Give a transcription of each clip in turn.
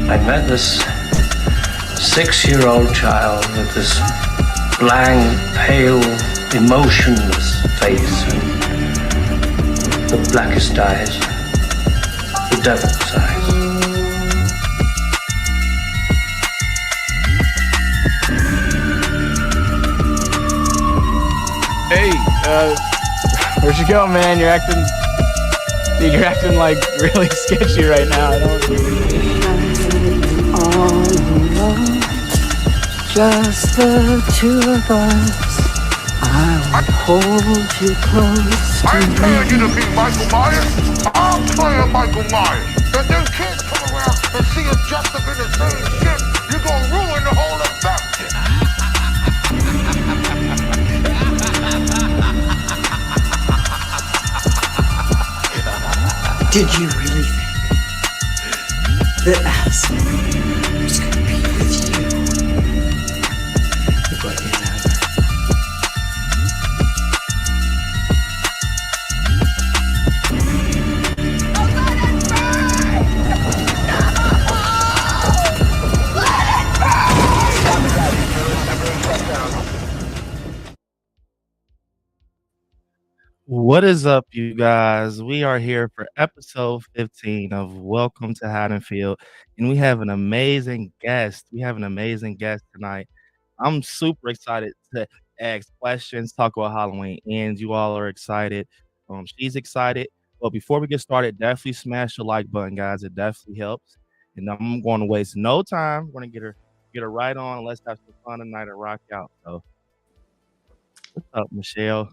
I met this 6-year-old child with this blank, pale, emotionless face and the blackest eyes, the devil's eyes. Hey, where'd you go, man? You're acting like really sketchy right now. I don't. All alone, just the two of us. I would hold you close to I ain't me. paying you to be Michael Myers. I'm playing Michael Myers. And then kids come around and see us dressed up in the same shit. You're gonna ruin the whole effect. Did you really think that Allison was going to be with you? But you never. What is up, you guys? We are here for episode 15 of Welcome to Haddonfield, and we have an amazing guest. Tonight. I'm super excited to ask questions, talk about Halloween ends. You all are excited. She's excited. But before we get started, definitely smash the like button, guys. It definitely helps. And I'm going to waste no time. We're going to get her right on. Let's have some fun tonight and rock out. So, what's up, Michelle?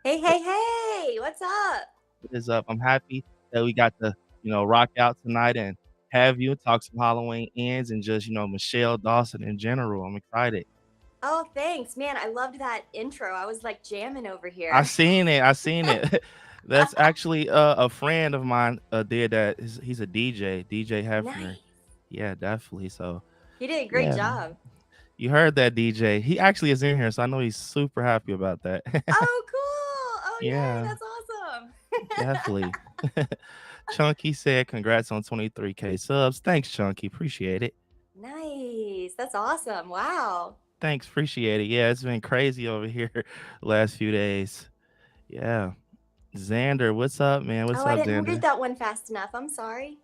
Hey, what's up? What is up? I'm happy that we got to, rock out tonight and have you talk some Halloween ends and just, Michele Dawson in general. I'm excited. Oh, thanks, man. I loved that intro. I was like jamming over here. I seen it. That's actually a friend of mine did that. He's a DJ Hefner. Nice. Yeah, definitely. So He did a great job. You heard that, DJ. He actually is in here, so I know he's super happy about that. Oh, cool. Oh, yeah, that's awesome. Definitely. Chunky said, congrats on 23K subs. Thanks, Chunky. Appreciate it. Nice. That's awesome. Wow. Thanks. Appreciate it. Yeah, it's been crazy over here last few days. Yeah. Xander, what's up, man? What's up, Xander? I didn't read that one fast enough. I'm sorry.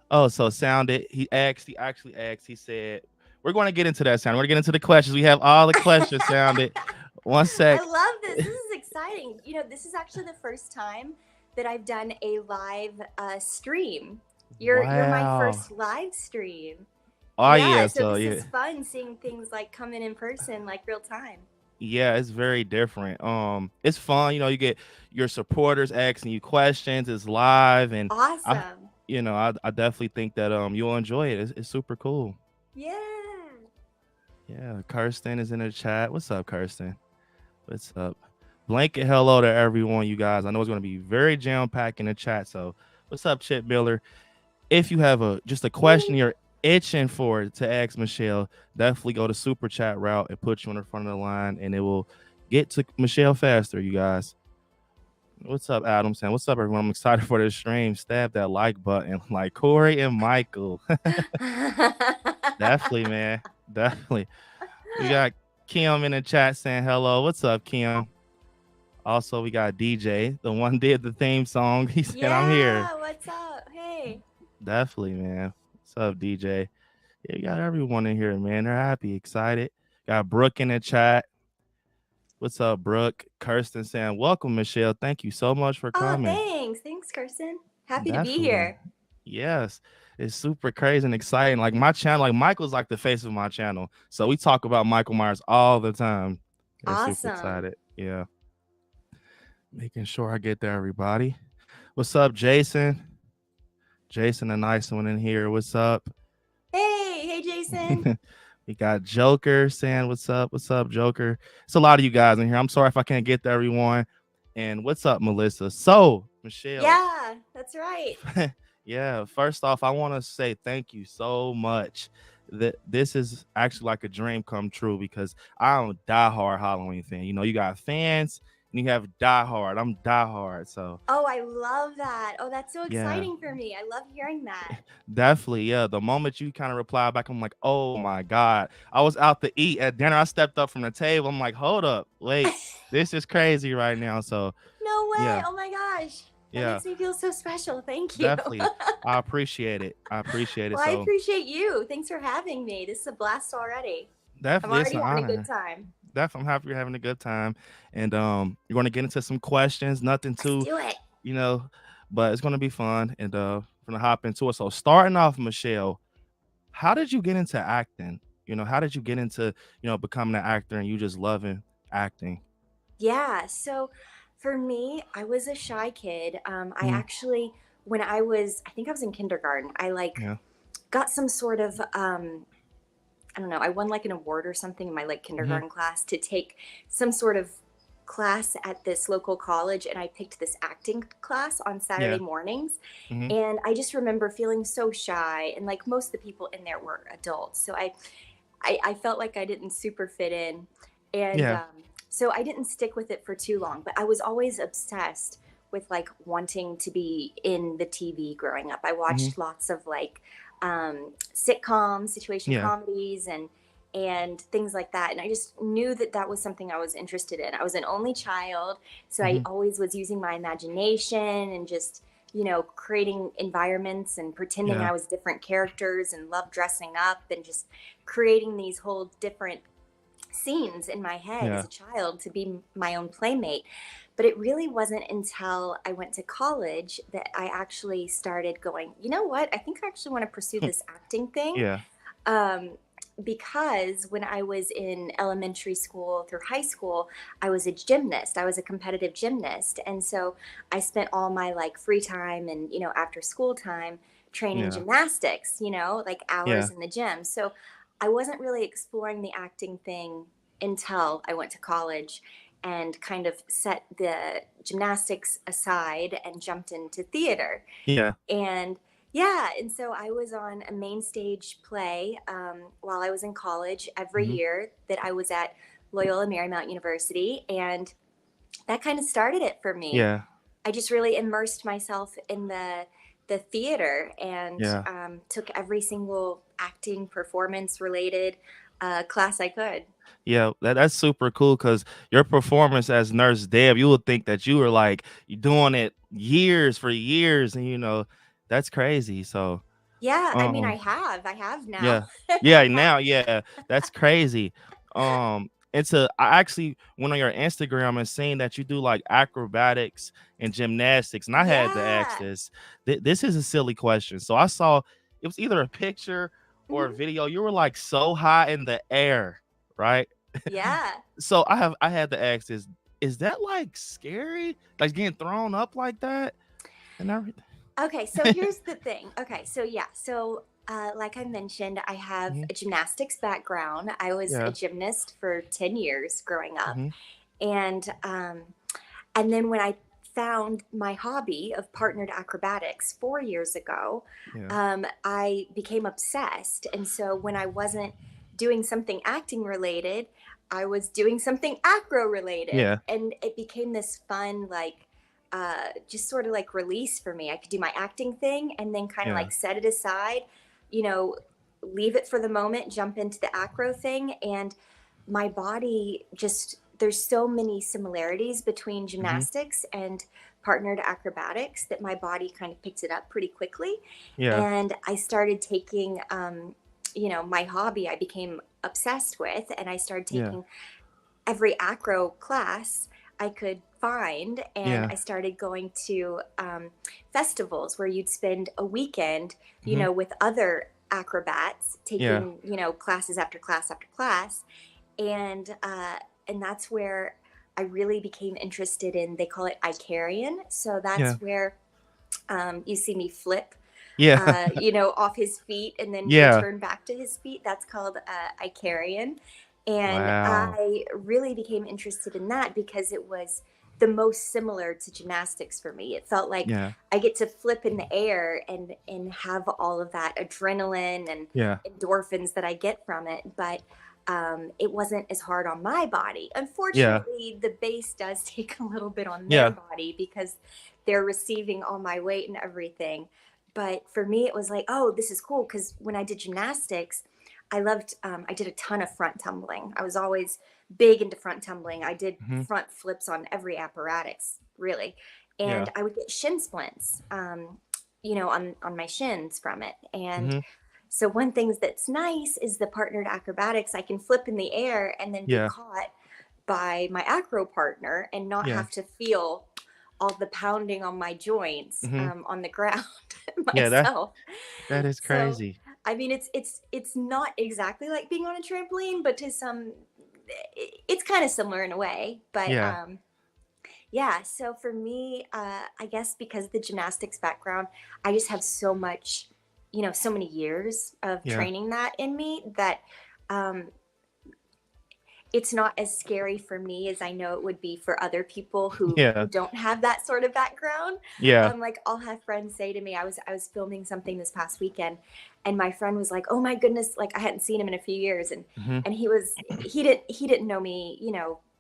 Oh, so sounded. He actually asked. He said, we're going to get into that sound. We're going to get into the questions. We have all the questions sounded. One sec. I love this. This is exciting. This is actually the first time that I've done a live stream. You're my first live stream. Oh, yeah. So this is fun seeing things like coming in person, like real time. Yeah, it's very different. It's fun. You get your supporters asking you questions. It's live and awesome. I definitely think that you'll enjoy it. It's super cool. Yeah. Yeah, Kirsten is in the chat. What's up, Kirsten? What's up? Blanket hello to everyone, you guys. I know it's going to be very jam-packed in the chat. So what's up, Chip Miller? If you have just a question you're itching for to ask Michele, definitely go to super chat route and put you in the front of the line, and it will get to Michele faster, you guys. What's up, Adam? Saying, what's up, everyone? I'm excited for this stream. Stab that like button like Corey and Michael. Definitely, man. Definitely. We got Kim in the chat saying hello. What's up, Kim? Also, we got DJ, the one did the theme song. He said, I'm here. What's up? Hey. Definitely, man. What's up, DJ? Yeah, we got everyone in here, man. They're happy, excited. Got Brooke in the chat. What's up, Brooke? Kirsten saying, welcome, Michele. Thank you so much for coming. Oh, thanks, Kirsten. Happy to be here. Yes. It's super crazy and exciting. Like my channel, like Michael's like the face of my channel. So we talk about Michael Myers all the time. Awesome. Super excited. Yeah. Making sure I get there, everybody. What's up, Jason? Jason, a nice one in here. What's up? Hey, Jason. We got Joker saying, what's up? What's up, Joker? It's a lot of you guys in here. I'm sorry if I can't get to everyone. And what's up, Melissa? So, Michele. Yeah, that's right. Yeah, first off, I want to say thank you so much. This is actually like a dream come true because I'm a diehard Halloween fan. You got fans and you have Die Hard. I'm Die Hard. So Oh, I love that. Oh, that's so yeah, exciting for me. I love hearing that. definitely. Yeah. The moment you kind of reply back, I'm like, oh my God. I was out to eat at dinner. I stepped up from the table. I'm like, hold up, wait, this is crazy right now. So No way. yeah, Oh my gosh. That yeah, makes me feel so special. Thank you. definitely. I appreciate it. I appreciate it. Well, I So appreciate you. Thanks for having me. This is a blast already. I'm definitely, it's already an having a good honor. time. Definitely, I'm happy you're having a good time. And you're gonna get into some questions, nothing Let's too, do it. you know, but it's gonna be fun. And we're gonna hop into it. So starting off, Michelle, how did you get into acting? How did you get into, becoming an actor and you just loving acting? Yeah. So for me, I was a shy kid. I Mhm. actually, I think I was in kindergarten, I Yeah. got some sort of, I don't know, I won like an award or something in my like Hmm. kindergarten class to take some sort of class at this local college. And I picked this acting class on Saturday Yeah. mornings. Hmm. And I just remember feeling so shy. And like most of the people in there were adults. So I felt like I didn't super fit in. And Yeah. so I didn't stick with it for too long, but I was always obsessed with like wanting to be in the TV growing up. I Hmm. watched lots of like sitcoms, situation Yeah. comedies, and things like that. And I just knew that that was something I was interested in. I was an only child, so I Hmm. always was using my imagination and just, creating environments and pretending Yeah. I was different characters and loved dressing up and just creating these whole different scenes in my head as Yeah. a child to be my own playmate. But it really wasn't until I went to college that I actually started going, you know what? I think I actually want to pursue this acting thing. Yeah. Um, because when I was in elementary school through high school, I was a gymnast. I was a competitive gymnast. And so I spent all my like free time and, after school time training Yeah. gymnastics, like hours Yeah. in the gym. So I wasn't really exploring the acting thing until I went to college and kind of set the gymnastics aside and jumped into theater. Yeah. And yeah, and so I was on a main stage play while I was in college every Hmm. year that I was at Loyola Marymount University. And that kind of started it for me. Yeah. I just really immersed myself in the theater and Yeah. took every single acting performance related class I could. Yeah, that's super cool because your performance as Nurse Deb, you would think that you were like you doing it years for years, and that's crazy. So, Yeah, I mean, um, I have now. yeah, I yeah, have. now, yeah, that's crazy. I actually went on your Instagram and seen that you do like acrobatics and gymnastics, and I had to ask Yeah. this. This is a silly question. So I saw it was either a picture or a Mhm. video. You were like so high in the air, right? Yeah. So I had to ask this, is that like scary? Like getting thrown up like that and everything? Okay, so here's the thing. Okay, so yeah, so like I mentioned, I have Mhm. a gymnastics background. I was a Yeah. gymnast for 10 years growing up. Hmm. And and then when I found my hobby of partnered acrobatics 4 years ago, Yeah. I became obsessed. And so when I wasn't doing something acting related, I was doing something acro related. Yeah. And it became this fun, like, just sort of like release for me. I could do my acting thing and then kind of Yeah. like set it aside, you know, leave it for the moment, jump into the acro thing. And my body just, there's so many similarities between Hmm. gymnastics and partnered acrobatics that my body kind of picked it up pretty quickly. Yeah. And I started taking, my hobby I became obsessed with, and I started Yeah. taking every acro class I could find. And Yeah. I started going to festivals where you'd spend a weekend, Hmm. with other acrobats Yeah. taking, classes after class after class. And that's where I really became interested in, they call it Icarian. So Yeah. that's where you see me flip, Yeah. off his feet and then Yeah. return back to his feet. That's called Icarian. And Wow. I really became interested in that because it was the most similar to gymnastics for me. It felt like Yeah. I get to flip in the air and have all of that adrenaline and Yeah. endorphins that I get from it. But it wasn't as hard on my body. Yeah. Unfortunately, the base does take a little bit on their Yeah. body because they're receiving all my weight and everything. But for me, it was like, oh, this is cool. Because when I did gymnastics, I did a ton of front tumbling. I was always big into front tumbling. I did Hmm. front flips on every acrobatics, really. Yeah. And I would get shin splints, on my shins from it. And Hmm. so one thing that's nice is the partnered acrobatics. I can flip in the air and then be Yeah. caught by my acro partner and not Yeah. have to feel all the pounding on my joints Hmm. on the ground Yeah. That myself. that is So, crazy. I mean, it's not exactly like being on a trampoline, but it's kind of similar in a way. But Yeah. yeah. So for me, I guess because of the gymnastics background, I just have so much, so many years of Yeah. training that in me that um, it's not as scary for me as I know it would be for other people who Yeah. don't have that sort of background. Yeah. Like I'll have friends say to me, I was filming something this past weekend, and my friend was like, "Oh my goodness!" Like I hadn't seen him in a few years, and Hmm. and he didn't know me,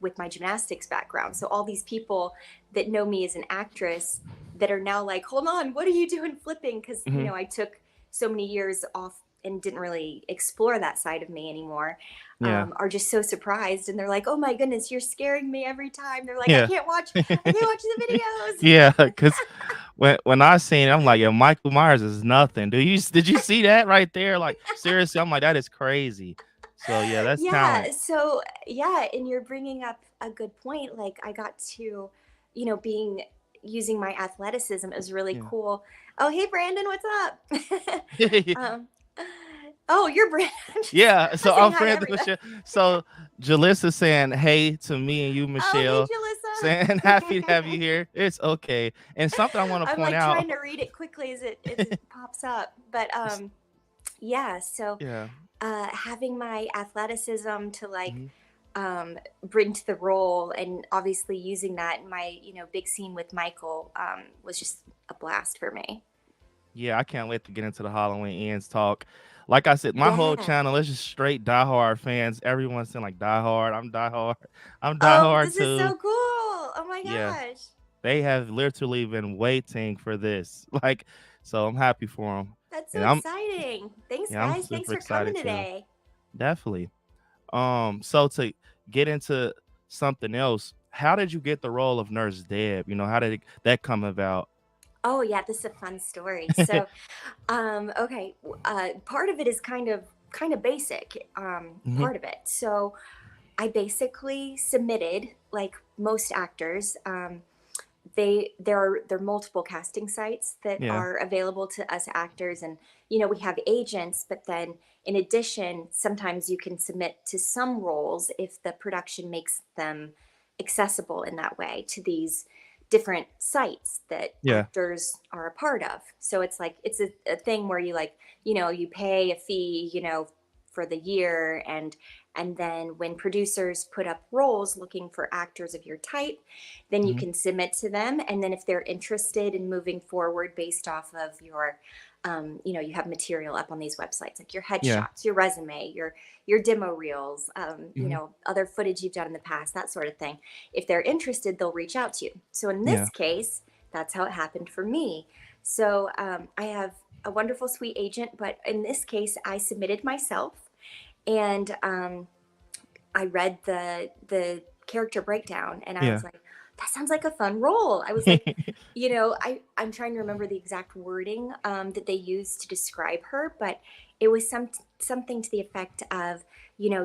with my gymnastics background. So all these people that know me as an actress that are now like, "Hold on, what are you doing flipping?" Because Hmm. I took so many years off and didn't really explore that side of me anymore, Yeah. are just so surprised, and they're like, "Oh my goodness, you're scaring me every time." They're like, Yeah. I can't watch the videos." Yeah, because when I seen it, I'm like, yeah, Michael Myers is nothing. Did you see that right there? Like seriously, I'm like, that is crazy. So yeah, that's talent. Yeah. So yeah, and you're bringing up a good point. Like I got to, being using my athleticism is really Yeah. cool. Oh, hey Brandon, what's up? um, oh, you're Brandon. Yeah. I'm So saying I'm hi to friends with everybody. Michelle. So Jalissa saying hey to me and you, Oh, hey Michelle, saying happy to have you Jalissa. here. It's okay. And something I want to I'm point like out. trying to read it quickly as it pops up. But yeah, so Yeah. having my athleticism to like Hmm. bring to the role, and obviously using that in my big scene with Michael, was just a blast for me. Yeah, I can't wait to get into the Halloween ends talk. Like I said, my whole Yeah. channel is just straight diehard fans. Everyone's saying like diehard. I'm diehard. I'm Oh, diehard this is too. so cool. Oh my Yeah, gosh. they have literally been waiting for this. Like, so I'm happy for them. That's so And I'm exciting. Thanks yeah, I'm guys. Thanks super for coming excited too. today. Definitely. So to get into something else, how did you get the role of Nurse Deb? How did that come about? Oh yeah, this is a fun story. So okay, part of it is kind of basic. Hmm. Part of it. So I basically submitted, like most actors. There are multiple casting sites that Yeah. are available to us actors, and we have agents. But then, in addition, sometimes you can submit to some roles if the production makes them accessible in that way to these different sites that Yeah. actors are a part of. So it's like it's a thing where you like you pay a fee for the year, and then when producers put up roles looking for actors of your type, then you Hmm. can submit to them. And then if they're interested in moving forward based off of your, you have material up on these websites, like your Yeah. headshots, your resume, your demo reels, Hmm. other footage you've done in the past, that sort of thing. If they're interested, they'll reach out to you. So in Yeah. this case, that's how it happened for me. So I have a wonderful, sweet agent, but in this case, I submitted myself, and I read the character breakdown, and I Yeah. was like, that sounds like a fun role. I was like, I'm trying to remember the exact wording that they used to describe her, but it was something to the effect of,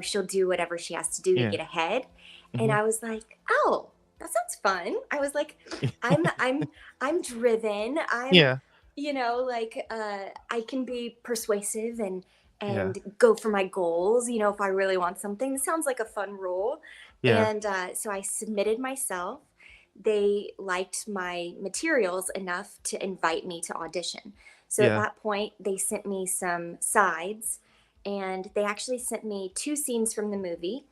she'll do whatever she has to do to Yeah. get ahead. And Hmm. I was like, oh, that sounds fun. I was like, I'm driven. I'm, Yeah. like I can be persuasive Yeah. and go for my goals, if I really want something. This sounds like a fun role. Yeah. And so I submitted myself. They liked my materials enough to invite me to audition. So at Yeah. that point, they sent me some sides, and they actually sent me two scenes from the movie.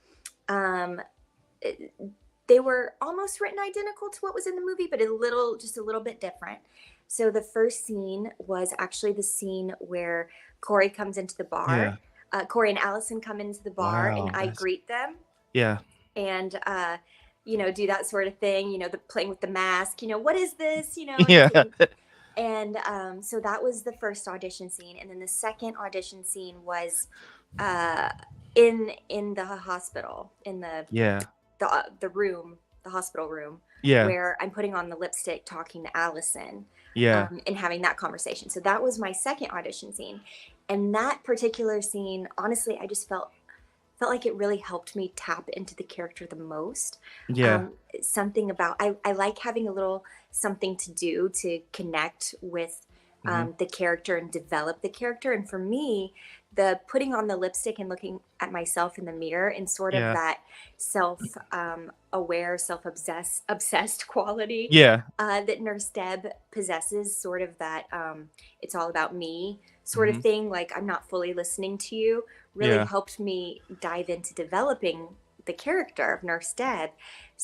Um, they were almost written identical to what was in the movie, but just a little bit different. So the first scene was actually the scene where Corey comes into the bar. Yeah. Corey and Allison come into the bar, and Wow, I that's greet them yeah. and do that sort of thing. The playing with the mask. What is this? Yeah. And so that was the first audition scene, and then the second audition scene was uh, in the hospital, in Yeah. the room, the hospital room, Yeah. where I'm putting on the lipstick, talking to Allison, Yeah. and having that conversation. So that was my second audition scene, and that particular scene, honestly, I just felt like it really helped me tap into the character the most. Yeah. Something about I like having a little something to do to connect with Mhm. the character and develop the character. And for me, the putting on the lipstick and looking at myself in the mirror in sort of Yeah. that self aware, obsessed quality Yeah. that Nurse Deb possesses, sort of that it's all about me sort of Mhm. thing, like I'm not fully listening to you, really Yeah. helped me dive into developing the character of Nurse Deb.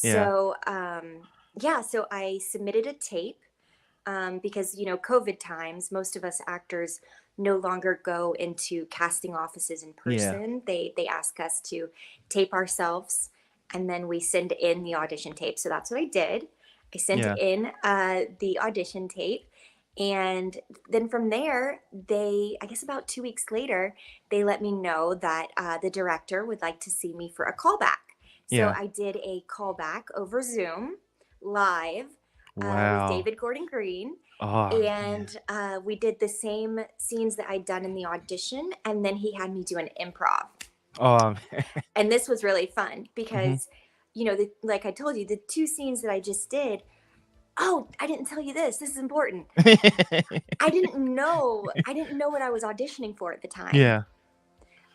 Yeah. So so I submitted a tape because COVID times, most of us actors no longer go into casting offices in Yeah. person. They ask us to tape ourselves, and then we send in the audition tape. So that's what I did. I sent Yeah. in the audition tape, and then from there, I guess about 2 weeks later, they let me know that the director would like to see me for a callback. So Yeah. I did a callback over Zoom live with Wow. David Gordon Green. Oh, man. And we did the same scenes that I'd done in the audition. And then he had me do an improv. Oh, man. And this was really fun Mhm. because, like I told you, the two scenes that I just did. Oh, I didn't tell you this. This is important. I didn't know what I was auditioning for at the time. Yeah.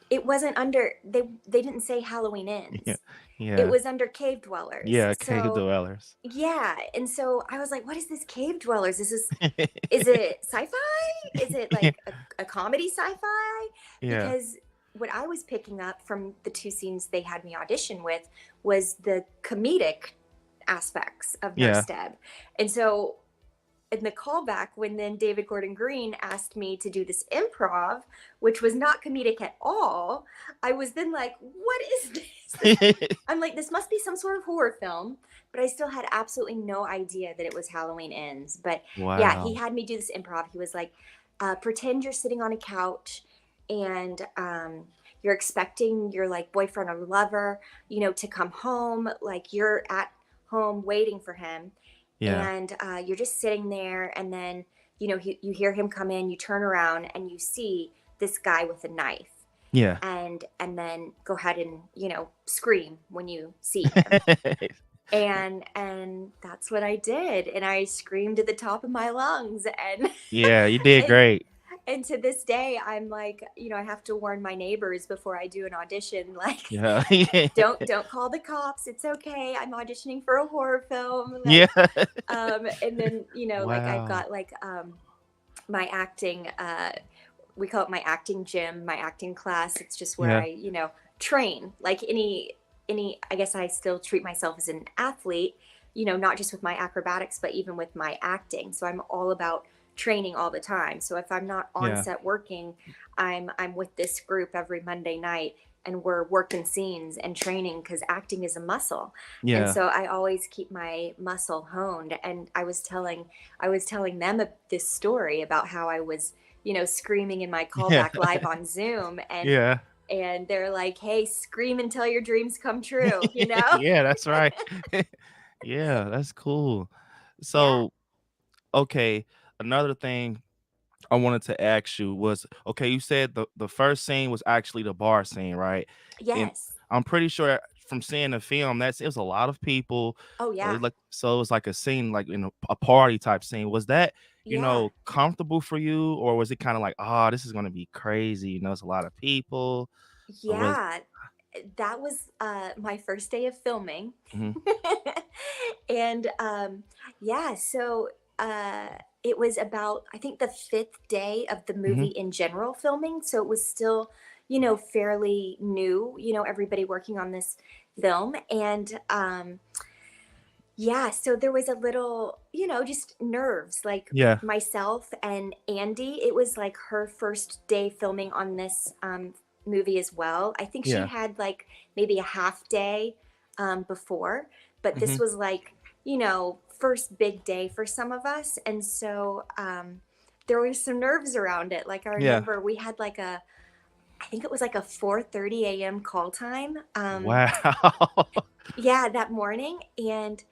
It wasn't under they didn't say Halloween Yeah. Ends. It Yeah. was under Cave Dwellers. Yeah, Cave So Dwellers. yeah, and so I was like, what is this Cave Dwellers? Is it sci-fi? Is it like a comedy sci-fi? Yeah. Because what I was picking up from the two scenes they had me audition with was the comedic aspects of Yeah. Nurse Deb. And so in the callback, when then David Gordon Green asked me to do this improv, which was not comedic at all, I was then like, what is this? I'm like, this must be some sort of horror film, but I still had absolutely no idea that it was Halloween Ends. But yeah, he Wow. had me do this improv. He was like, pretend you're sitting on a couch and you're expecting your like boyfriend or lover, to come home, like you're at home waiting for him. Yeah. And you're just sitting there, and then you hear him come in, you turn around and you see this guy with a knife, Yeah. and then go ahead and scream when you see him. And that's what I did, and I screamed at the top of my lungs, and Yeah, you did and, great. and to this day I'm like, I have to warn my neighbors before I do an audition, like, Yeah. don't call the cops, it's okay, I'm auditioning for a horror film, Yeah. like, and then like I've Wow. got like my acting we call it my acting gym, my acting class. It's just where Yeah. I train like any I guess I still treat myself as an athlete, not just with my acrobatics but even with my acting. So I'm all about training all the time. So if I'm not on Yeah. set working, I'm with this group every Monday night, and we're working scenes and training because acting is a muscle. And Yeah. so I always keep my muscle honed. And I was telling them this story about how I was, screaming in my Yeah. callback live on Zoom, Yeah. and they're like, "Hey, scream until your dreams come true," Yeah, that's right. Yeah, that's cool. Yeah. So, okay, another thing I wanted to ask you was, okay, you said the first scene was actually the bar scene, right? And Yes. I'm pretty sure from seeing the film it was a lot of people. Oh yeah. So it was like a scene, like in a party type scene. Was that, Yeah. comfortable for you, or was it kind of like, oh, this is gonna be crazy? It's a lot of people. Or was Yeah. That was my first day of filming. Mhm. And yeah, so it was about, I think, the fifth day of the movie Mhm. in general filming. So it was still, fairly new, everybody working on this film. And yeah, so there was a little, just nerves, like Yeah. myself and Andy. It was like her first day filming on this movie as well. I think she'd Yeah. had like maybe a half day before, but this Hmm. was like, first big day for some of us. And so there was some nerves around it. Like I Yeah. remember we had like I think it was like a 4:30 a.m. call time. Wow. Yeah, that morning. And,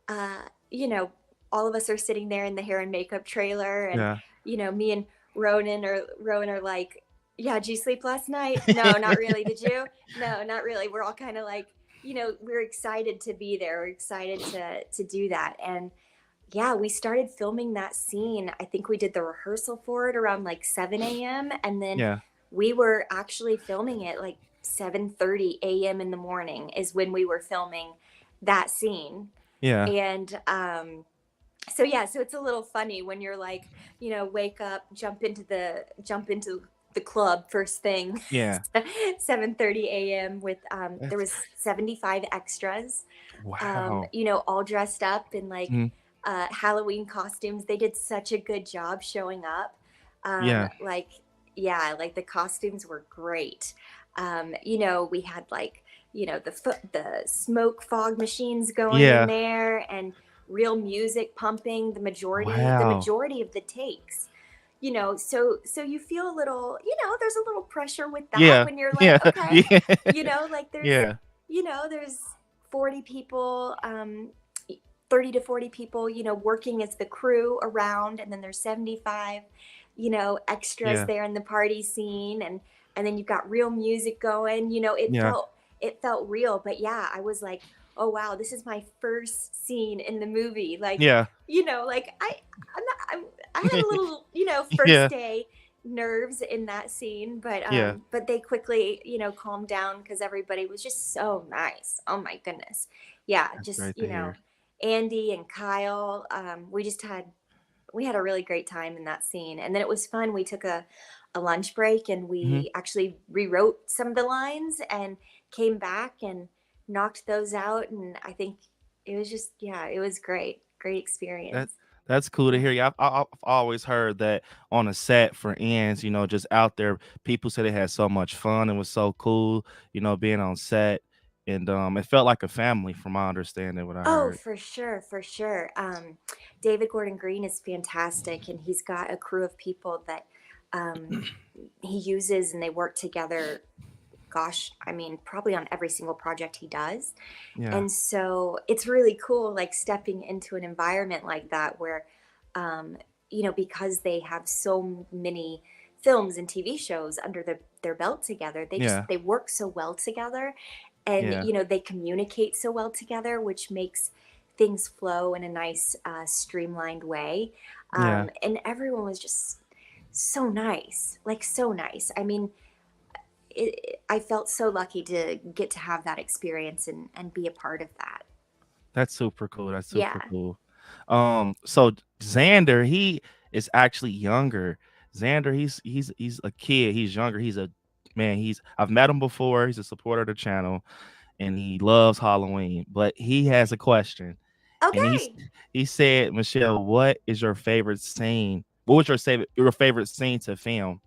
uh, you know, all of us are sitting there in the hair and makeup trailer. And, Yeah. me and Rowan are like, yeah, did you sleep last night? No, not really. Did you? No, not really. We're all kind of like, we're excited to be there. We're excited to do that. And yeah, we started filming that scene. I think we did the rehearsal for it around like 7 a.m. And then Yeah. we were actually filming it like 7:30 a.m. in the morning is when we were filming that scene. Yeah. And so yeah, so it's a little funny when you're like, wake up, jump into the club first thing, Yeah. 7:30 a.m. with there That's was 75 extras, wow. all dressed up in like Mhm. Halloween costumes. They did such a good job showing up. Yeah. Like, yeah, like the costumes were great. We had like, the smoke fog machines going in Yeah. there and real music pumping the Wow. majority of the takes. So you feel a little, there's a little pressure with that Yeah. when you're like, Yeah. okay, Yeah. like Yeah. there's 40 people, 30 to 40 people, working as the crew around, and then there's 75, extras Yeah. there in the party scene, and then you've got real music going. Yeah. It felt real. But yeah, I was like, oh wow, this is my first scene in the movie. Like, Yeah. like I'm not, I had a little, first Yeah. day nerves in that scene, Yeah. but they quickly, calmed down because everybody was just so nice. Oh my goodness. Yeah, That's just, great to hear. Andy and Kyle, we had a really great time in that scene. And then it was fun. We took a lunch break and Mhm. we actually rewrote some of the lines and came back and knocked those out. And I think it was just, yeah, it was great. Great That experience. that's cool to Yeah. hear. Yeah, I've always heard that on a set for ends, just out there, people said they had so much fun and was so cool, being on set, and it felt like a family, from my understanding, what I Oh, heard. for sure, for sure. David Gordon Green is fantastic, and he's got a crew of people that um, he uses, and they work together. Gosh, I mean, probably on every single project he does. Yeah, And so it's really cool, like stepping into an environment like that where, because they have so many films and TV shows under their belt together, yeah, they work so well together, and yeah, they communicate so well together, which makes things flow in a nice, streamlined way. yeah. And everyone was just so nice, like so nice. I mean, I felt so lucky to get to have that experience and be a part of that. That's super cool. That's super Yeah. cool. So Xander, he is actually younger. Xander, he's a kid. He's younger. He's a man. I've met him before. He's a supporter of the channel, and he loves Halloween. But he has a question, and Okay. he said, Michelle, what is your favorite scene? What was your favorite scene to film?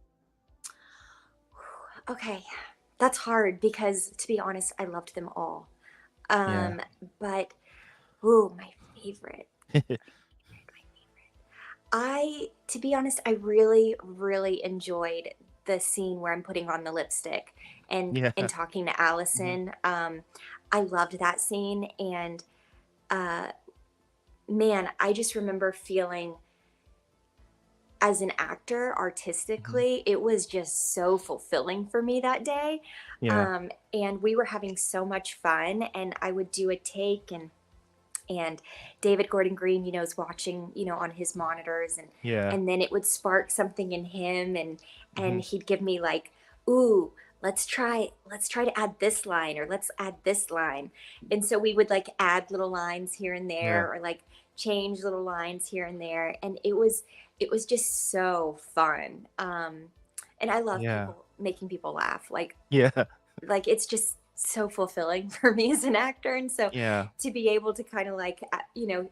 Okay. That's hard because, to be honest, I loved them all. Yeah. Um, but ooh, my favorite. To be honest, I really, really enjoyed the scene where I'm putting on the lipstick Yeah. and talking to Mhm. Allison. I loved that scene, and uh, man, I just remember feeling as an actor Mhm. artistically, it was just so fulfilling for me that day. Yeah. And we were having so much fun, and I would do a take, and David Gordon Green, is watching, on his monitors, Yeah. and then it would spark something in him, and Mhm. he'd give me like, ooh, let's try to add this line, or let's add this line. And so we would like add little lines here and Yeah. there, or like change little lines here and there, and it was just so fun. And I love Yeah. people making people laugh. Yeah. Like it's just so fulfilling for me as an actor. And so Yeah. to be able to kind of like,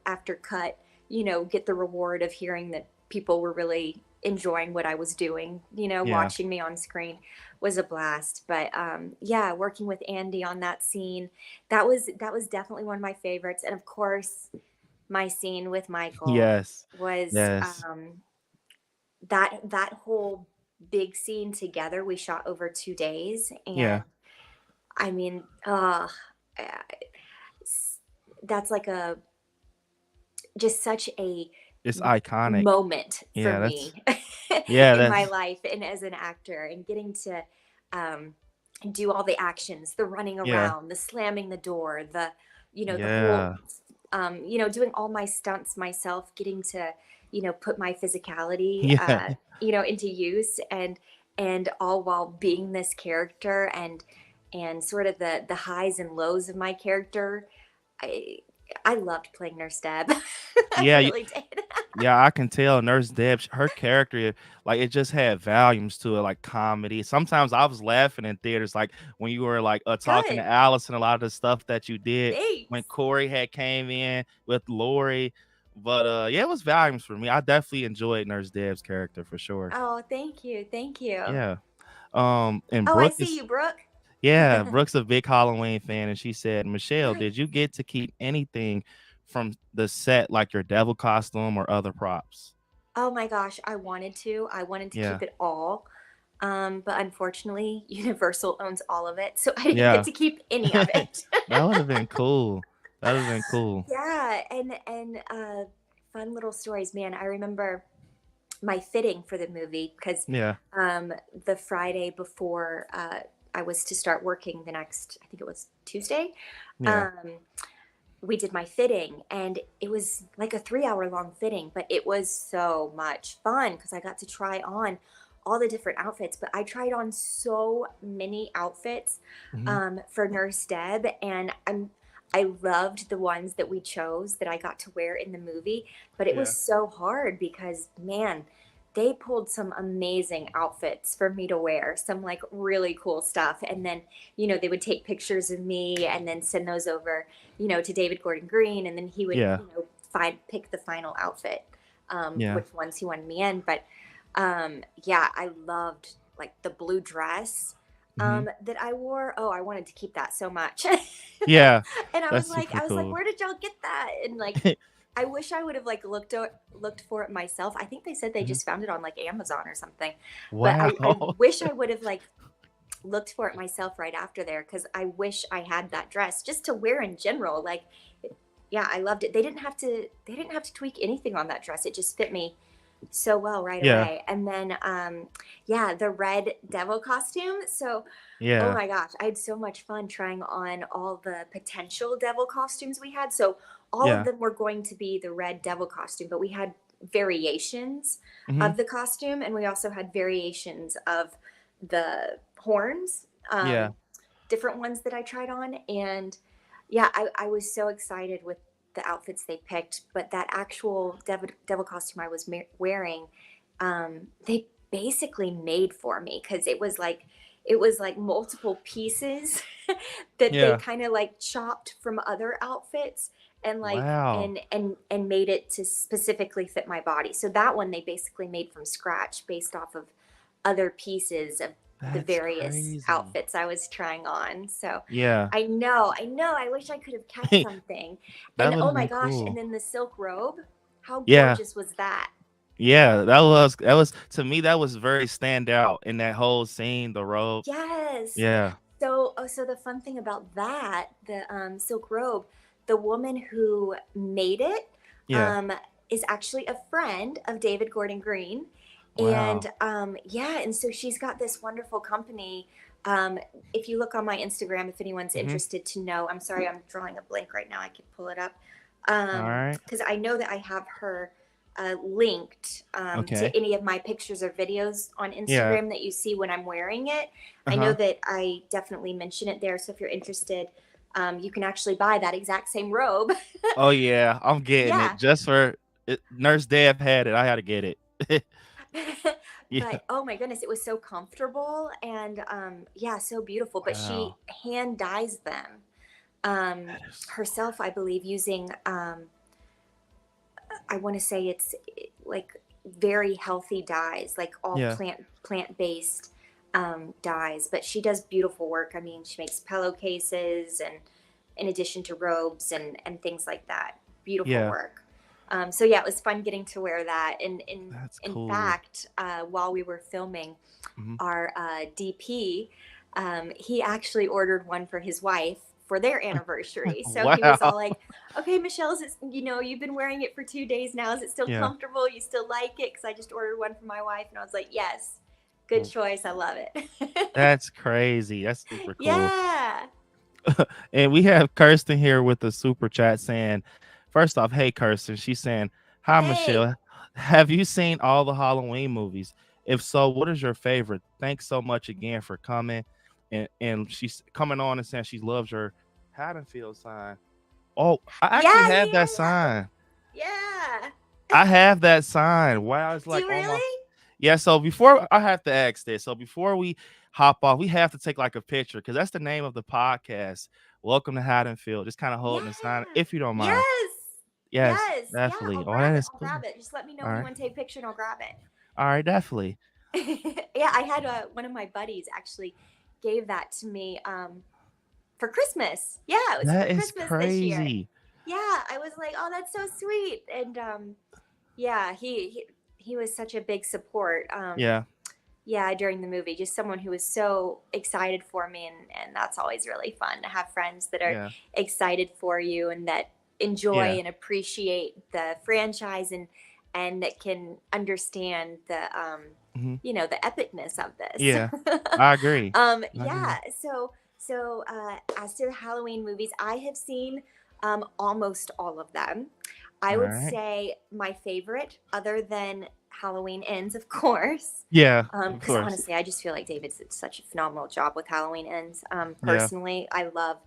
after cut, get the reward of hearing that people were really enjoying what I was doing, you know, Yeah. watching me on screen was a blast. But yeah, working with Andy on that scene, that was definitely one of my favorites. And of course, my scene with Michael Yes. was Yes. that whole big scene together. We shot over 2 days, Yeah. and I mean, that's like a just such a It's iconic. moment for Yeah, that's me yeah, in my that's life and as an actor, and getting to um, do all the actions, the running yeah. around, the slamming the door, the whole, Yeah. doing all my stunts myself, getting to, put my physicality, Yeah. into use, and all while being this character, and sort of the highs and lows of my character. I I loved playing Nurse Deb. I Yeah, really did. yeah, I can tell Nurse Deb, her character, like it just had volumes to it, like comedy. Sometimes I was laughing in theaters, like when you were like talking to Good. Alice and a lot of the stuff that you did when Thanks. Corey had came in with Lori. But yeah, it was volumes for me. I definitely enjoyed Nurse Deb's character for sure. Oh, thank you. Thank you. Yeah. And Oh, I Brooke see is you, Brooke. yeah, Brooke's a big Halloween fan, and she said, Michelle, Nice. did you get to keep anything from the set, like your devil costume or other props? Oh my gosh, I wanted to. I wanted to Yeah. keep it all. But unfortunately, Universal owns all of it, so I didn't get Yeah. to keep any of it. That would have been cool. That would have been cool. Yeah, and fun little stories, man. I remember my fitting for the movie because Yeah. the Friday before I was to start working the next, I think it was Tuesday. Yeah. Um, we did my fitting, and it was like a 3 hour long fitting, but it was so much fun because I got to try on all the different outfits. But I tried on so many outfits Mhm. for Nurse Deb, and I loved the ones that we chose that I got to wear in the movie. But it Yeah. was so hard because, man, they pulled some amazing outfits for me to wear, some like really cool stuff. And then, they would take pictures of me and then send those over, to David Gordon Green. And then he would, Yeah. pick the final outfit, Yeah. which ones he wanted me in. But yeah, I loved like the blue dress Mhm. that I wore. Oh, I wanted to keep that so much. Yeah. And I was That's like, super cool. where did y'all get that? And like, I wish I would have like looked for it myself. I think they said they Mhm. just found it on like Amazon or something. But I Wow. wish I would have like looked for it myself right after there, because I wish I had that dress just to wear in general. Like, yeah, I loved it. They didn't have to tweak anything on that dress. It just fit me so well right Yeah. away. And then yeah, the red devil costume. So, oh Yeah. my gosh, I had so much fun trying on all the potential devil costumes we had. So all of Yeah. them were going to be the red devil costume, but we had variations Mhm. of the costume, and we also had variations of the horns, Yeah. different ones that I tried on. And yeah, I was so excited with the outfits they picked. But that actual devil costume I was wearing, they basically made for me, because it was like multiple pieces that they Yeah. kind of like chopped from other outfits, and like Wow. and made it to specifically fit my body. So that one they basically made from scratch based off of other pieces of the That's various crazy. outfits I was trying on. So Yeah. I wish I could have kept something. That And would oh have my been gosh, and cool. then the silk robe, how Yeah. gorgeous was that? Yeah. That was to me, that was very stand out in that whole scene, the robe. Yes. Yeah. So the fun thing about that, the silk robe, the woman who made it Yeah. um, is actually a friend of David Gordon Green. Wow. And yeah, and so she's got this wonderful company. Um, if you look on my Instagram, if anyone's Mhm. interested to know, I'm sorry, I'm drawing a blank right now. I could pull it up, Alright. because I know that I have her linked Okay. to any of my pictures or videos on Yeah. Instagram that you see when I'm wearing it. I know Uh-huh. that I definitely mention it there. So if you're interested, you can actually buy that exact same robe. Oh, yeah. I'm getting it Yeah. just for it. Nurse Deb had it. I had to get it. Yeah. But oh my goodness, it was so comfortable, and yeah, so beautiful. But she Wow. hand dyes them That is so herself, I believe, using I want to say it's like very healthy dyes, like all Yeah. plant-based dyes. But she does beautiful work. I mean, she makes pillowcases, and in addition to robes and things like that. Beautiful Yeah. work. So yeah, it was fun getting to wear that. And That's in cool. fact, while we were filming, Mhm. our DP, he actually ordered one for his wife for their anniversary. So he was Wow. all like, "Okay, Michelle, is it, you've been wearing it for 2 days now. Is it still Yeah. comfortable? You still like it?" Because I just ordered one for my wife, and I was like, "Yes, good Well, choice. I love it." that's crazy. That's super cool. Yeah. And we have Kirsten here with the super chat saying, first off, hey Kirsten, she's saying, hi Hey. Michelle. Have you seen all the Halloween movies? If so, what is your favorite? Thanks so much again for coming. And she's coming on and saying she loves your Haddonfield sign. Oh, I actually Yeah, have that yeah, sign. yeah. I have that sign. Wow, it's Do like you on my really? yeah. So before I have to ask this, so before we hop off, we have to take like a picture because that's the name of the podcast. Welcome to Haddonfield. Just kind of holding the sign, Yeah. if you don't mind. Yes. Yes, Yes. Yeah, definitely. I'll Oh, that grab it. is I'll grab cool. it. Just let me know All when you right, want to take a picture and I'll grab all right, definitely. it. Yeah, I had one of my buddies actually gave that to me for Christmas. Yeah, it was for That is Christmas this year. crazy. Yeah, I was like, "Oh, that's so sweet." And yeah, he was such a big support. Yeah, Yeah, during the movie, just someone who was so excited for me, and that's always really fun to have friends that are yeah, excited for you and that enjoy yeah, and appreciate the franchise, and that can understand the hmm the epicness of this. yeah. I agree. I agree. Yeah, so as to the Halloween movies, I have seen almost all of them. I All would right. say my favorite, other than Halloween Ends, of course, Yeah, of because course. honestly, I just feel like David did such a phenomenal job with Halloween Ends. Yeah, Personally, I love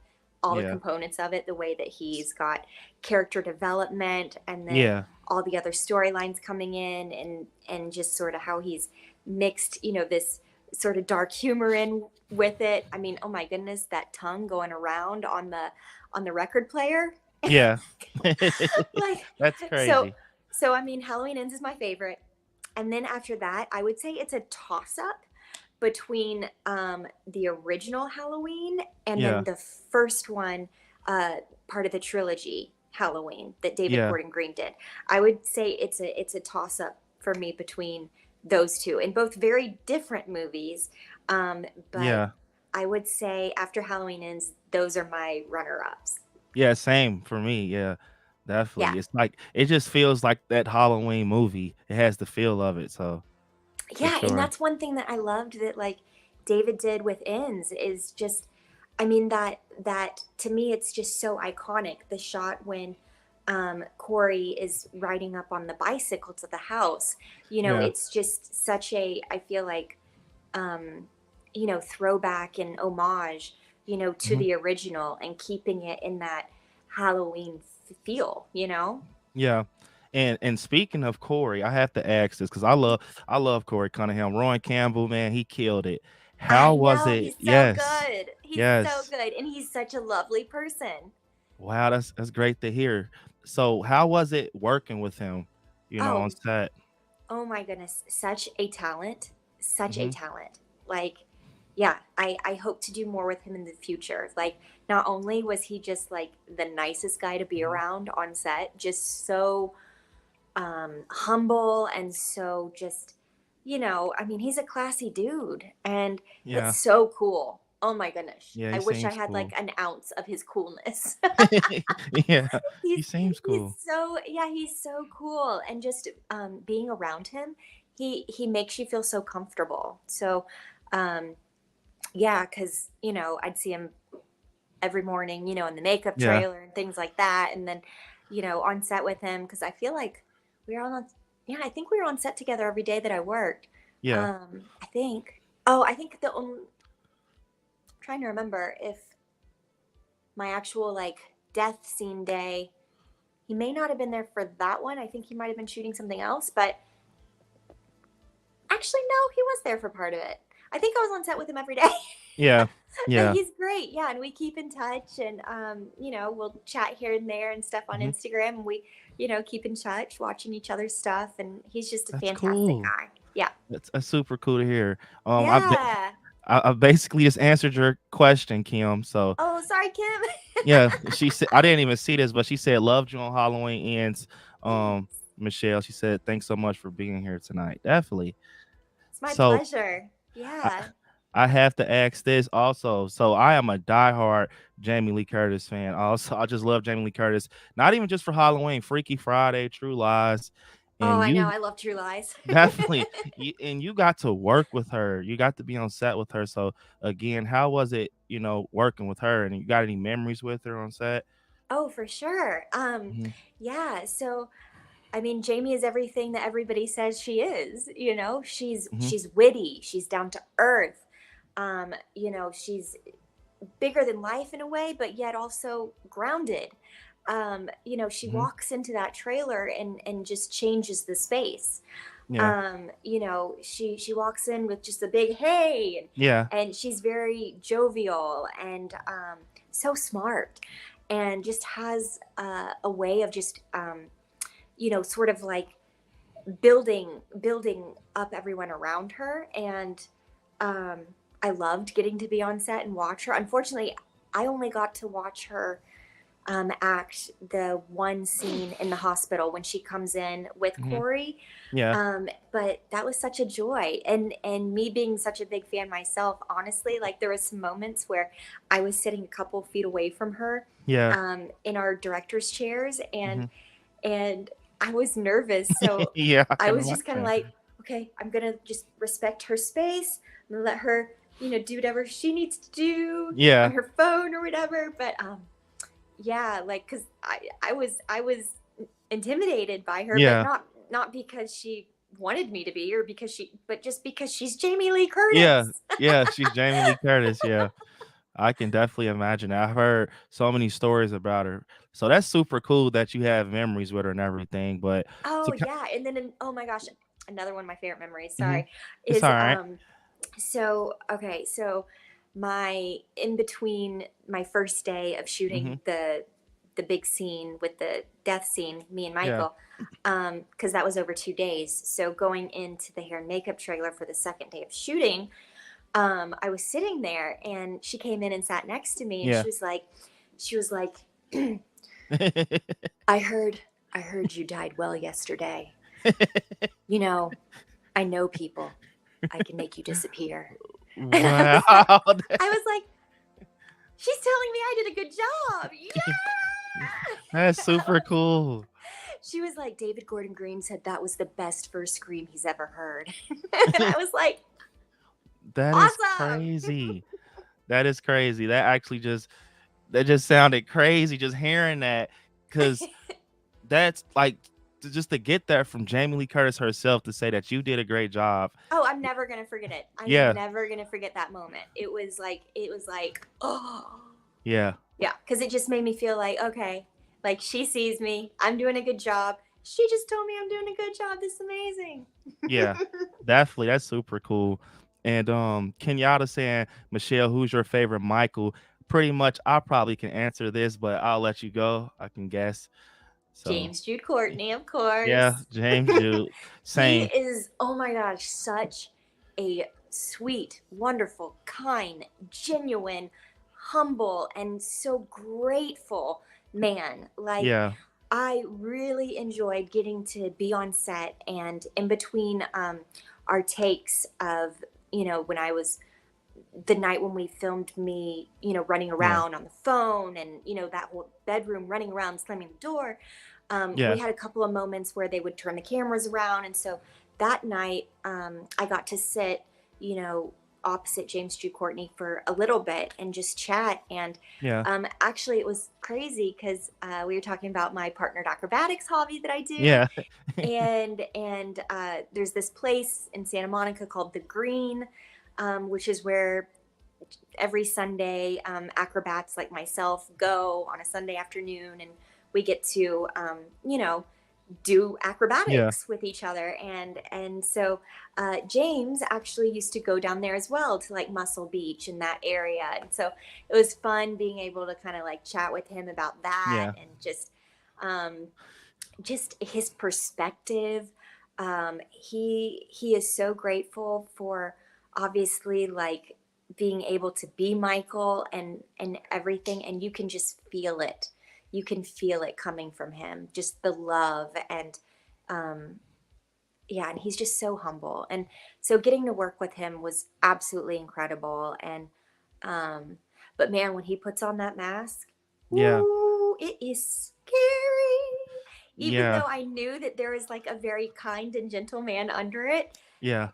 all the yeah, components of it, the way that he's got character development, and then yeah, all the other storylines coming in, and just sort of how he's mixed, this sort of dark humor in with it. I mean, oh my goodness, that tongue going around on the record player. yeah. Like, That's so crazy. so I mean, Halloween Ends is my favorite. And then after that, I would say it's a toss up between the original Halloween and then Yeah, the first one, part of the trilogy Halloween that David yeah, Gordon Green did. I would say it's a toss up for me between those two, in both very different movies. But yeah. I would say after Halloween Ends, those are my runner ups. Yeah, same for me. Yeah, Yeah. definitely. It's like it just feels like that Halloween movie. It has the feel of it. So for Yeah, and sure. that's one thing that I loved that, like, David did with Ends, is just, I mean, that to me it's just so iconic. The shot when Corey is riding up on the bicycle to the house. Yeah. It's just such a, I feel like, um, throwback and homage, to Mhm. the original, and keeping it in that Halloween feel, Yeah. And speaking of Corey, I have to ask this because I love Corey Cunningham. Rowan Campbell, man, he killed it. How I was know, it? he's so Yes. good. He's so Yes. good, and he's such a lovely person. Wow, that's great to hear. So how was it working with him, on Oh, set? oh my goodness, such a talent, such a Hmm. talent. Like, yeah, I hope to do more with him in the future. Like, not only was he just like the nicest guy to be Hmm. around on set, just so humble, and so just, I mean, he's a classy dude, and Yeah. it's so cool. Oh my goodness. Yeah, I he wish I seems had like cool. an ounce of his coolness. Yeah, he he's seems he's cool. so, yeah, he's so cool, and just being around him, he makes you feel so comfortable. So um yeah, because I'd see him every morning, in the makeup Yeah. trailer and things like that, and then on set with him, because I feel like we were on yeah, I think we were on set together every day that I worked. Yeah. I think, oh, I think the only, trying to remember if my actual like death scene day, he may not have been there for that one. I think he might have been shooting something else, but actually, no, he was there for part of it. I think I was on set with him every day. Yeah. But Yeah. he's great. Yeah, and we keep in touch, and we'll chat here and there and stuff on Hmm. Instagram, and we, keep in touch, watching each other's stuff, and he's just a That's fantastic cool. guy. Yeah. That's super cool to hear. I Yeah. I basically just answered your question, Kim. So Oh, sorry, Kim. yeah, she said I didn't even see this, but she said loved you on Halloween ends. Thanks. Michelle, she said thanks so much for being here tonight. Definitely. It's my So pleasure. I, Yeah. I have to ask this also. So I am a diehard Jamie Lee Curtis fan. Also, I just love Jamie Lee Curtis. Not even just for Halloween, Freaky Friday, True Lies, Oh, and I know. you I love True Lies. definitely and you got to work with her. You got to be on set with her. So again, how was it, working with her? And you got any memories with her on set? Oh, for sure. Hmm. Yeah. So, I mean, Jamie is everything that everybody says she is. She's Hmm. she's witty. She's down to earth. She's bigger than life in a way, but yet also grounded. She Hmm. walks into that trailer and just changes the space. Yeah. She walks in with just a big hey, Yeah. and she's very jovial and so smart, and just has a way of just sort of like building up everyone around her. And um, I loved getting to be on set and watch her. Unfortunately, I only got to watch her act the one scene in the hospital when she comes in with Hmm. Corey. Yeah. But that was such a joy, and me being such a big fan myself, honestly, like there was some moments where I was sitting a couple feet away from her Yeah. in our director's chairs, Hmm. and I was nervous. So Yeah, I I can was just kind of imagine. like, okay, I'm gonna just respect her space. I'm gonna let her, do whatever she needs to do on Yeah. her phone or whatever. But yeah, like, cause I was intimidated by her, but Yeah. not because she wanted me to be, or but just because she's Jamie Lee Yeah. Curtis. Yeah. She's Jamie Lee Curtis. Yeah. I can definitely imagine. I've heard so many stories about her. So that's super cool that you have memories with her and everything. But Oh to yeah, and then oh my gosh, another one of my favorite memories. Mhm. Sorry, It's is all right. so okay, so my in between my first day of Mhm. shooting the big scene with the death scene, me and Yeah. Michael, because that was over 2 days. So going into the hair and makeup trailer for the second day of shooting, I was sitting there, and she came in and sat next to me, and Yeah. she was like, I heard you died well yesterday. You know, I know people. I can make you disappear. And I Wow. was like, I was like, she's telling me I did a good job. That's Yeah. super cool. She was like, David Gordon Green said that was the best first scream he's ever heard. And I was like, That is awesome. crazy. That is crazy. That just sounded crazy just hearing that, because that's like just to get that from Jamie Lee Curtis herself to say that you did a great job. Oh, I'm never gonna forget it. I'm Yeah. never gonna forget that moment. It was like, oh Yeah. yeah, because it just made me feel like, okay, like she sees me, I'm doing a good job. She just told me I'm doing a good job. This is amazing. Yeah. Definitely. That's super cool. And Kenyatta saying, Michelle, who's your favorite Michael? Pretty much I probably can answer this, but I'll let you go. I can guess. So James Jude y- Courtney, of yeah, course. James Jude. He Same. is, oh my gosh, such a sweet, wonderful, kind, genuine, humble, and so grateful man. Like, Yeah. I really enjoyed getting to be on set, and in between our takes of, when I was the night when we filmed me, running Yeah. around on the phone, and, that whole bedroom running around, slamming the door. We Yeah. had a couple of moments where they would turn the cameras around. And so that night, I got to sit, opposite James Drew Courtney for a little bit and just chat. And Yeah. actually, it was crazy because we were talking about my partnered acrobatics hobby that I do. Yeah. And there's this place in Santa Monica called The Green, which is where every Sunday acrobats like myself go on a Sunday afternoon, and we get to do Yeah. acrobatics with each other. And so James actually used to go down there as well to like Muscle Beach in that area. And so it was fun being able to kind of like chat with him about that, Yeah. and um, just his perspective. He is so grateful for obviously like being able to be Michael and everything, and you can just feel it. You can feel it coming from him, just the love. And um, yeah, and he's just so humble. And so getting to work with him was absolutely incredible. And um, but man, when he puts on that mask, Yeah. ooh, it is scary. Even Yeah. though I knew that there was like a very kind and gentle man under it, Yeah.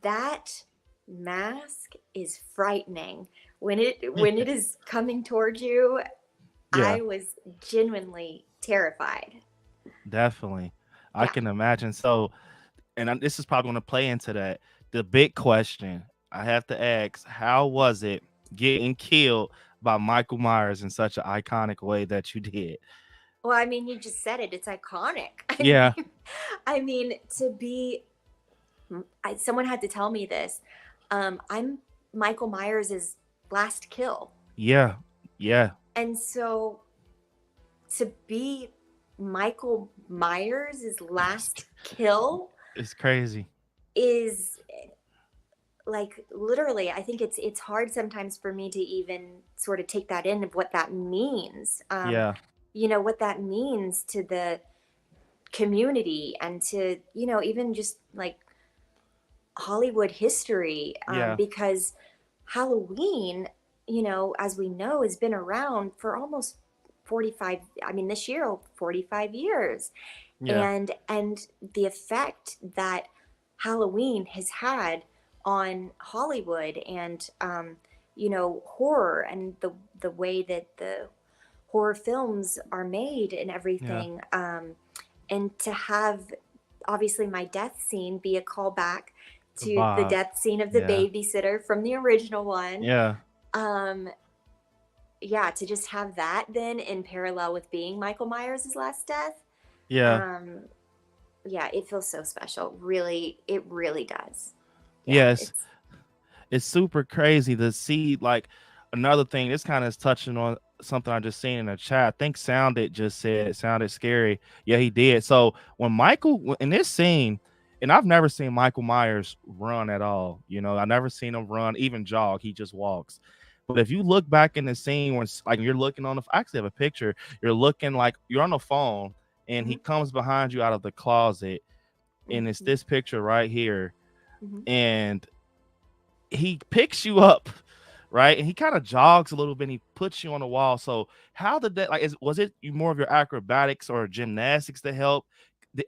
that mask is frightening. When it is coming towards you, Yeah. I was genuinely terrified. Definitely. I Yeah. can imagine. So, and this is probably going to play into that. The big question I have to ask: how was it getting killed by Michael Myers in such an iconic way that you did? Well, I mean, you just said it. It's iconic. Yeah. I mean, to be, someone had to tell me this. I'm Michael Myers' last kill. Yeah. Yeah. And so to be Michael Myers' last kill It's crazy. is like literally, I think it's hard sometimes for me to even sort of take that in of what that means. Yeah. What that means to the community and to, even just like Hollywood history, Yeah. because Halloween, as we know, has been around for almost 45, I mean, this year, 45 years. Yeah. And the effect that Halloween has had on Hollywood and, horror, and the way that the horror films are made and Yeah. everything. And to have obviously my death scene be a callback The to the vibe. death scene of the Yeah. babysitter from the original one. Yeah. Um, yeah, to just have that then in parallel with being Michael Myers' last death. Yeah. Yeah, it feels so special. Really, it really does. Yeah, Yes. It's super crazy to see. Like, another thing, this kind of is touching on something I just seen in the chat. I think Sounded just said it sounded scary. Yeah, he did. So when Michael in this scene, and I've never seen Michael Myers run at all. I never seen him run, even jog. He just walks. But if you look back in the scene when like you're looking on the, I actually have a picture. You're looking like you're on the phone, and he Mhm. comes behind you out of the closet, and it's Mhm. this picture right here, Mhm. and he picks you up, right? And he kind of jogs a little bit and he puts you on the wall. So how did that, like, was it more of your acrobatics or gymnastics to help?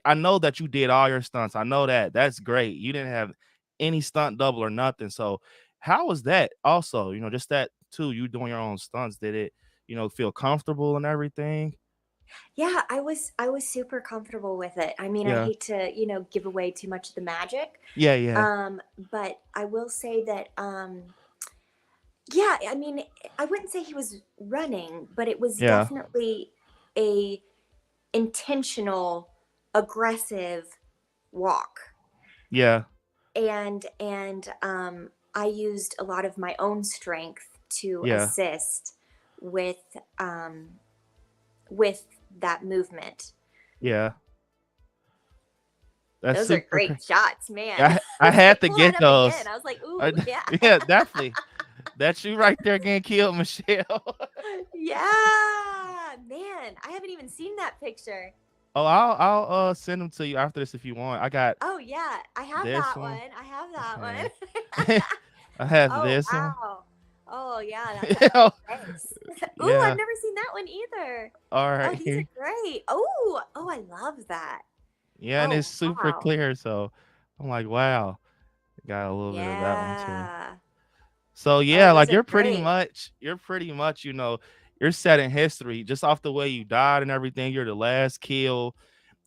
I know that you did all your stunts. I know that. That's great. You didn't have any stunt double or nothing. So how was that also? Just that too, you doing your own stunts. Did it, feel comfortable and everything? Yeah, I was super comfortable with it. I mean, I Yeah. hate to, give away too much of the magic. Yeah. Yeah. But I will say that yeah, I mean, I wouldn't say he was running, but it was Yeah. definitely a intentional, aggressive walk. Yeah. And I used a lot of my own strength to Yeah. assist with with that movement. Yeah. That's Those are super. great shots, man. I had to Pull that get up those. again. I was like, ooh, I- yeah. yeah, definitely. That's you right there getting killed, Michelle. Yeah, man. I haven't even seen that picture. Oh, I'll send them to you after this if you want. I got Oh yeah, I have this that one. one. I have that Okay. one. I have Oh this one. wow. Oh yeah, Yeah. nice. Ooh, Yeah. I've never seen that one either. All Oh, right. these are great. Oh, I love that. Yeah, and Oh it's super wow. clear. So I'm like, wow. Got a little bit of that one too. Yeah. So Oh, yeah, those like are you're pretty great. much, you're setting history just off the way you died and everything. You're the last kill.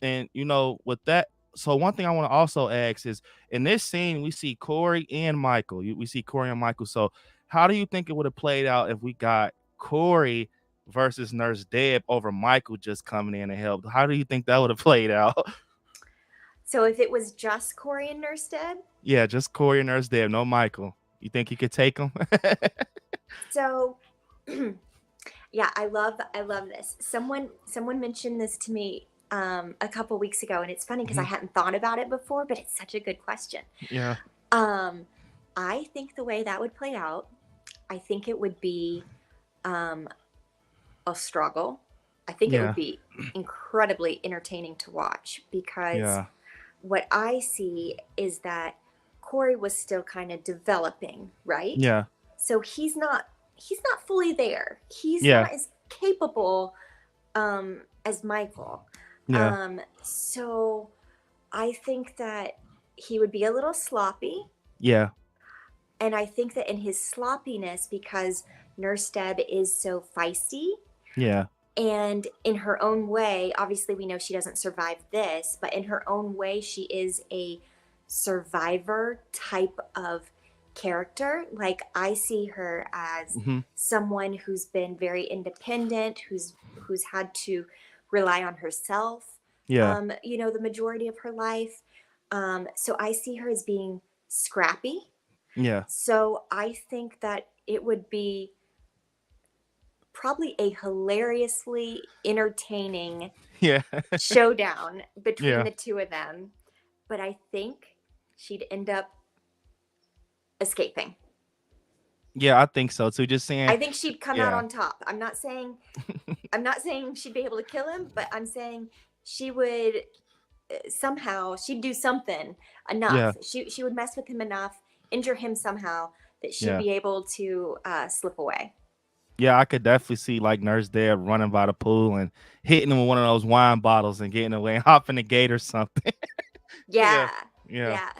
And with that, so one thing I want to also ask is, in this scene we see Corey and Michael. We see Corey and Michael. So how do you think it would have played out if we got Corey versus Nurse Deb over Michael just coming in and help. How do you think that would have played out? So if it was just Corey and Nurse Deb, Yeah, just Corey and Nurse Deb, no Michael. You think he could take him? so yeah, I love this. Someone mentioned this to me a couple weeks ago, and it's funny because I Mhm. hadn't thought about it before, but it's such a good question. Yeah. I think the way that would play out, I think it would be a struggle. I think it Yeah. would be incredibly entertaining to watch because Yeah. what I see is that Corey was still kind of developing, right? Yeah. So he's not fully there. He's Yeah. not as capable as Michael. Yeah. So I think that he would be a little sloppy. Yeah. And I think that in his sloppiness, because Nurse Deb is so feisty, Yeah. and in her own way, obviously we know she doesn't survive this, but in her own way, she is a survivor type of character. Like I see her as Mhm. someone who's been very independent, who's had to rely on herself, Yeah. the majority of her life. So I see her as being scrappy. Yeah. So I think that it would be probably a hilariously entertaining Yeah. showdown between Yeah. the two of them. But I think she'd end up escaping. Yeah, I think so too. Just saying. I think she'd come out Yeah. on top. I'm not saying she'd be able to kill him, but I'm saying she would somehow, she'd do something enough. Yeah. She would mess with him enough, injure him somehow, that she'd Yeah. be able to slip away. Yeah, I could definitely see like Nurse Deb running by the pool and hitting him with one of those wine bottles and getting away and hopping the gate or something. Yeah. Yeah. Yeah. Yeah.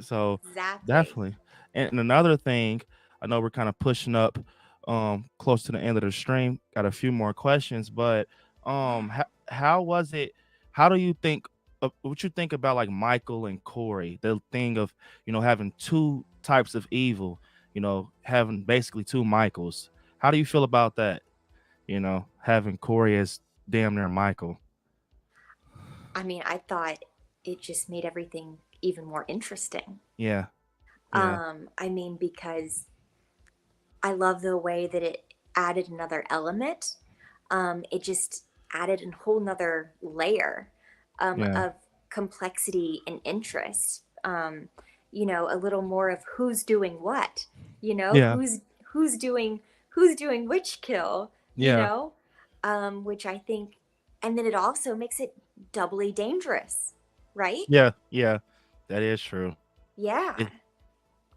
So Exactly. definitely. And another thing, I know we're kind of pushing up close to the end of the stream. Got a few more questions, but how was it? How do you think what you think about like Michael and Corey? The thing of, having two types of evil, having basically two Michaels. How do you feel about that? Having Corey as damn near Michael. I mean, I thought it just made everything even more interesting. Yeah. Yeah. I mean, because I love the way that it added another element. It just added a whole nother layer Yeah. of complexity and interest. A little more of who's doing what, Yeah. who's doing which kill, Yeah. which I think, and then it also makes it doubly dangerous, right? Yeah. Yeah. That is true. Yeah. It,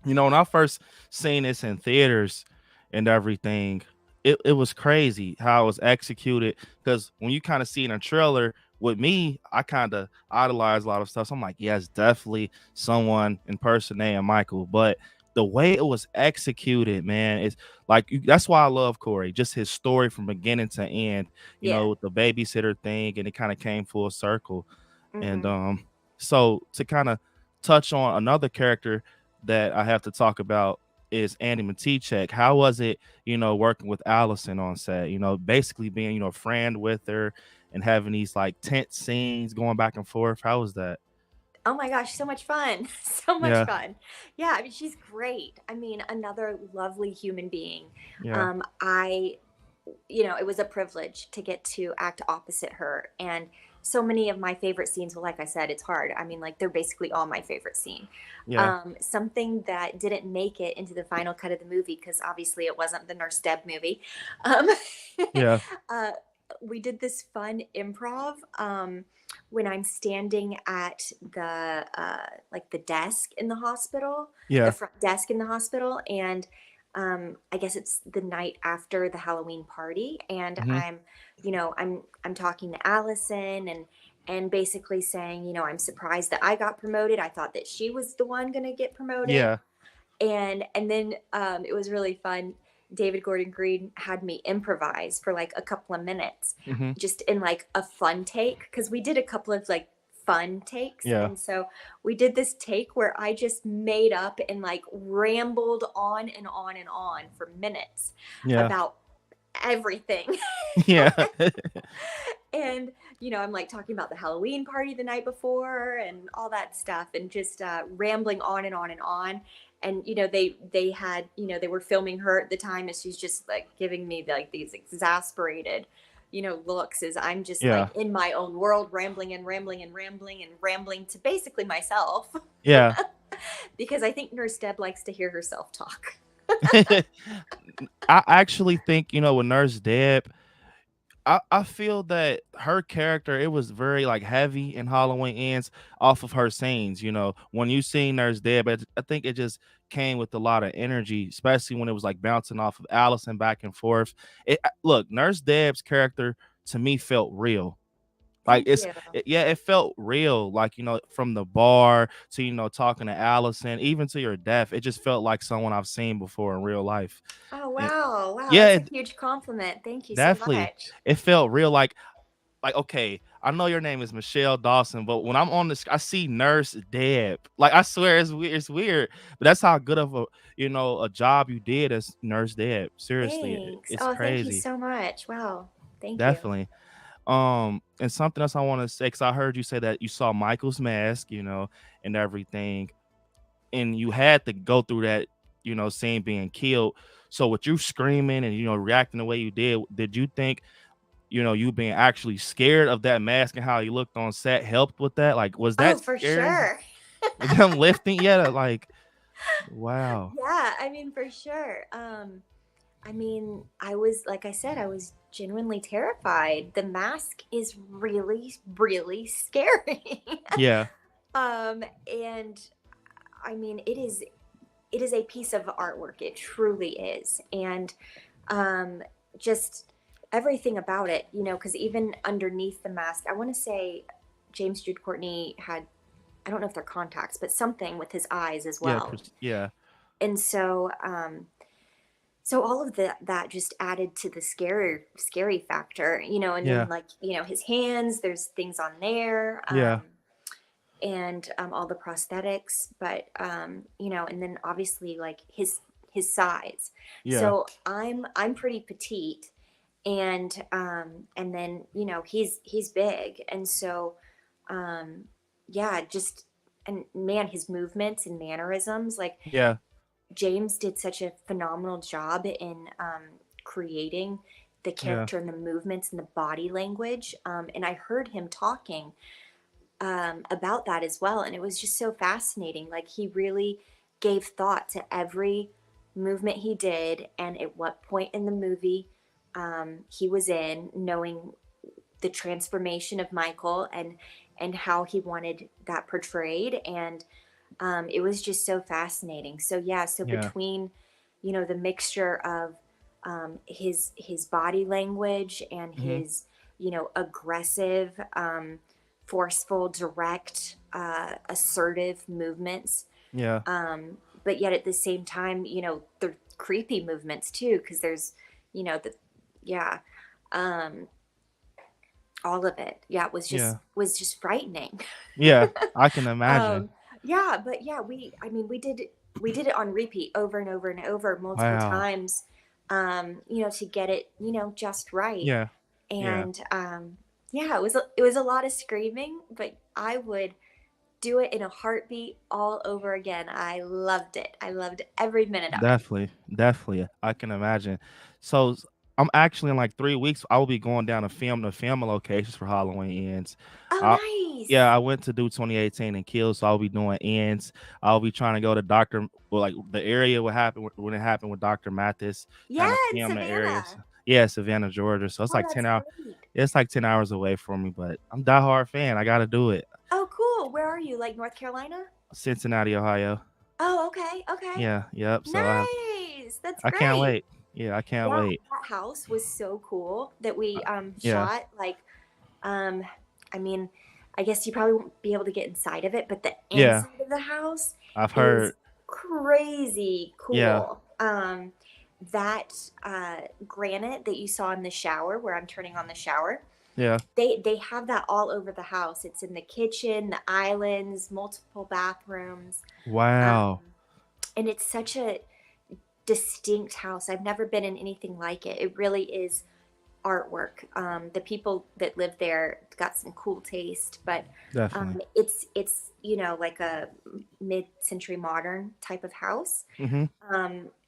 when I first seen this in theaters and everything, it was crazy how it was executed. Because when you kind of see in a trailer with me, I kind of idolize a lot of stuff. So I'm like, yes, definitely someone impersonating Michael. But the way it was executed, man, is like that's why I love Corey. Just his story from beginning to end. Yeah. With the babysitter thing, and it kind of came full circle. Mhm. And so to kind of touch on another character that I have to talk about is Andy Matichek. How was it, working with Allison on set? Basically being, a friend with her and having these like tense scenes going back and forth. How was that? Oh my gosh, so much fun. So much Yeah. fun. Yeah, I mean, she's great. I mean, another lovely human being. Yeah. It was a privilege to get to act opposite her. And so many of my favorite scenes, well, like I said, it's hard. I mean, like they're basically all my favorite scene. Yeah. Something that didn't make it into the final cut of the movie, because obviously it wasn't the Nurse Deb movie. Um, Yeah. we did this fun improv when I'm standing at the the desk in the hospital, Yeah. the front desk in the hospital, and I guess it's the night after the Halloween party, and Mhm. I'm talking to Allison and basically saying, I'm surprised that I got promoted. I thought that she was the one going to get promoted. Yeah. And then it was really fun. David Gordon Green had me improvise for like a couple of minutes, Mhm. just in like a fun take, because we did a couple of like fun takes. Yeah. And so we did this take where I just made up and like rambled on and on and on for minutes Yeah. about everything. Yeah. And, I'm like talking about the Halloween party the night before and all that stuff, and just rambling on and on and on. And, they had, they were filming her at the time, and she's just like giving me like these exasperated, looks, as I'm just Yeah. like in my own world, rambling and rambling and rambling and rambling to basically myself. Yeah. Because I think Nurse Deb likes to hear herself talk. I actually think, with Nurse Deb, I feel that her character, it was very like heavy in Halloween Ends off of her scenes. When you see Nurse Deb, I think it just came with a lot of energy, especially when it was like bouncing off of Allison back and forth. Look, Nurse Deb's character to me felt real. Like Thank you. yeah, it felt real. Like, from the bar to, talking to Allison, even to your death, it just felt like someone I've seen before in real life. Oh, And wow. Wow. yeah, That's a huge compliment. Thank you so definitely. much. It felt real. Like, okay, I know your name is Michele Dawson, but when I'm on this, I see Nurse Deb. Like, I swear it's weird, but that's how good of a job you did as Nurse Deb. Seriously, Thanks. it's Oh, thank you crazy. so much. Wow. Thank you. Definitely. And something else I want to say, because I heard you say that you saw Michael's mask, and everything, and you had to go through that, scene being killed. So with you screaming and reacting the way you did you think you being actually scared of that mask and how you looked on set helped with that? Like, was Oh, that for scary? sure. Was them lifting? Yeah, like, wow. Yeah, I mean, for sure. I mean, like I said, I was genuinely terrified. The mask is really, really scary. Yeah, And I mean, it is a piece of artwork. It truly is. And just everything about it, because even underneath the mask, I want to say James Jude Courtney had, I don't know if they're contacts, but something with his eyes as yeah, well. yeah, And so all of that just added to the scary factor, and yeah, then, like, his hands, there's things on there. yeah, And all the prosthetics, but and then obviously, like, his size. yeah, So I'm pretty petite, and then he's big, and so yeah, just, and man, his movements and mannerisms, like, yeah, James did such a phenomenal job in creating the yeah, character and the movements and the body language, and I heard him talking about that as well. And it was just so fascinating. Like, he really gave thought to every movement he did and at what point in the movie he was in, knowing the transformation of Michael and how he wanted that portrayed. And it was just so fascinating. So yeah, so yeah, between, the mixture of his body language and hmm, his, aggressive, forceful, direct, assertive movements. yeah, But yet at the same time, the creepy movements too, because there's, yeah, um, all of it. Yeah, it yeah, was just frightening. yeah. I can imagine. Yeah, but yeah, we did it on repeat over and over and over multiple Wow. times, to get it, just right. Yeah, yeah. And yeah, it was a lot of screaming, but I would do it in a heartbeat all over again. I loved it. I loved every minute of it. Definitely, definitely. I can imagine. So I'm actually in like 3 weeks. I will be going down to film the locations for Halloween ends. Oh, I nice. Yeah, I went to do 2018 and Kills, so I'll be doing ends. I'll be trying to go to Doctor, well, like the area what happened when it happened with Dr. Mathis, kind Yeah, of in film the areas. Savannah. Yeah, Savannah, Georgia. So it's Oh, like that's 10 hours. great. It's like 10 hours away from me, but I'm a diehard fan. I gotta do it. Oh, cool. Where are you? Like North Carolina? Cincinnati, Ohio. Oh, okay. Okay. Yeah, yep. So Nice. That's I can't great. wait. Yeah, I can't Yeah, wait. that house was so cool that we Yeah, shot. Like, um I mean, I guess you probably won't be able to get inside of it, but the yeah. inside of the house I've is heard. crazy Yeah, cool. That granite that you saw in the shower, where I'm turning on the shower, yeah. they have that all over the house. It's in the kitchen, the islands, multiple bathrooms. Um, Wow. and it's such a distinct house. I've never been in anything like it. It really is artwork. The people that live there got some cool taste, but Definitely. it's like a mid-century modern type of house, Hmm.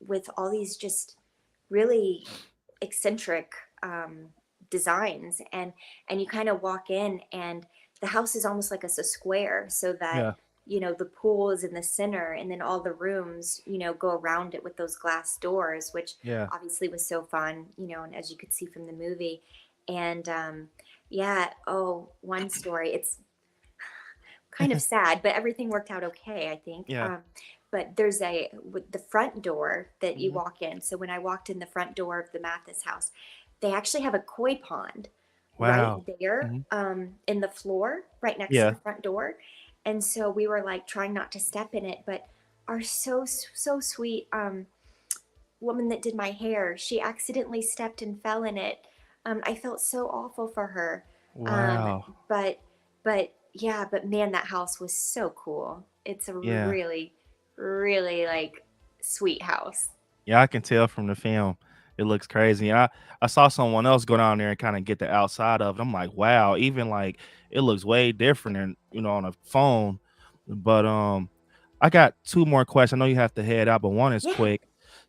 with all these just really eccentric designs, and you kind of walk in, and the house is almost like a square, so that Yeah. the pool is in the center, and then all the rooms go around it with those glass doors, which Yeah. obviously was so fun, and as you could see from the movie. And yeah, oh, one story, it's kind of sad, but everything worked out okay, I think. Yeah. But there's with the front door that you Hmm. walk in. So when I walked in the front door of the Mathis house, they actually have a koi pond right Wow. there, Hmm. in the floor, right next to Yeah. the front door. And so we were like trying not to step in it, but our so sweet woman that did my hair, she accidentally stepped and fell in it. I felt so awful for her. Um, Wow. but but yeah, but man, that house was so cool. It's a Yeah. really, really like sweet house. Yeah, I can tell from the film. It looks crazy. I saw someone else go down there and kind of get the outside of it. I'm like, wow, even like it looks way different than on a phone. But I got two more questions. I know you have to head out, but one is Yeah, quick.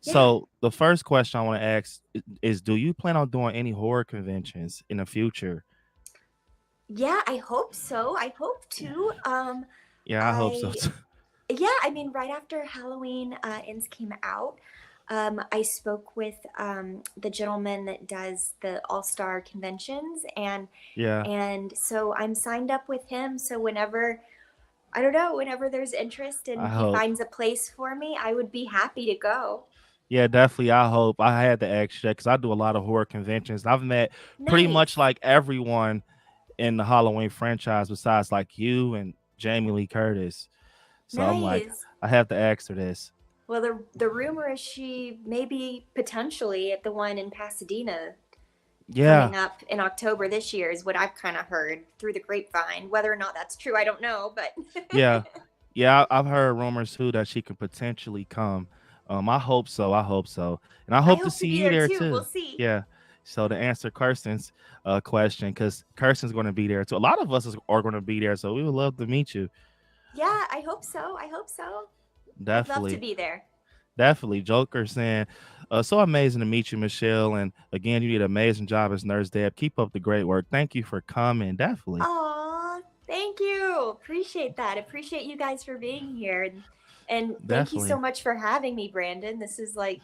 yeah, So the first question I want to ask is do you plan on doing any horror conventions in the future? yeah. I hope so. I hope Yeah. to. Yeah, I hope so I too. Yeah, I mean, right after Halloween Ends came out, I spoke with the gentleman that does the All Star conventions, and Yeah, and so I'm signed up with him. So whenever, I don't know, whenever there's interest I and he hope. finds a place for me, I would be happy to go. Yeah, definitely. I hope. I had to ask you because I do a lot of horror conventions. I've met pretty much Nice, like everyone in the Halloween franchise besides like you and Jamie Lee Curtis. So I'm like, nice. I have to ask her this. Well, the rumor is she may be potentially at the one in Pasadena Yeah, coming up in October this year, is what I've kind of heard through the grapevine. Whether or not that's true, I don't know, but yeah, yeah. I've heard rumors too that she could potentially come. I hope so. I hope so, and I I hope to hope to see be you there there too. We'll too. see. Yeah. So to answer Kirsten's question, because Kirsten's going to be there too. A lot of us are going to be there, so we would love to meet you. Yeah, I hope so. I hope so. I'd love to Definitely. be there. Definitely. Joker saying, so amazing to meet you, Michelle. And again, you did an amazing job as Nurse Deb. Keep up the great work. Thank you for coming. Definitely. Aw, thank you. Appreciate that. Appreciate you guys for being here. And thank you so Definitely. much for having me, Brandon. This has like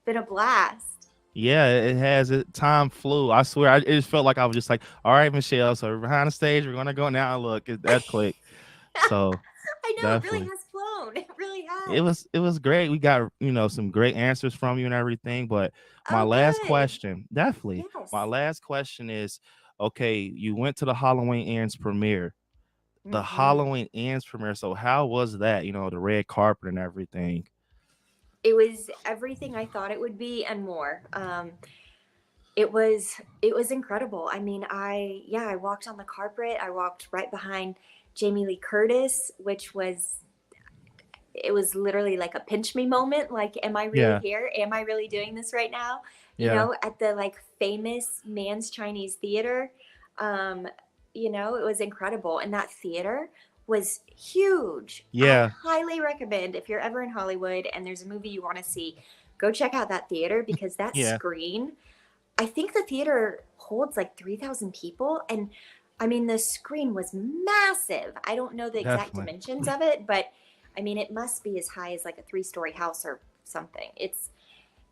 been a blast. Yeah, it has it. Time flew. I swear. It just felt like I was just like, all right, Michelle. So we're behind the stage. We're gonna go now. Look, that quick. So I know it really definitely. has flown. It really It has. was it was great. We got some great answers from you and everything. But my Oh, last good. question, definitely. My Yes. last question is, okay, you went to the Halloween Ends premiere. The Hmm. Halloween Ends premiere. So how was that? The red carpet and everything. It was everything I thought it would be and more. It was incredible. I mean, I walked on the carpet. I walked right behind Jamie Lee Curtis, which was it was literally like a pinch me moment. Like, am I really Yeah, here? Am I really doing this right now? yeah, At the like famous Man's Chinese Theater. Um, it was incredible. And that theater was huge. I yeah, highly recommend, if you're ever in Hollywood and there's a movie you want to see, go check out that theater, because that yeah, screen, I think the theater holds like 3,000 people. And I mean, the screen was massive. I don't know the exact definitely. dimensions of it, but I mean, it must be as high as like a three-story house or something.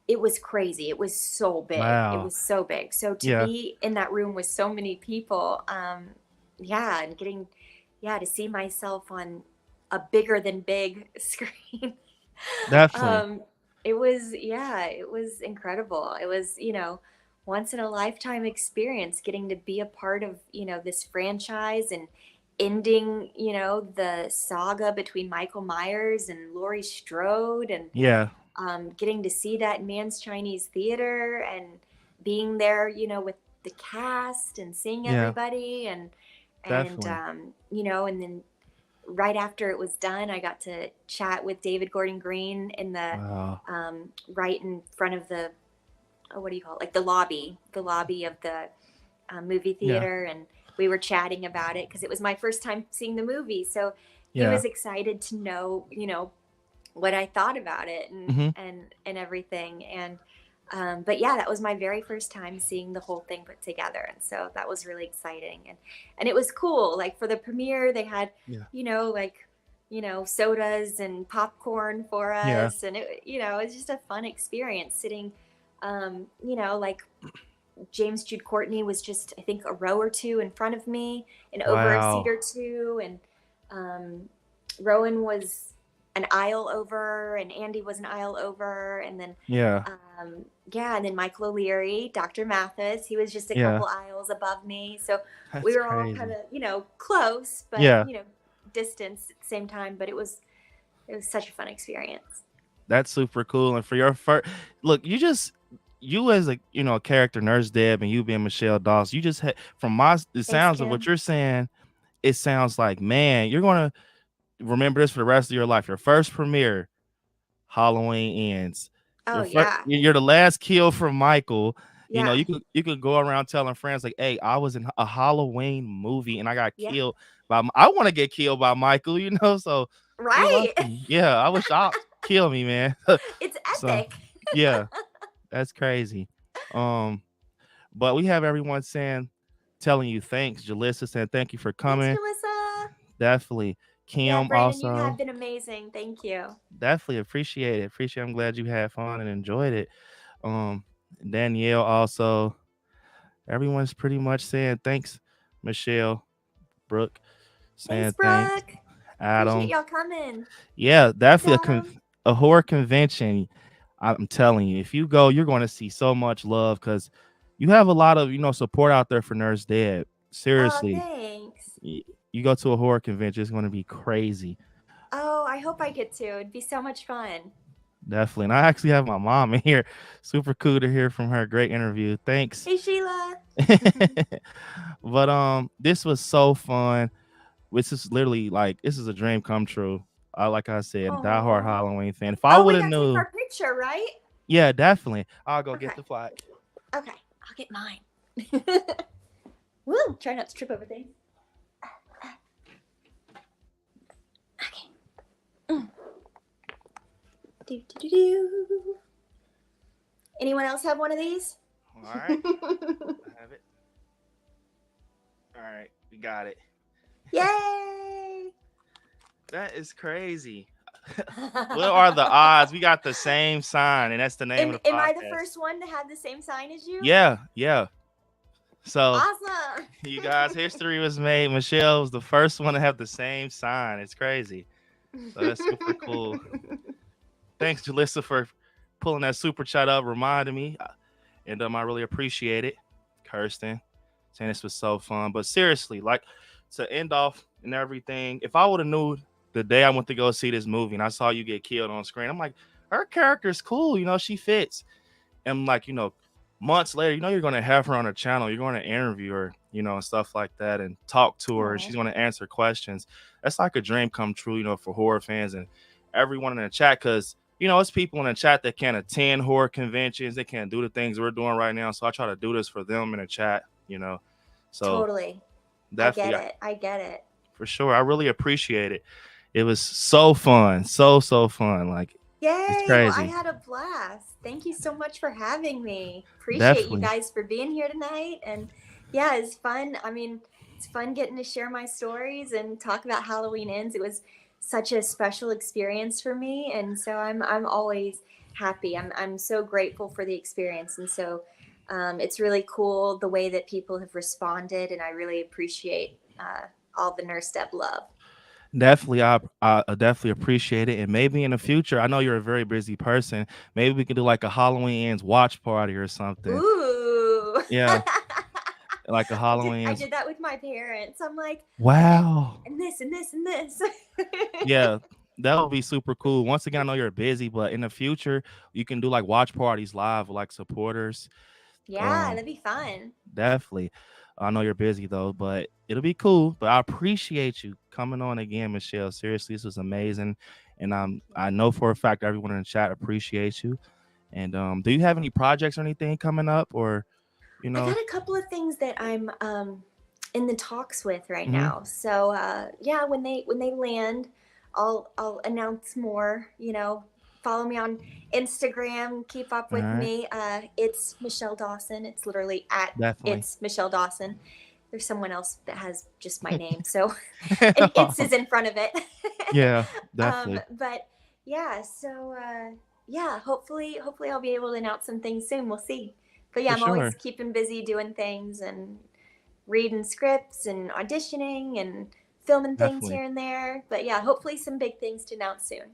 It was crazy. It was so big. It Wow. was so big. So to Yeah, be in that room with so many people, yeah, and yeah, to see myself on a bigger than big screen, definitely. um, yeah, it was incredible. It was, once in a lifetime experience getting to be a part of, this franchise, and ending, the saga between Michael Myers and Laurie Strode, and Yeah, getting to see that Man's Chinese Theater, and being there, with the cast and seeing yeah, everybody, and definitely. and then right after it was done, I got to chat with David Gordon Green in the Wow. right in front of the what do you call it? Like the lobby of the movie Yeah. theater, and we were chatting about it because it was my first time seeing the movie. So he Yeah. was excited to know, what I thought about it Hmm. and everything. And but yeah, that was my very first time seeing the whole thing put together, and so that was really exciting. And it was cool. Like for the premiere, they had Yeah. sodas and popcorn for Yeah. us, and it was just a fun experience sitting. Like James Jude Courtney was just, I think, a row or two in front of me and over a seat Wow. or two. And Rowan was an aisle over, and Andy was an aisle over. And then, Yeah. and then Michael O'Leary, Dr. Mathis, he was just a Yeah. couple aisles above me. So we That's were all kind crazy. of, close, but, Yeah. distance at the same time. But it was such a fun experience. That's super cool. And for your first look, you as a character, Nurse Deb, and you being Michele Dawson, you just had the Thanks, sounds of what Kim. you're saying, it sounds like, man, you're gonna remember this for the rest of your life. Your first premiere, Halloween Ends. Oh, yeah. You're the last kill from Michael. Yeah. You could go around telling friends like, "Hey, I was in a Halloween movie and I got Yeah. killed by. I want to get killed by Michael." So you're Right. lucky. Yeah, I wish I'll kill me, man. It's So epic. yeah, that's crazy. Um, but we have everyone telling you thanks. Jalissa saying thank you for Thanks, coming. Jalissa. Definitely. Yeah, Kim Brandon, you have also. been amazing. Thank you. Definitely appreciate it. I'm glad you had fun and enjoyed it. Um, Danielle also. Everyone's pretty much saying thanks. Michelle, Brooke Thanks, saying thanks. Brooke. Appreciate Adam. y'all coming. Yeah, Thanks, definitely Adam. a horror convention. I'm telling you, if you go, you're going to see so much love because you have a lot of support out there for Nurse Dead. Oh, Seriously, thanks. you go to a horror convention, it's going to be crazy. Oh, I hope I get to. It'd be so much fun. Definitely. And I actually have my mom in here. Super cool to hear from her. Great interview. Thanks. Hey, Sheila. But this was so fun. This is literally this is a dream come true. Like I said, diehard Aw. Halloween fan. If I Oh, we would have got to take knew, our picture, right? yeah, definitely. I'll go get Okay. the flag. Okay, I'll get mine. Woo! Try not to trip over things. Okay. Do. Anyone else have one of these? All right. I have it. All right. We got it. Yay! That is crazy. What are the odds? We got the same sign, and that's the name of the podcast. Am I the first one to have the same sign as you? Yeah. So Awesome. you guys, history was made. Michelle was the first one to have the same sign. It's crazy. So that's super cool. Thanks, Jalissa, for pulling that super chat up, reminding me. And I really appreciate it. Kirsten saying this was so fun. But seriously, to end off and everything, if I would have knew the day I went to go see this movie and I saw you get killed on screen, I'm like, her character's cool, she fits. And months later, you're going to have her on a channel, you're going to interview her, and stuff like that, and talk to her, and she's going to answer questions. That's like a dream come true, for horror fans and everyone in the chat, because it's people in the chat that can't attend horror conventions, they can't do the things we're doing right now, so I try to do this for them in the chat, so totally. definitely, I get it. For sure. I really appreciate it. It was so fun. So fun. Yay. It's crazy. Well, I had a blast. Thank you so much for having me. Appreciate Definitely. You guys for being here tonight. And yeah, it's fun. I mean, it's fun getting to share my stories and talk about Halloween Ends. It was such a special experience for me. And so I'm always happy. I'm so grateful for the experience. And so it's really cool the way that people have responded. And I really appreciate all the Nurse Deb love. Definitely, I definitely appreciate it, and maybe in the future, I know you're a very busy person. Maybe we could do like a Halloween Ends watch party or something. Ooh, yeah, like a Halloween. I did that with my parents. I'm like, wow, and this and this and this. Yeah, that would be super cool. Once again, I know you're busy, but in the future, you can do like watch parties live with like supporters. Yeah, that'd be fun. Definitely. I know you're busy though, but it'll be cool. But I appreciate you coming on again, Michelle. Seriously, this was amazing, and I know for a fact everyone in the chat appreciates you. And do you have any projects or anything coming up, or you I got know? a couple of things that I'm in the talks with right Mm-hmm. now. So yeah, when they land, I'll announce more. Follow me on Instagram. Keep up All with right, me. It's Michele Dawson. It's literally at definitely. it's Michele Dawson. There's someone else that has just my name, so and it's is in front of it. Yeah, definitely But yeah, so yeah, hopefully I'll be able to announce some things soon. We'll see. But yeah, for I'm always sure. keeping busy doing things and reading scripts and auditioning and filming things Definitely. here and there. But yeah, hopefully some big things to announce soon.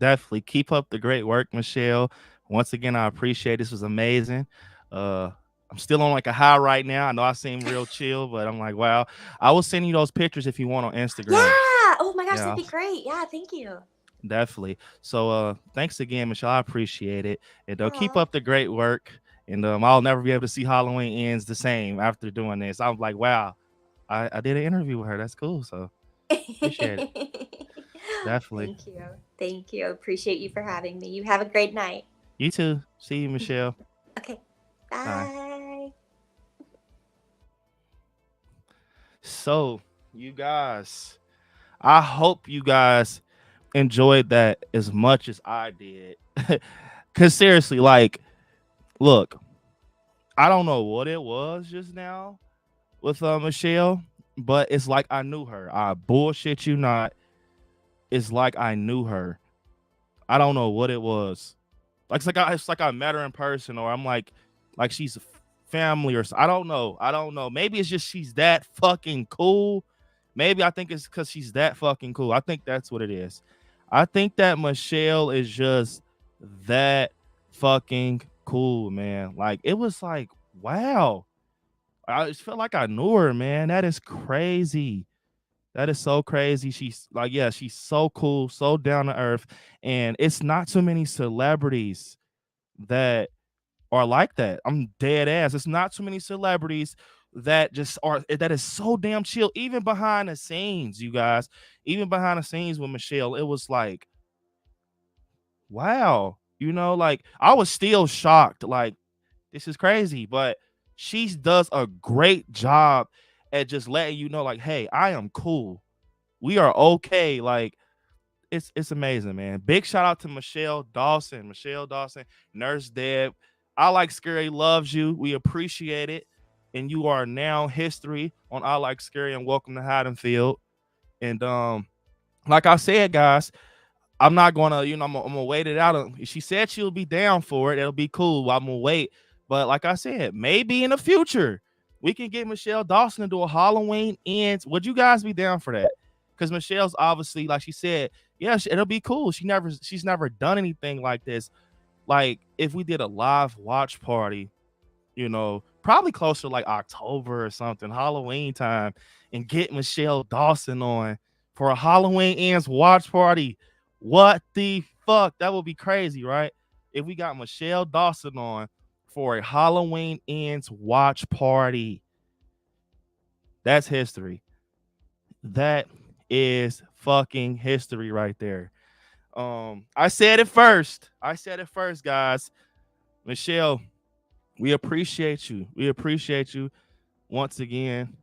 Definitely keep up the great work, Michelle. Once again, I appreciate this was amazing. Uh, I'm still on like a high right now. I know I seem real chill, but I'm like, wow. I will send you those pictures if you want on Instagram. Yeah. Oh my gosh, that'd Yeah, be great. Yeah, thank you. definitely. So thanks again, Michelle. I appreciate it. And keep Aw. up the great work. And I'll never be able to see Halloween ends the same after doing this. I'm like, wow, I did an interview with her. That's cool. So appreciate it. Definitely. Thank you. Thank you. Appreciate you for having me. You have a great night. You too. See you, Michelle. Okay. Bye. Bye. So, you guys, I hope you guys enjoyed that as much as I did. Cause seriously, like, look, I don't know what it was just now with Michelle, but it's like I knew her. I bullshit you not. It's like I knew her. I don't know what it was. Like it's like I met her in person, or I'm like she's a family, or I don't know. I don't know. Maybe it's just she's that fucking cool. Maybe I think it's because she's that fucking cool. I think that's what it is. I think that Michelle is just that fucking cool, man. Like it was like, wow. I just felt like I knew her, man. That is crazy. That is so crazy. She's like, yeah, she's so cool, so down to earth. And it's not too many celebrities that are like that. I'm dead ass. It's not too many celebrities that just are that is so damn chill. Even behind the scenes, you guys, even behind the scenes with Michelle, it was like, wow, like I was still shocked. Like, this is crazy, but she does a great job at just letting you know, like, hey, I am cool. We are okay. Like, it's amazing, man. Big shout out to Michele Dawson. Michele Dawson, Nurse Deb. I Like Scary loves you. We appreciate it. And you are now history on I Like Scary and welcome to Haddonfield. And like I said, guys, I'm not gonna, I'm gonna wait it out. She said she'll be down for it. It'll be cool. I'm gonna wait. But like I said, maybe in the future we can get Michele Dawson to do a Halloween ends. Would you guys be down for that? Because Michelle's obviously, like she said, yeah, it'll be cool. She's never done anything like this. Like if we did a live watch party, probably closer to like October or something, Halloween time, and get Michele Dawson on for a Halloween ends watch party. What the fuck? That would be crazy, right? If we got Michele Dawson on for a Halloween ends watch party. That's history. That is fucking history right there. I said it first. Guys. Michelle, we appreciate you. We appreciate you once again.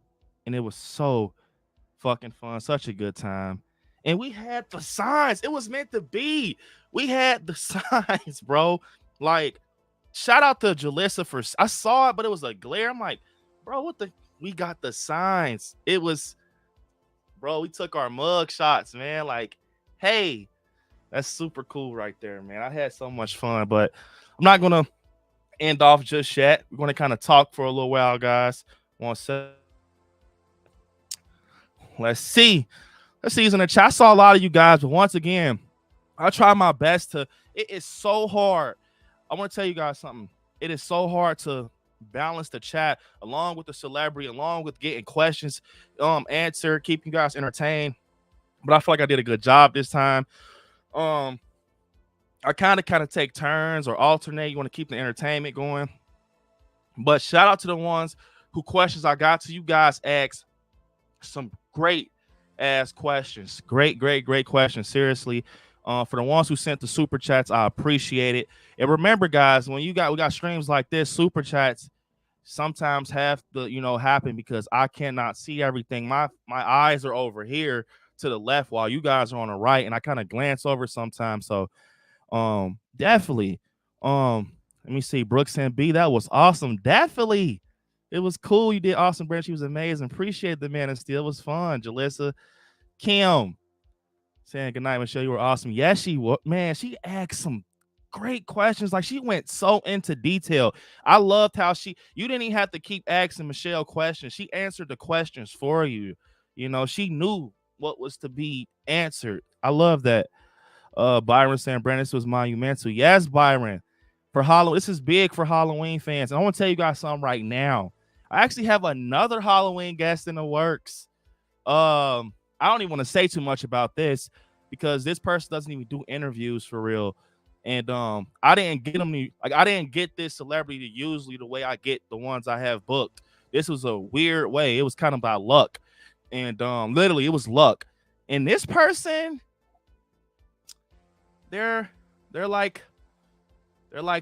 And it was so fucking fun. Such a good time. And we had the signs. It was meant to be. We had the signs, bro. Like, shout out to Jalissa for I saw it, but it was a glare. I'm like, bro, we got the signs. It was, bro, we took our mug shots, man. Like, hey, that's super cool right there, man. I had so much fun, but I'm not gonna end off just yet. We're gonna kind of talk for a little while, guys. One sec. Let's see who's in the chat. I saw a lot of you guys, but once again, I try my best to. It is so hard. I want to tell you guys something. It is so hard to balance the chat along with the celebrity, along with getting questions answered, keep you guys entertained. But I feel like I did a good job this time. I kind of take turns or alternate. You want to keep the entertainment going. But shout out to the ones who questions I got to. You guys asked some great ass questions. Great questions. Seriously. For the ones who sent the super chats, I appreciate it. And remember, guys, when we got streams like this, super chats sometimes have to, happen because I cannot see everything. My eyes are over here to the left while you guys are on the right, and I kind of glance over sometimes. So definitely. Let me see. Brooks and B, that was awesome. Definitely. It was cool. You did awesome, Brent. She was amazing. Appreciate the man and steel. It was fun. Jalissa, Kim, saying good night, Michelle. You were awesome. Yes, she was. Man, she asked some great questions. Like, she went so into detail. I loved how you didn't even have to keep asking Michelle questions. She answered the questions for you. She knew what was to be answered. I love that. Byron saying, Brandon, this was monumental. Yes, Byron. For Halloween, this is big for Halloween fans. And I want to tell you guys something right now. I actually have another Halloween guest in the works. I don't even want to say too much about this because this person doesn't even do interviews for real. And I didn't get this celebrity usually the way I get the ones I have booked. This was a weird way. It was kind of by luck. And literally it was luck. And this person, they're like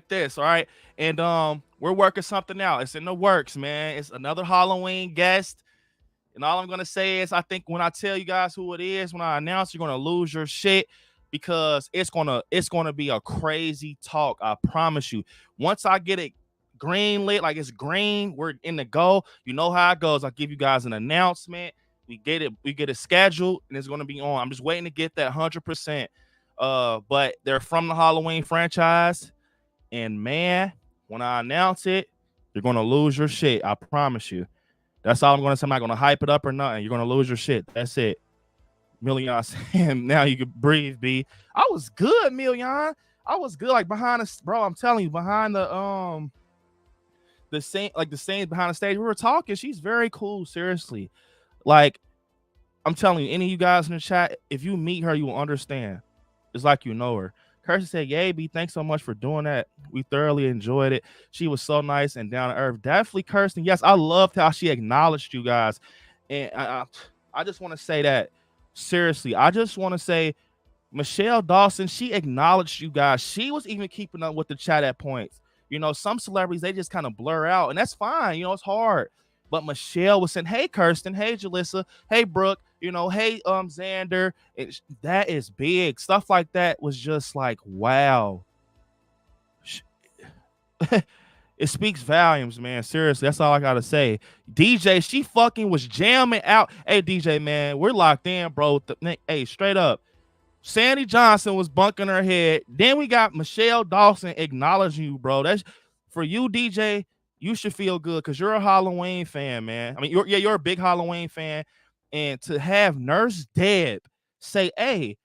this, all right? And we're working something out. It's in the works, man. It's another Halloween guest. And all I'm gonna say is, I think when I tell you guys who it is, when I announce, you're gonna lose your shit because it's gonna be a crazy talk. I promise you. Once I get it green lit, like it's green, we're in the go. You know how it goes. I'll give you guys an announcement. We get it scheduled, and it's gonna be on. I'm just waiting to get that 100%. But they're from the Halloween franchise, and man, when I announce it, you're gonna lose your shit. I promise you. That's all I'm gonna say. I'm not gonna hype it up or nothing. You're gonna lose your shit. That's it. Million saying now you can breathe, B. I was good, Million. I was good. Like behind the bro, I'm telling you, behind the same behind the stage. We were talking. She's very cool, seriously. Like, I'm telling you, any of you guys in the chat, if you meet her, you will understand. It's like you know her. Kirsten said, yay, B, thanks so much for doing that. We thoroughly enjoyed it. She was so nice and down to earth. Definitely, Kirsten. Yes, I loved how she acknowledged you guys. And I just want to say that, seriously, I just want to say, Michele Dawson, she acknowledged you guys. She was even keeping up with the chat at points. Some celebrities, they just kind of blur out, and that's fine. It's hard. But Michelle was saying, hey, Kirsten, hey, Jalissa, hey, Brooke, hey, Xander. That is big. Stuff like that was just like, wow. It speaks volumes, man. Seriously, that's all I got to say. DJ, she fucking was jamming out. Hey, DJ, man, we're locked in, bro. Hey, straight up. Sandy Johnson was bunking her head. Then we got Michele Dawson acknowledging you, bro. That's for you, DJ. You should feel good because you're a Halloween fan, man. I mean, you're a big Halloween fan. And to have Nurse Deb say, hey,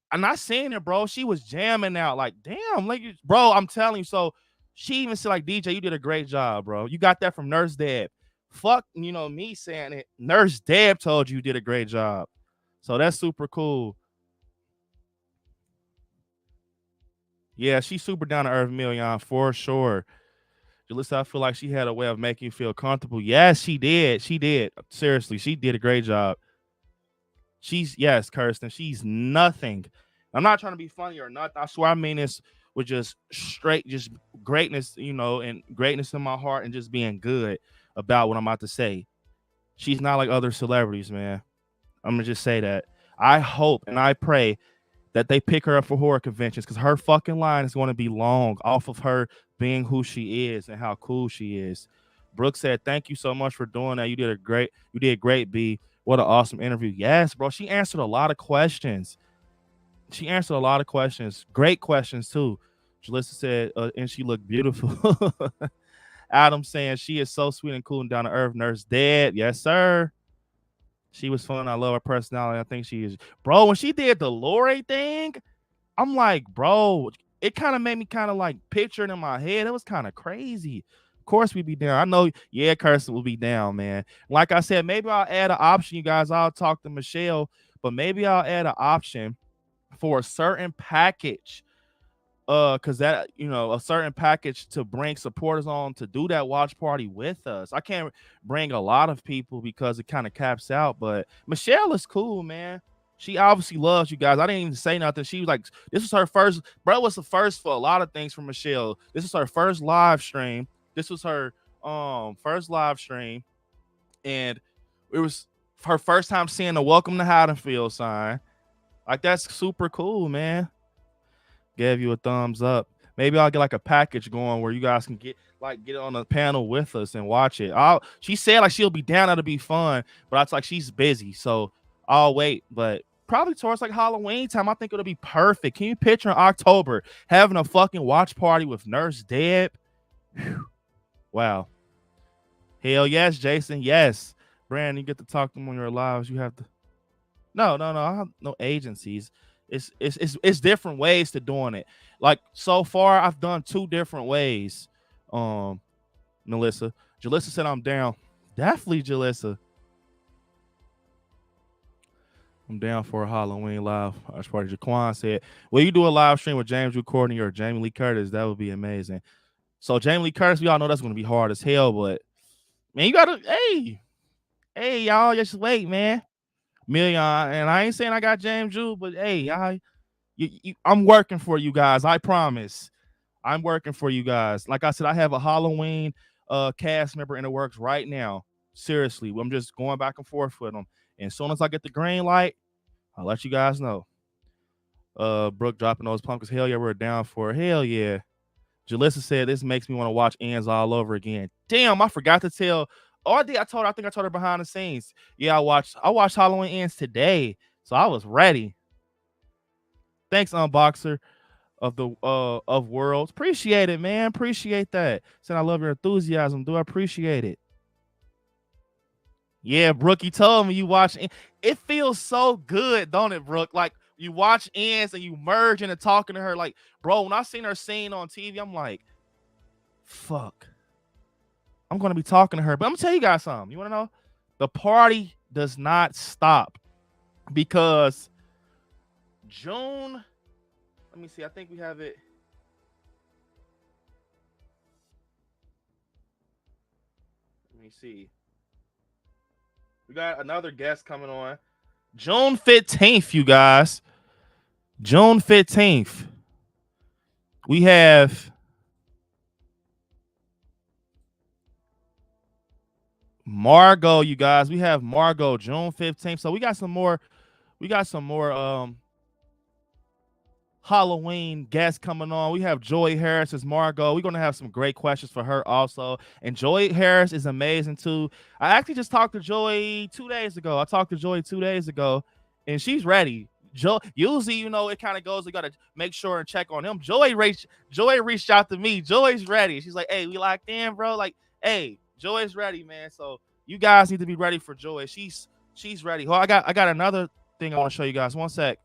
I'm not saying it, bro. She was jamming out. Like, damn, like, bro, I'm telling you. So she even said, like, DJ, you did a great job, bro. You got that from Nurse Deb. Fuck, me saying it. Nurse Deb told you did a great job. So that's super cool. Yeah, she's super down to earth, Million, for sure. Jalissa, I feel like she had a way of making you feel comfortable. Yes, she did. She did. Seriously, she did a great job. Yes, Kirsten, she's nothing. I'm not trying to be funny or nothing. I swear I mean this with just straight, just greatness, and greatness in my heart and just being good about what I'm about to say. She's not like other celebrities, man. I'm going to just say that. I hope and I pray that they pick her up for horror conventions because her fucking line is going to be long off of her being who she is and how cool she is. Brooke said, thank you so much for doing that. You did great, B. What an awesome interview. Yes, bro. She answered a lot of questions. Great questions, too. Jalissa said, and she looked beautiful. Adam saying she is so sweet and cool and down to earth. Nurse Deb. Yes, sir. She was fun. I love her personality. I think she is. Bro, when she did the Lori thing, I'm like, bro, it kind of made me kind of like picture it in my head. It was kind of crazy. Of course we'd be down. I know, yeah, Kirsten will be down, man. Like I said, maybe I'll add an option, you guys. I'll talk to Michelle, but maybe I'll add an option for a certain package because that, you know, a certain package to bring supporters on to do that watch party with us. I can't bring a lot of people because it kind of caps out, but Michelle is cool, man. She obviously loves you guys. I didn't even say nothing. She was like, this was her first, bro. Was the first for a lot of things for Michelle. This was her first live stream. This was her first live stream, and it was her first time seeing the "Welcome to Haddonfield" sign. Like, that's super cool, man. Gave you a thumbs up. Maybe I'll get like a package going where you guys can get on a panel with us and watch it. She said like she'll be down, that'll be fun, but it's like she's busy, so I'll wait. But probably towards like Halloween time, I think it'll be perfect. Can you picture in October having a fucking watch party with Nurse Deb? Whew. Wow. Hell yes, Jason. Yes. Brandon, you get to talk to them on your lives. You have to. No. I have no agencies. It's different ways to doing it. Like, so far, I've done 2 different ways. Melissa. Jalissa said I'm down. Definitely, Jalissa. I'm down for a Halloween live watch party. Jaquan said, will you do a live stream with James Courtney or Jamie Lee Curtis? That would be amazing. So Jamie Lee Curtis, we all know that's going to be hard as hell, but man, you gotta, hey, y'all, just wait, man. Million, and I ain't saying I got James Jew, but hey, y'all, I'm working for you guys. I promise. I'm working for you guys. Like I said, I have a Halloween cast member in the works right now. Seriously, I'm just going back and forth with them. And as soon as I get the green light, I'll let you guys know. Brooke dropping those pumpkins. Hell yeah, we're down for it. Hell yeah. Jalissa said this makes me want to watch Ends all over again. Damn, I forgot to tell. Oh, I think I told her behind the scenes. Yeah, I watched Halloween Ends today, so I was ready. Thanks, Unboxer of the of Worlds. Appreciate it, man. Appreciate that. Said I love your enthusiasm. Do I appreciate it? Yeah, Brooke, you told me you watch. It feels so good, don't it, Brooke? Like, you watch Ends and you merge into talking to her. Like, bro, when I seen her scene on TV, I'm like, fuck. I'm gonna be talking to her. But I'm gonna tell you guys something. You wanna know? The party does not stop because June. Let me see. I think we have it. Let me see. We got another guest coming on. June 15th, you guys. June 15th. We have Margot, you guys. We have Margot June 15th. So we got some more Halloween guests coming on. We have Joy Harris as Margot. We're going to have some great questions for her also. And Joy Harris is amazing too. I actually just talked to Joy 2 days ago. And she's ready. Usually, you know, it kind of goes, we got to make sure and check on him. Joy reached out to me. Joy's ready. She's like, hey, we locked in, bro. Like, hey, Joy's ready, man. So you guys need to be ready for Joy. She's ready. Oh, I got another thing I want to show you guys. One sec.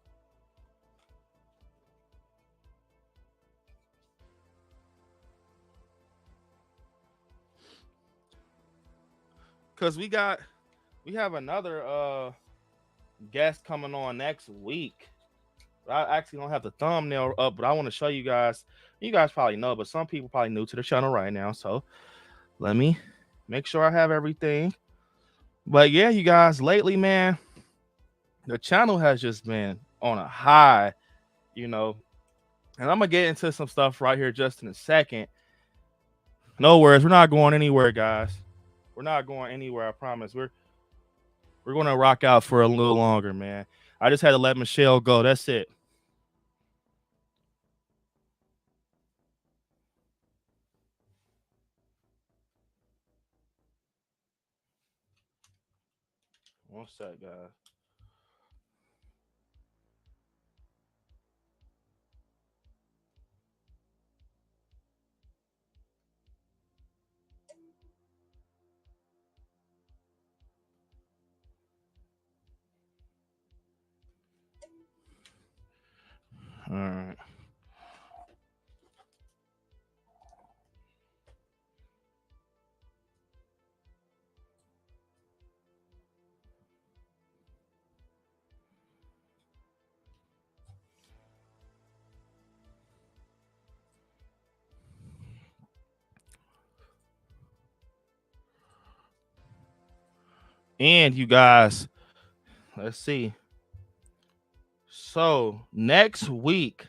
Because we have another guest coming on next week. I actually don't have the thumbnail up, but I want to show you guys. You guys probably know, but some people probably new to the channel right now. So let me make sure I have everything. But yeah, you guys, lately, man, the channel has just been on a high, you know. And I'm gonna get into some stuff right here just in a second. No worries, we're not going anywhere, guys. We're not going anywhere, I promise. We're going to rock out for a little longer, man. I just had to let Michelle go. That's it. One sec, guys. All right. And you guys, let's see. So next week,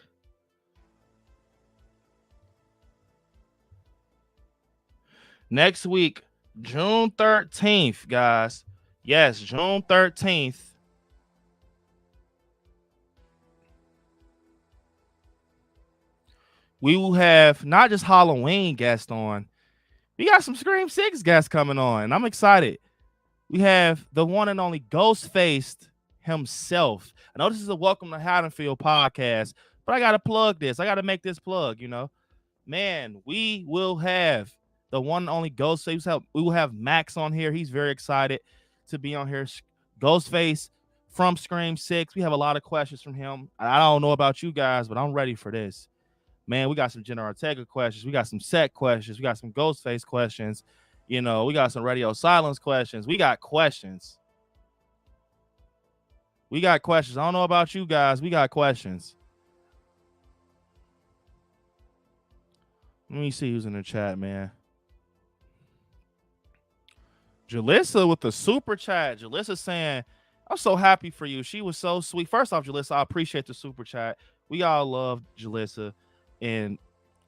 June 13th, guys. Yes, June 13th. We will have not just Halloween guests on. We got some Scream 6 guests coming on. I'm excited. We have the one and only Ghostface himself. I know this is a Welcome to Haddonfield podcast, but I got to plug this. I got to make this plug, you know. Man, we will have the one and only Ghostface. We will have Max on here. He's very excited to be on here. Ghostface from Scream 6. We have a lot of questions from him. I don't know about you guys, but I'm ready for this. Man, we got some Jenna Ortega questions. We got some set questions. We got some Ghostface questions. You know, we got some Radio Silence questions. We got questions. I don't know about you guys. We got questions. Let me see who's in the chat, man. Jalissa with the super chat. Jalissa saying, I'm so happy for you. She was so sweet. First off, Jalissa, I appreciate the super chat. We all love Jalissa, and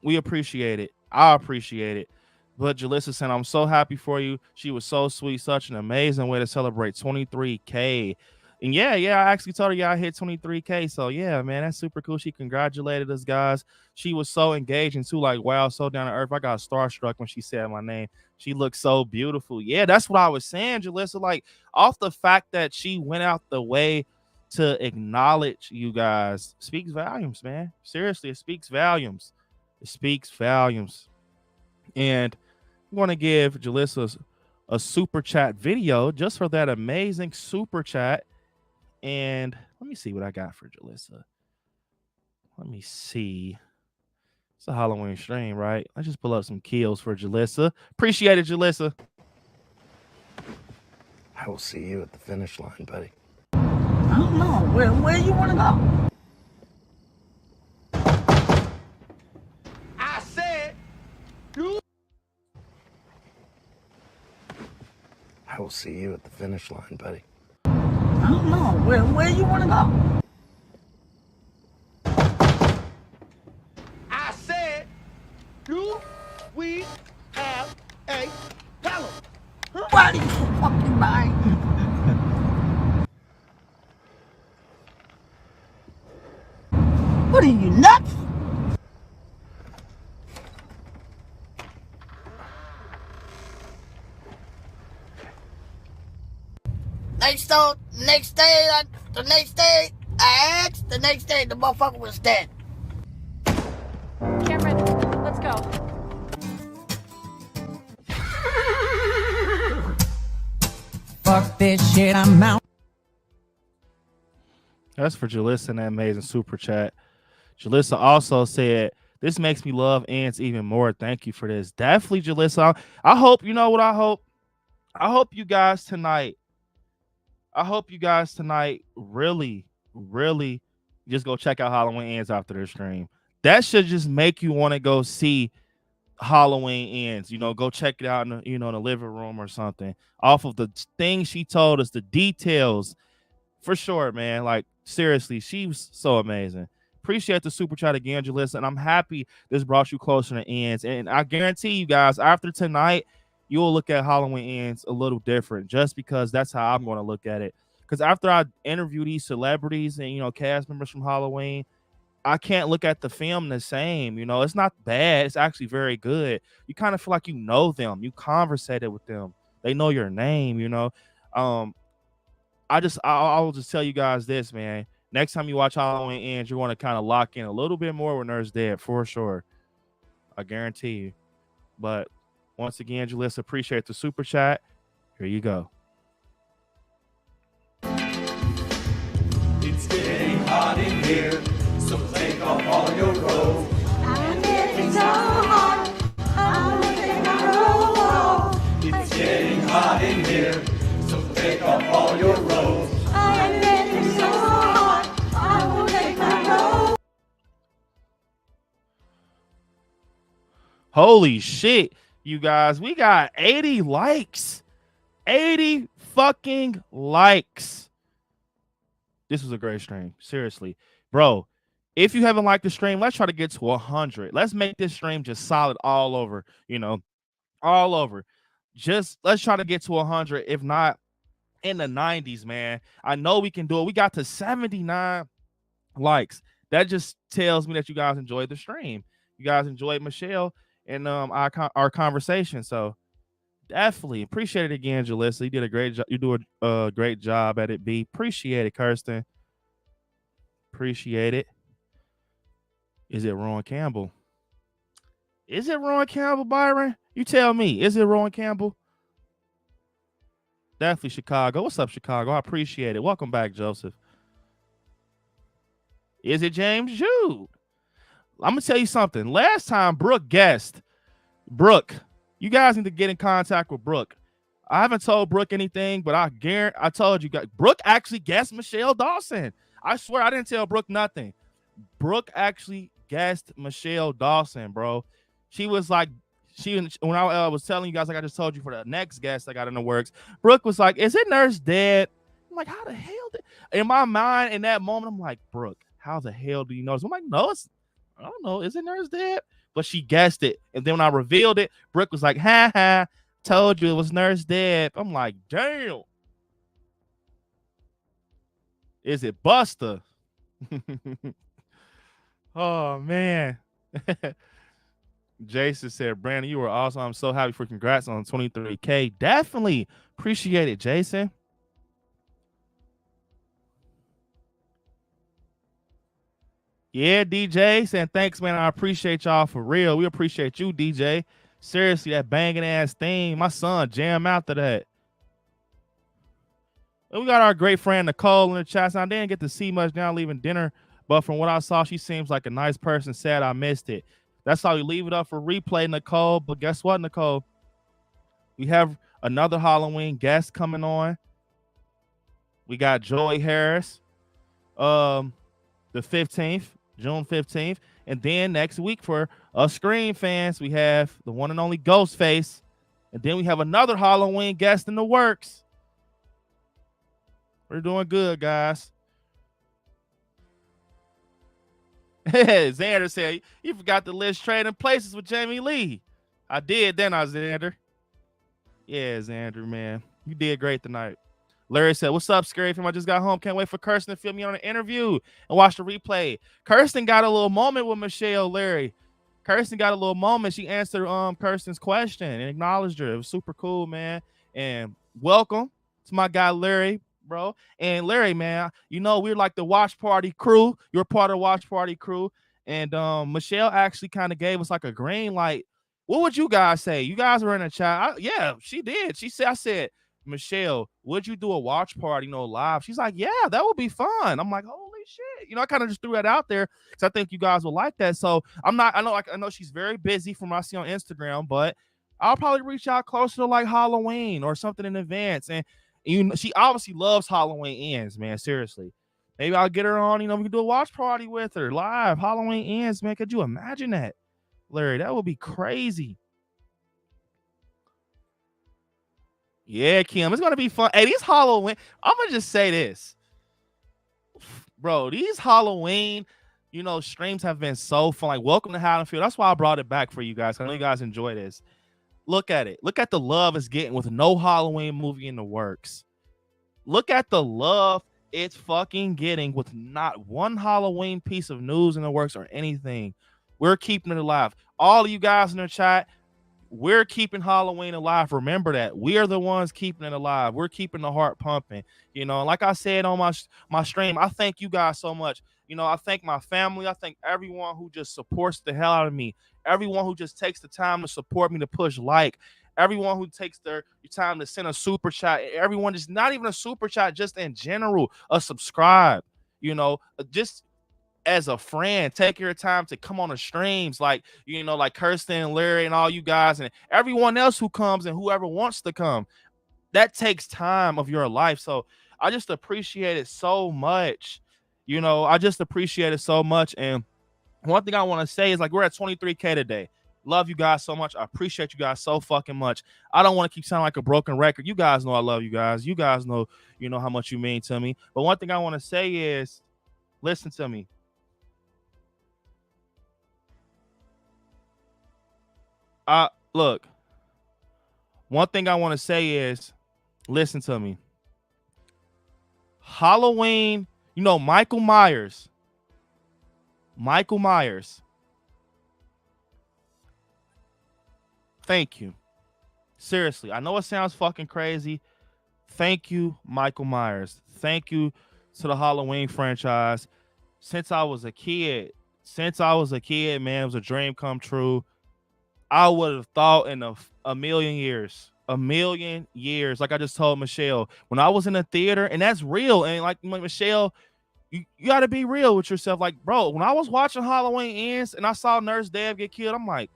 we appreciate it. I appreciate it. But Jalissa said, I'm so happy for you. She was so sweet. Such an amazing way to celebrate 23K. And yeah, I actually told her, I hit 23K. So yeah, man, that's super cool. She congratulated us, guys. She was so engaging too, like, wow, so down to earth. I got starstruck when she said my name. She looked so beautiful. Yeah, that's what I was saying, Jalissa. Like, off the fact that she went out the way to acknowledge you guys speaks volumes, man. Seriously, it speaks volumes. It speaks volumes. And I'm going to give Jalissa a super chat video just for that amazing super chat. And let me see what I got for Jalissa. Let me see. It's a Halloween stream, right? Let's just pull up some kills for Jalissa. Appreciate it, Jalissa. I will see you at the finish line, buddy. I don't know. Where you want to go? I said, you. I will see you at the finish line, buddy. I don't know. Where you want to go? I said, do we have a talent? What are you fucking mind? What are you, nuts? The next day, the motherfucker was dead. Cameron, let's go. Fuck this shit, I'm out. That's for Jalissa and that amazing super chat. Jalissa also said, this makes me love ants even more. Thank you for this. Definitely, Jalissa. I hope, you know what I hope? I hope you guys tonight really, really just go check out Halloween Ends after this stream. That should just make you want to go see Halloween Ends. You know, go check it out in the, in the living room or something. Off of the things she told us, the details, for sure, man. Like, seriously, she was so amazing. Appreciate the super chat again, Jalissa, and I'm happy this brought you closer to Ends. And I guarantee you guys, after tonight, you will look at Halloween Ends a little different, just because that's how I'm going to look at it. Because after I interview these celebrities and, cast members from Halloween, I can't look at the film the same. It's not bad. It's actually very good. You kind of feel like you know them. You conversated with them. They know your name, I'll just tell you guys this, man. Next time you watch Halloween Ends, you want to kind of lock in a little bit more when Nurse dead, for sure. I guarantee you. But once again, Jalissa, appreciate the super chat. Here you go. It's getting hot in here, so take off all your robes. I'm getting so hot, I will take my robe off. It's getting hot in here, so take off all your robes. I'm getting so hot, I will take my robe. Holy shit, you guys. We got 80 likes. 80 fucking likes. This was a great stream. Seriously. Bro, if you haven't liked the stream, let's try to get to 100. Let's make this stream just solid all over, all over. Just let's try to get to 100. If not, in the 90s, man. I know we can do it. We got to 79 likes. That just tells me that you guys enjoyed the stream. You guys enjoyed Michele and our conversation. So definitely appreciate it again, Jalissa. You did a great job. You do a great job at it, B. Appreciate it, Kirsten. Appreciate it. Is it Rowan Campbell? Is it Rowan Campbell, Byron? You tell me. Is it Rowan Campbell? Definitely Chicago. What's up, Chicago? I appreciate it. Welcome back, Joseph. Is it James Jude? I'm going to tell you something. Last time Brooke guessed. Brooke, you guys need to get in contact with Brooke. I haven't told Brooke anything, but I told you guys. Brooke actually guessed Michele Dawson. I swear I didn't tell Brooke nothing. Brooke actually guessed Michele Dawson, bro. She was like, when I was telling you guys, like I just told you for the next guest I got in the works, Brooke was like, is it Nurse Dead? I'm like, how the hell in my mind in that moment, I'm like, Brooke, how the hell do you know this? I'm like, no, I don't know. Is it Nurse Dead? But she guessed it. And then when I revealed it, Brooke was like, ha ha, told you it was Nurse Dead. I'm like, damn. Is it Buster? Oh, man. Jason said, Brandon, you were awesome. I'm so happy for congrats on 23K. Definitely appreciate it, Jason. Yeah, DJ saying thanks, man. I appreciate y'all for real. We appreciate you, DJ. Seriously, that banging ass theme. My son jam out to that. And we got our great friend Nicole in the chat. So I didn't get to see much now leaving dinner, but from what I saw, she seems like a nice person. Sad I missed it. That's how we leave it up for replay, Nicole. But guess what, Nicole? We have another Halloween guest coming on. We got Joy Harris, the 15th, June 15th. And then next week for us Scream fans, we have the one and only Ghostface. And then we have another Halloween guest in the works. We're doing good, guys. Xander said, you forgot the list trading places with Jamie Lee. I did, then I, Xander. Yeah, Xander, man. You did great tonight. Larry said, what's up, Scary Fam? I just got home. Can't wait for Kirsten to film me on an interview and watch the replay. Kirsten got a little moment with Michele, Larry. Kirsten got a little moment. She answered Kirsten's question and acknowledged her. It was super cool, man. And welcome to my guy, Larry, bro. And Larry, man, you know, we're like the watch party crew. You're part of the watch party crew. And Michele actually kind of gave us like a green light. What would you guys say? You guys were in a chat. Yeah, she did. She said, I said, Michele, would you do a watch party, live? She's like, yeah, that would be fun. I'm like, holy shit. I kind of just threw that out there because I think you guys will like that. So I know she's very busy from what I see on Instagram, but I'll probably reach out closer to like Halloween or something in advance. And she obviously loves Halloween ends, man. Seriously. Maybe I'll get her on, we can do a watch party with her live. Halloween ends, man. Could you imagine that, Larry? That would be crazy. Yeah, Kim, it's going to be fun. Hey, these Halloween, I'm going to just say this. Bro, these Halloween, streams have been so fun. Like, welcome to Haddonfield. That's why I brought it back for you guys. I know you guys enjoy this. Look at it. Look at the love it's getting with no Halloween movie in the works. Look at the love it's fucking getting with not one Halloween piece of news in the works or anything. We're keeping it alive. All of you guys in the chat, we're keeping Halloween alive. Remember that. We are the ones keeping it alive. We're keeping the heart pumping. Like I said on my stream, I thank you guys so much. I thank my family. I thank everyone who just supports the hell out of me. Everyone who just takes the time to support me, to push like. Everyone who takes their time to send a super chat. Everyone, just not even a super chat, just in general, a subscribe. Just as a friend, take your time to come on the streams, like Kirsten and Larry and all you guys and everyone else who comes and whoever wants to come. That takes time of your life. So I just appreciate it so much. I just appreciate it so much. And one thing I want to say is, like, we're at 23K today. Love you guys so much. I appreciate you guys so fucking much. I don't want to keep sounding like a broken record. You guys know I love you guys. You guys know, you know how much you mean to me. But one thing I want to say is, listen to me. Look, one thing I want to say is, listen to me. Halloween, you know, Michael Myers. Thank you. Seriously, I know it sounds fucking crazy. Thank you, Michael Myers. Thank you to the Halloween franchise. Since I was a kid, man, it was a dream come true. I would have thought in a million years, like I just told Michelle, when I was in the theater, and that's real. And like Michelle, you got to be real with yourself. Like, bro, when I was watching Halloween Ends and I saw Nurse Deb get killed, I'm like,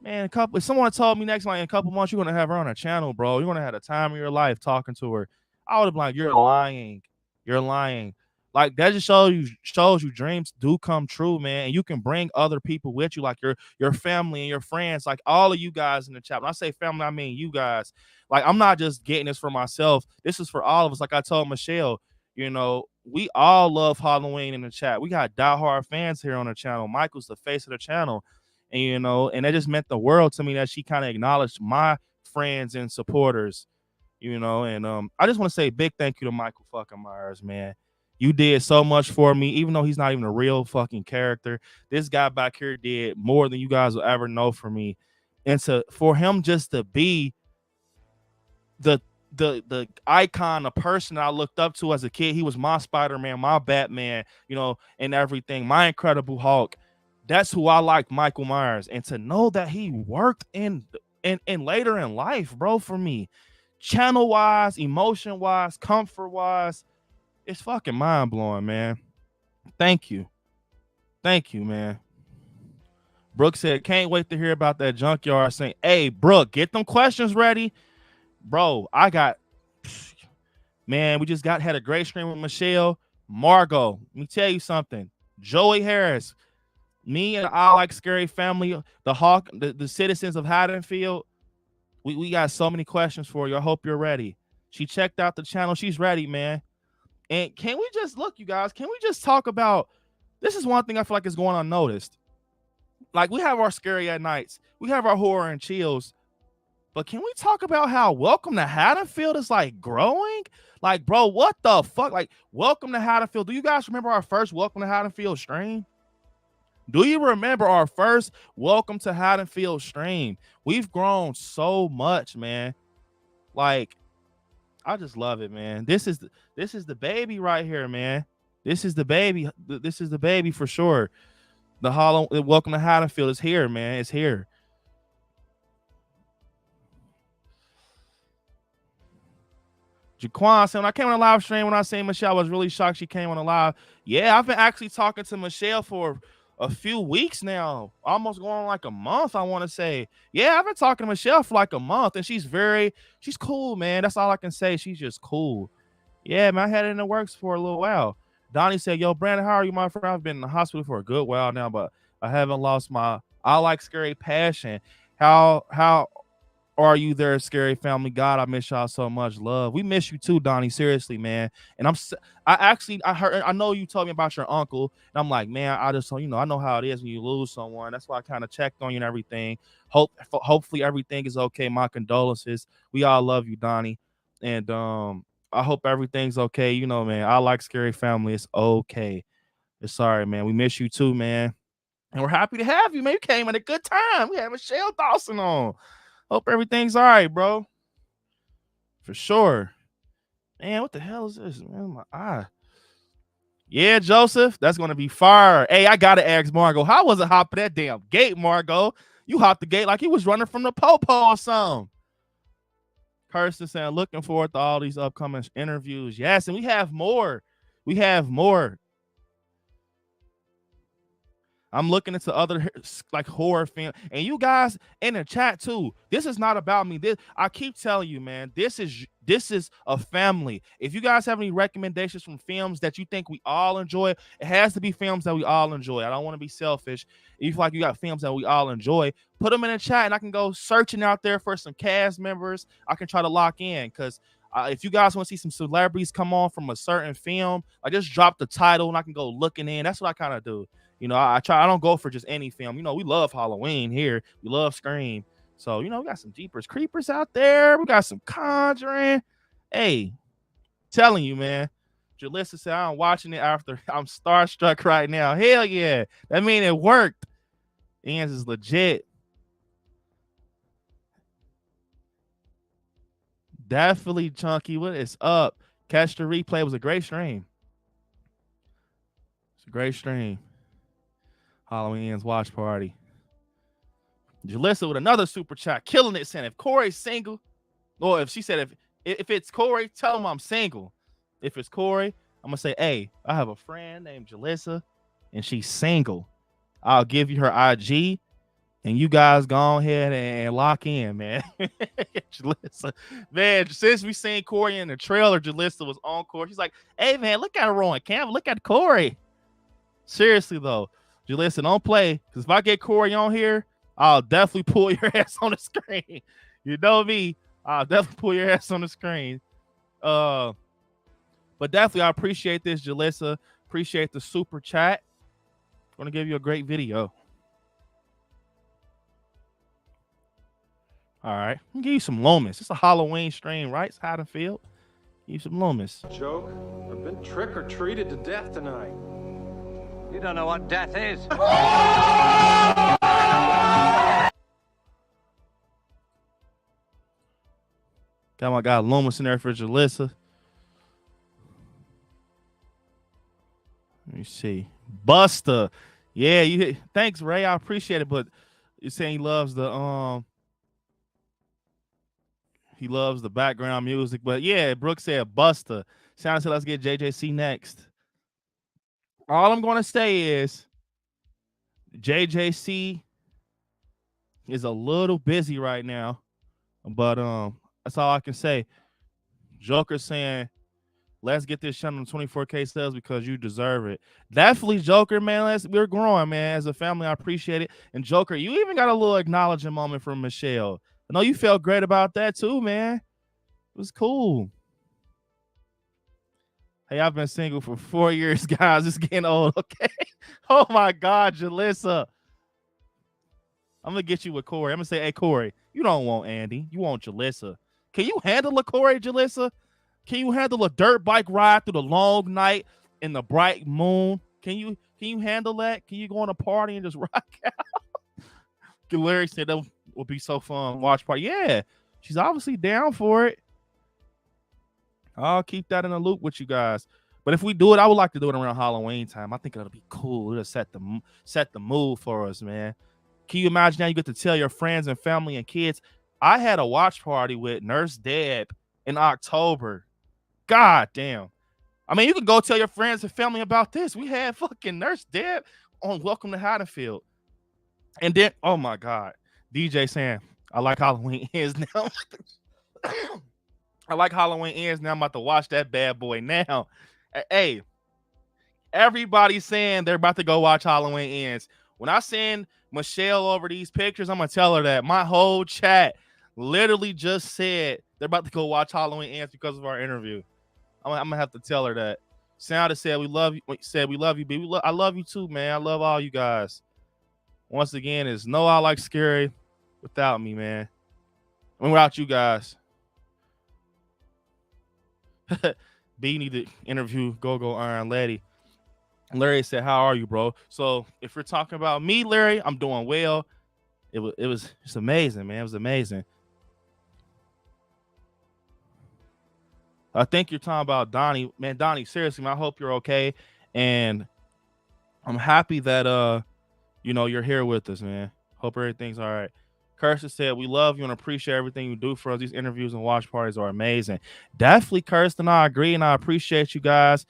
man, if someone told me next, like in a couple months, you're going to have her on a channel, bro, you're going to have the time of your life talking to her, I would have been like, you're lying. Like, that just shows you dreams do come true, man. And you can bring other people with you, like your family and your friends, like all of you guys in the chat. When I say family, I mean you guys. Like, I'm not just getting this for myself. This is for all of us. Like I told Michelle, you know, we all love Halloween in the chat. We got diehard fans here on the channel. Michael's the face of the channel. And, you know, and that just meant the world to me that she kind of acknowledged my friends and supporters, you know. And I just want to say big thank you to Michael fucking Myers, man. You did so much for me, even though he's not even a real fucking character. This guy back here did more than you guys will ever know for me. And for him just to be the icon, the person that I looked up to as a kid, he was my Spider-Man, my Batman, you know, and everything, my Incredible Hulk. That's who I liked, Michael Myers. And to know that he worked in later in life, bro, for me, channel-wise, emotion-wise, comfort-wise, it's fucking mind-blowing, man. Thank you, man. Brooke said, can't wait to hear about that junkyard saying, hey, Brooke, get them questions ready. Bro, man, we just had a great stream with Michelle. Margot, let me tell you something. Joey Harris, me and I Like Scary family, the citizens of Haddonfield, we got so many questions for you. I hope you're ready. She checked out the channel. She's ready, man. And can we just look, you guys? Can we just talk about, this is one thing I feel like is going unnoticed. Like, we have our scary at nights, we have our horror and chills, but can we talk about how Welcome to Haddonfield is like growing? Like, bro, what the fuck? Like, Welcome to Haddonfield. Do you guys remember our first Welcome to Haddonfield stream? Do you remember our first Welcome to Haddonfield stream? We've grown so much, man. Like, I just love it, man. This is the baby right here, man. This is the baby. This is the baby for sure. The Welcome to Haddonfield is here, man. It's here. Jaquan said, when I came on a live stream, when I seen Michelle, I was really shocked she came on a live. Yeah, I've been actually talking to Michelle for a few weeks now, almost going on like a month, I want to say. Yeah, I've been talking to Michelle for like a month, and she's cool, man. That's all I can say. She's just cool. Yeah, man, I had it in the works for a little while. Donnie said, yo, Brandon, how are you, my friend? I've been in the hospital for a good while now, but I haven't lost my I Like Scary passion. How are you there, Scary family? God, I miss y'all so much. Love. We miss you too, Donnie. Seriously, man. And I know you told me about your uncle, and I'm like, man, I know how it is when you lose someone. That's why I kind of checked on you and everything. Hopefully everything is okay. My condolences. We all love you, Donnie. And I hope everything's okay. You know, man, I Like Scary family. It's okay. It's sorry, man. We miss you too, man. And we're happy to have you, man. You came at a good time. We had Michele Dawson on. Hope everything's all right, bro. For sure. Man, what the hell is this? Man, my eye. Yeah, Joseph, that's going to be fire. Hey, I got to ask Margot, how was it hopping that damn gate, Margot? You hopped the gate like he was running from the po-po or something. Kirsten saying, looking forward to all these upcoming interviews. Yes, and we have more. I'm looking into other like horror film, and you guys in the chat too. This is not about me. This I keep telling you, man. This is a family. If you guys have any recommendations from films that you think we all enjoy, it has to be films that we all enjoy. I don't want to be selfish. If you feel like you got films that we all enjoy, put them in the chat, and I can go searching out there for some cast members. I can try to lock in because. If you guys want to see some celebrities come on from a certain film, I just drop the title and I can go looking in. That's what I kind of do. You know, I don't go for just any film. You know, we love Halloween here. We love Scream. So, you know, we got some Jeepers Creepers out there. We got some Conjuring. Hey, telling you, man. Jalissa said, I'm watching it after I'm starstruck right now. Hell yeah. That mean it worked. Ian's is legit. Definitely Chunky. What is up? Catch the replay. It was a great stream. It's a great stream. Halloween's watch party. Jalissa with another super chat, killing it, saying if Corey's single, or if she said if it's Corey, tell him I'm single. If it's Corey, I'm gonna say, hey, I have a friend named Jalissa, and she's single. I'll give you her IG, and you guys go ahead and lock in, man. Jalissa, man, since we seen Corey in the trailer, Jalissa was on Corey. She's like, hey, man, look at her on camera. Look at Corey. Seriously, though, Jalissa, don't play. Because if I get Corey on here, I'll definitely pull your ass on the screen. You know me. I'll definitely pull your ass on the screen. But definitely, I appreciate this, Jalissa. Appreciate the super chat. I'm going to give you a great video. All right. I'm going to give you some Lomas. It's a Halloween stream, right? It's Haddonfield. Give you some Lomas. Joke. I've been trick-or-treated to death tonight. You don't know what death is. Got my guy Lomas in there for Jalissa. Let me see. Buster. Yeah, you thanks, Ray. I appreciate it, but you're saying he loves the background music. But yeah, Brooke said Buster. Sounds like let's get JJC next. All I'm gonna say is JJC is a little busy right now, but that's all I can say. Joker saying, let's get this shot on 24K sales because you deserve it. Definitely, Joker, man. We're growing, man. As a family, I appreciate it. And Joker, you even got a little acknowledging moment from Michelle. I know you felt great about that too, man. It was cool. Hey, I've been single for 4 years, guys. It's getting old, okay? Oh, my God, Jalissa. I'm going to get you with Corey. I'm going to say, hey, Corey, you don't want Andy. You want Jalissa. Can you handle a Corey, Jalissa? Can you handle a dirt bike ride through the long night in the bright moon? Can you handle that? Can you go on a party and just rock out? Larry said that would be so fun. Watch party. Yeah, she's obviously down for it. I'll keep that in the loop with you guys. But if we do it, I would like to do it around Halloween time. I think it'll be cool. It'll set the mood for us, man. Can you imagine now you get to tell your friends and family and kids? I had a watch party with Nurse Deb in October. God damn. I mean, you can go tell your friends and family about this. We had fucking Nurse Deb on Welcome to Haddonfield. And then, oh my God, DJ saying, I like Halloween ends now. I like Halloween ends now. I'm about to watch that bad boy now. Hey, everybody's saying they're about to go watch Halloween ends. When I send Michelle over these pictures, I'm going to tell her that. My whole chat literally just said they're about to go watch Halloween ends because of our interview. I'm going to have to tell her that. Sounded said we love you. Said we love you, B. I love you too, man. I love all you guys. Once again, it's no I Like Scary without me, man. And without you guys. B need to interview Go Iron Lady. Larry said, how are you, bro? So if you're talking about me, Larry, I'm doing well. It was just amazing, man. It was amazing. I think you're talking about Donnie. Man, Donnie, seriously, man, I hope you're okay. And I'm happy that you're here with us, man. Hope everything's all right. Kirsten said, we love you and appreciate everything you do for us. These interviews and watch parties are amazing. Definitely, Kirsten, I agree, and I appreciate you guys.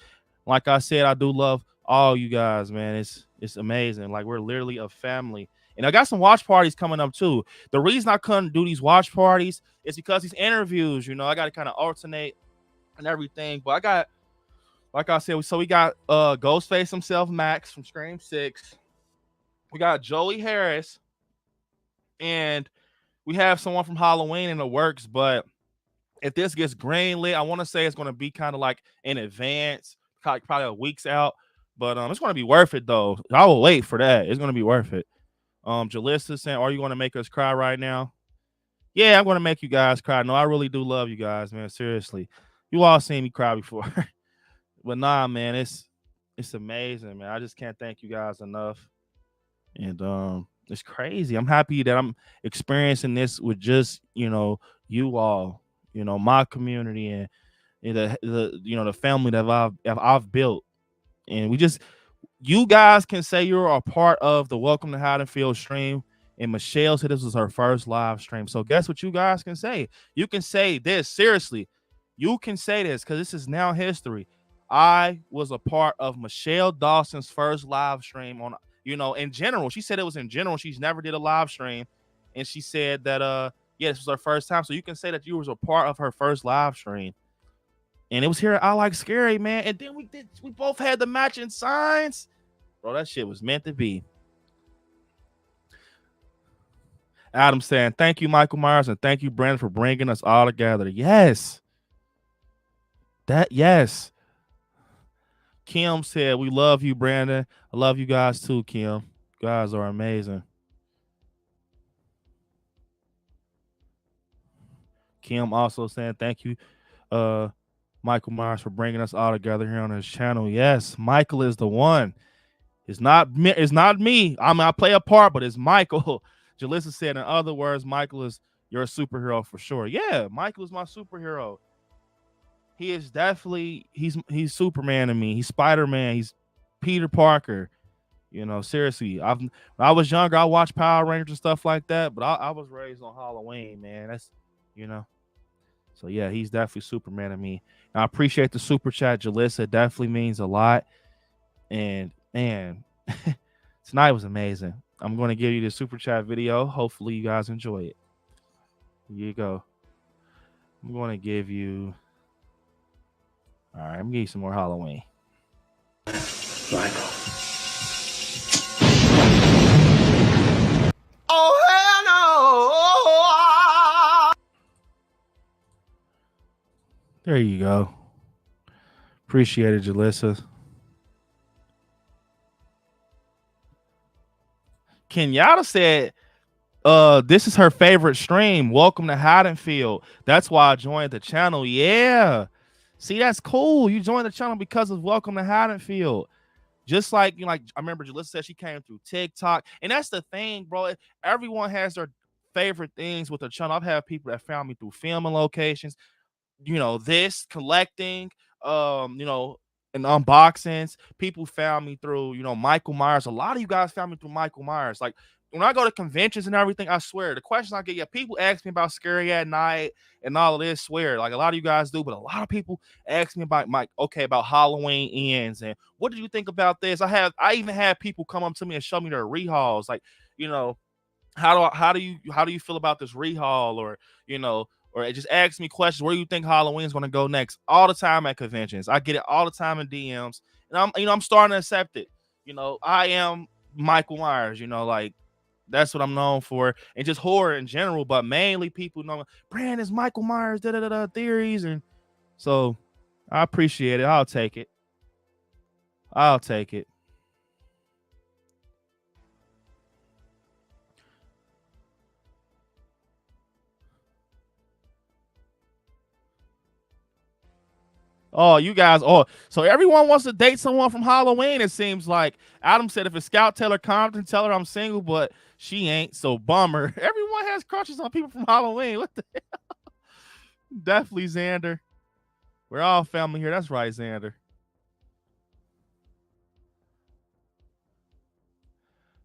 Like I said, I do love all you guys, man. It's amazing. Like we're literally a family. And I got some watch parties coming up too. The reason I couldn't do these watch parties is because these interviews, I got to kind of alternate and everything. But I got, like I said, so we got Ghostface himself, Max from Scream 6. We got Joey Harris, and we have someone from Halloween in the works. But if this gets greenlit, I want to say it's going to be kind of like in advance, probably a week's out. But it's going to be worth it though. I will wait for that. It's going to be worth it. Jalissa saying, "Are you going to make us cry right now?" Yeah, I'm going to make you guys cry. No, I really do love you guys, man. Seriously, you all seen me cry before, but nah, man, it's amazing, man. I just can't thank you guys enough, and it's crazy. I'm happy that I'm experiencing this with just you all, my community, and the family that I've built, and you guys can say you're a part of the Welcome to Haddonfield stream. And Michelle said this was her first live stream. So guess what you guys can say? You can say this. Seriously, you can say this because this is now history. I was a part of Michele Dawson's first live stream on, in general. She said it was in general. She's never did a live stream. And she said that, yeah, this was her first time. So you can say that you was a part of her first live stream. And it was here at ILIKESCARY, man. And then we both had the matching signs. Bro, that shit was meant to be. Adam saying, "Thank you, Michael Myers, and thank you, Brandon, for bringing us all together." Yes. Yes. Kim said, "We love you, Brandon. I love you guys too, Kim. You guys are amazing." Kim also saying, "Thank you, Michael Myers, for bringing us all together here on his channel." Yes, Michael is the one. It's not me. It's not me. I mean, I play a part, but it's Michael. Jalissa said, "In other words, Michael is your superhero for sure." Yeah, Michael is my superhero. He is definitely he's Superman to me. He's Spider-Man. He's Peter Parker. Seriously. When I was younger, I watched Power Rangers and stuff like that, but I was raised on Halloween, man. That's So yeah, he's definitely Superman to me. And I appreciate the super chat, Jalissa. It definitely means a lot. And man, tonight was amazing. I'm going to give you the super chat video. Hopefully you guys enjoy it. Here you go. I'm going to give you. All right, I'm going to give you some more Halloween. Michael. Oh, hell no! There you go. Appreciate it, Jalissa. Kenyatta said, this is her favorite stream. Welcome to Haddonfield. That's why I joined the channel. Yeah. See, that's cool. You joined the channel because of Welcome to Haddonfield. Just like, I remember Jalissa said she came through TikTok. And that's the thing, bro. Everyone has their favorite things with their channel. I've had people that found me through filming locations, this collecting, and unboxings. People found me through, Michael Myers. A lot of you guys found me through Michael Myers. Like when I go to conventions and everything, I swear the questions I get, people ask me about Scary at Night and all of this. Swear, like a lot of you guys do, but a lot of people ask me about about Halloween ends and what did you think about this? I even had people come up to me and show me their rehauls, like how do you feel about this rehaul, or or just ask me questions. Where do you think Halloween's going to go next? All the time at conventions, I get it all the time in DMs, and I'm starting to accept it. I am Michael Myers. Like that's what I'm known for, and just horror in general. But mainly people know Brand is Michael Myers. Theories, and so I appreciate it. I'll take it. I'll take it. Oh, you guys. Oh, so everyone wants to date someone from Halloween, it seems like. Adam said if it's Scout Taylor Compton, tell her I'm single, but she ain't, so bummer. Everyone has crushes on people from Halloween. What the hell? Definitely Xander. We're all family here. That's right, Xander.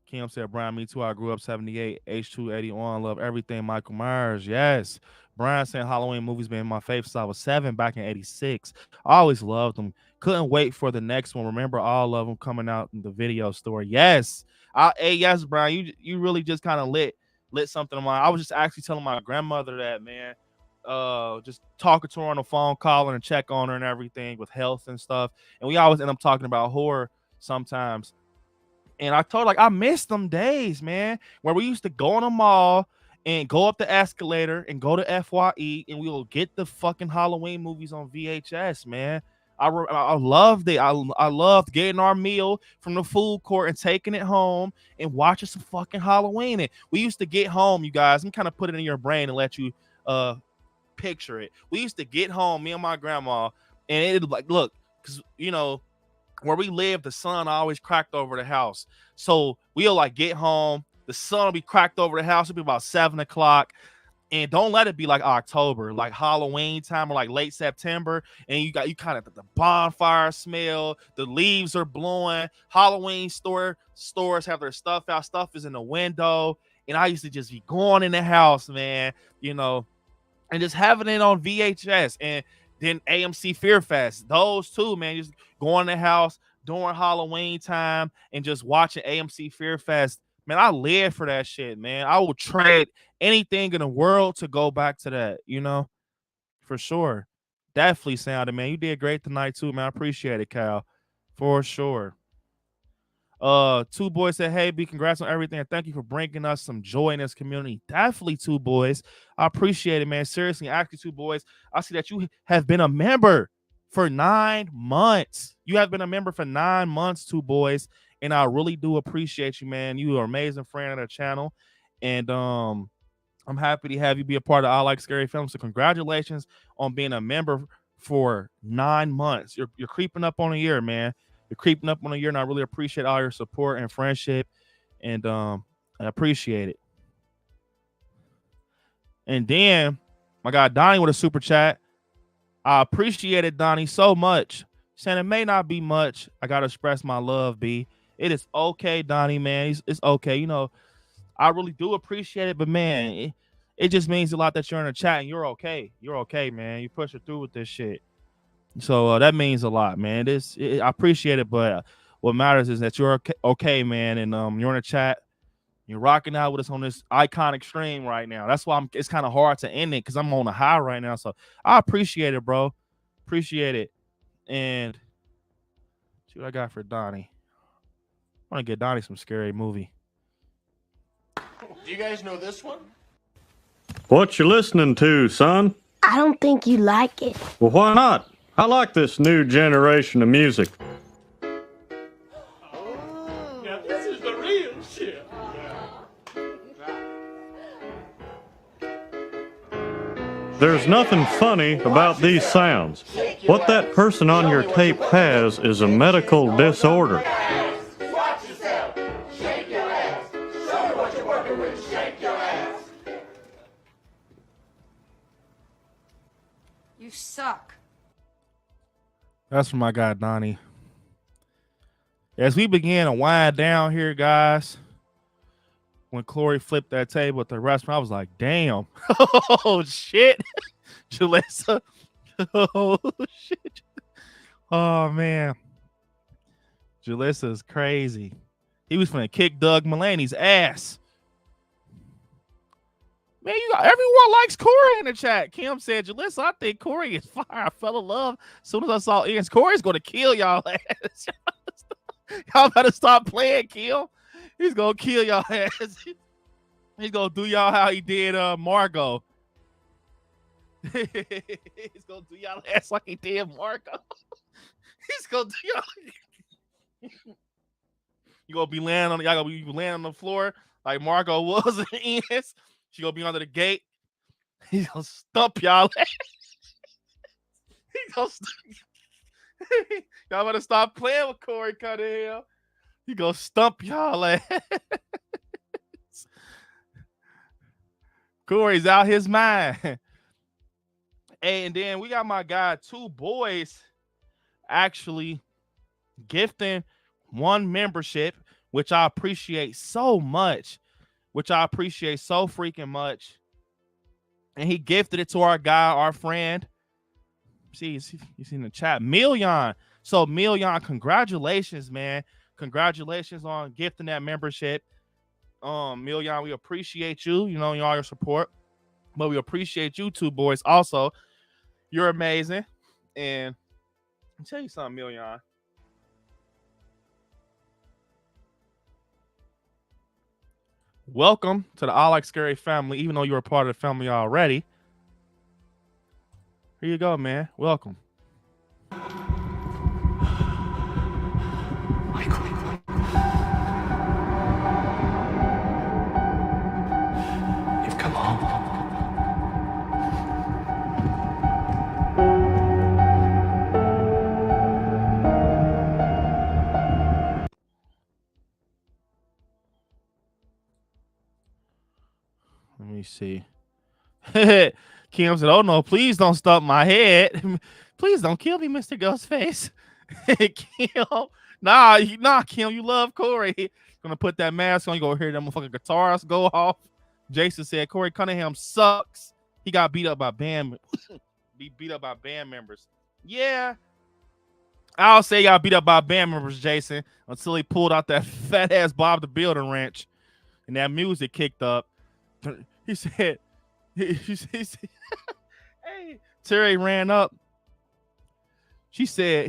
Kim said, Brian, me too. I grew up 78, H280 on. Love everything Michael Myers. Yes. Brian saying Halloween movies been my favorite since I was 7 back in '86. I always loved them. Couldn't wait for the next one. Remember all of them coming out in the video store. Yes. Hey, yes, Brian. You really just kind of lit something on my. I was just actually telling my grandmother that, man. Just talking to her on the phone, calling and check on her and everything with health and stuff. And we always end up talking about horror sometimes. And I told her, like, I miss them days, man, where we used to go in the mall and go up the escalator and go to FYE and we will get the fucking Halloween movies on VHS, man. I loved it. I loved getting our meal from the food court and taking it home and watching some fucking Halloween. And we used to get home, you guys. I'm kind of put it in your brain and let you picture it. We used to get home, me and my grandma, and it like, look, because you know where we live, the sun always cracked over the house. So we'll like get home, the sun will be cracked over the house. It'll be about 7 o'clock. And don't let it be like October, like Halloween time or like late September. And you kind of the bonfire smell, the leaves are blowing. Halloween stores have their stuff out. Stuff is in the window. And I used to just be going in the house, man, you know, and just having it on VHS. And then AMC Fear Fest, those two, man, just going in the house during Halloween time and just watching AMC Fear Fest. Man, I live for that shit, man. I will trade anything in the world to go back to that, you know, for sure. Definitely sounded, man. You did great tonight too, man. I appreciate it, Kyle, for sure. Two Boys said, hey, B, congrats on everything. And thank you for bringing us some joy in this community. Definitely, Two Boys. I appreciate it, man. Seriously, actually, Two Boys, I see that you have been a member for 9 months. You have been a member for 9 months, Two Boys. And I really do appreciate you, man. You are an amazing friend of the channel. And I'm happy to have you be a part of I Like Scary Films. So congratulations on being a member for 9 months. You're creeping up on a year, man. You're creeping up on a year, and I really appreciate all your support and friendship. And I appreciate it. And then my guy Donnie with a super chat. I appreciate it, Donnie, so much. Saying it may not be much. I gotta express my love, B. It is okay, Donnie, man. It's okay. You know, I really do appreciate it, but man, it just means a lot that you're in the chat and you're okay. You're okay, man. You push it through with this shit. So that means a lot, man. I appreciate it, but what matters is that you're okay, man. And you're in the chat. You're rocking out with us on this iconic stream right now. That's why it's kind of hard to end it because I'm on a high right now. So I appreciate it, bro. Appreciate it. And see what I got for Donnie. I want to get Donnie some scary movie. Do you guys know this one? What you listening to, son? I don't think you like it. Well, why not? I like this new generation of music. Now this is the real shit. There's nothing funny about these sounds. What that person on your tape has is a medical disorder. Watch yourself. Shake your ass. Show me what you're working with. Shake your ass. You suck. That's from my guy Donnie. As we begin to wind down here, guys, when Chloe flipped that table at the restaurant, I was like, damn. Oh, shit. Jalissa. Oh, shit. Oh, man. Jalissa is crazy. He was finna kick Doug Mulaney's ass. Man, everyone likes Corey in the chat. Kim said, Jalissa, I think Corey is fire. I fell in love as soon as I saw Ian's. Corey's going to kill y'all ass. Y'all better stop playing, Kim. He's going to kill y'all ass. He's going to do y'all how he did Margot. He's going to do y'all ass like he did Margot. He's going to do y'all. You going to be laying on, y'all going to be laying on the floor like Margot was in Ian's. She gonna be under the gate. He's gonna stump y'all. He's gonna y'all better stop playing with Corey Cunningham. He gonna stump y'all ass. Corey's out his mind. And then we got my guy, Two Boys, actually gifting one membership, which I appreciate so much. Which I appreciate so freaking much. and he gifted it to our guy, our friend. See, he's in the chat. Million. So Million, congratulations, man. Congratulations on gifting that membership. Million, we appreciate you. You know, all your support. But we appreciate you two boys also. You're amazing. And I'll tell you something, Million. Welcome to the ILIKESCARY family, even though you're a part of the family already. Here you go, man. Welcome. You've come home. Let me see. Kim said, "Oh no, please don't stump my head. Please don't kill me, Mr. Ghostface." Kim, nah, Kim, you love Corey. Gonna put that mask on. You gonna hear that motherfucking guitars go off. Jason said Corey Cunningham sucks. He got beat up by band members. Yeah, I'll say y'all beat up by band members, Jason, until he pulled out that fat ass Bob the Builder wrench and that music kicked up. He said, he said hey, Terry ran up. He said,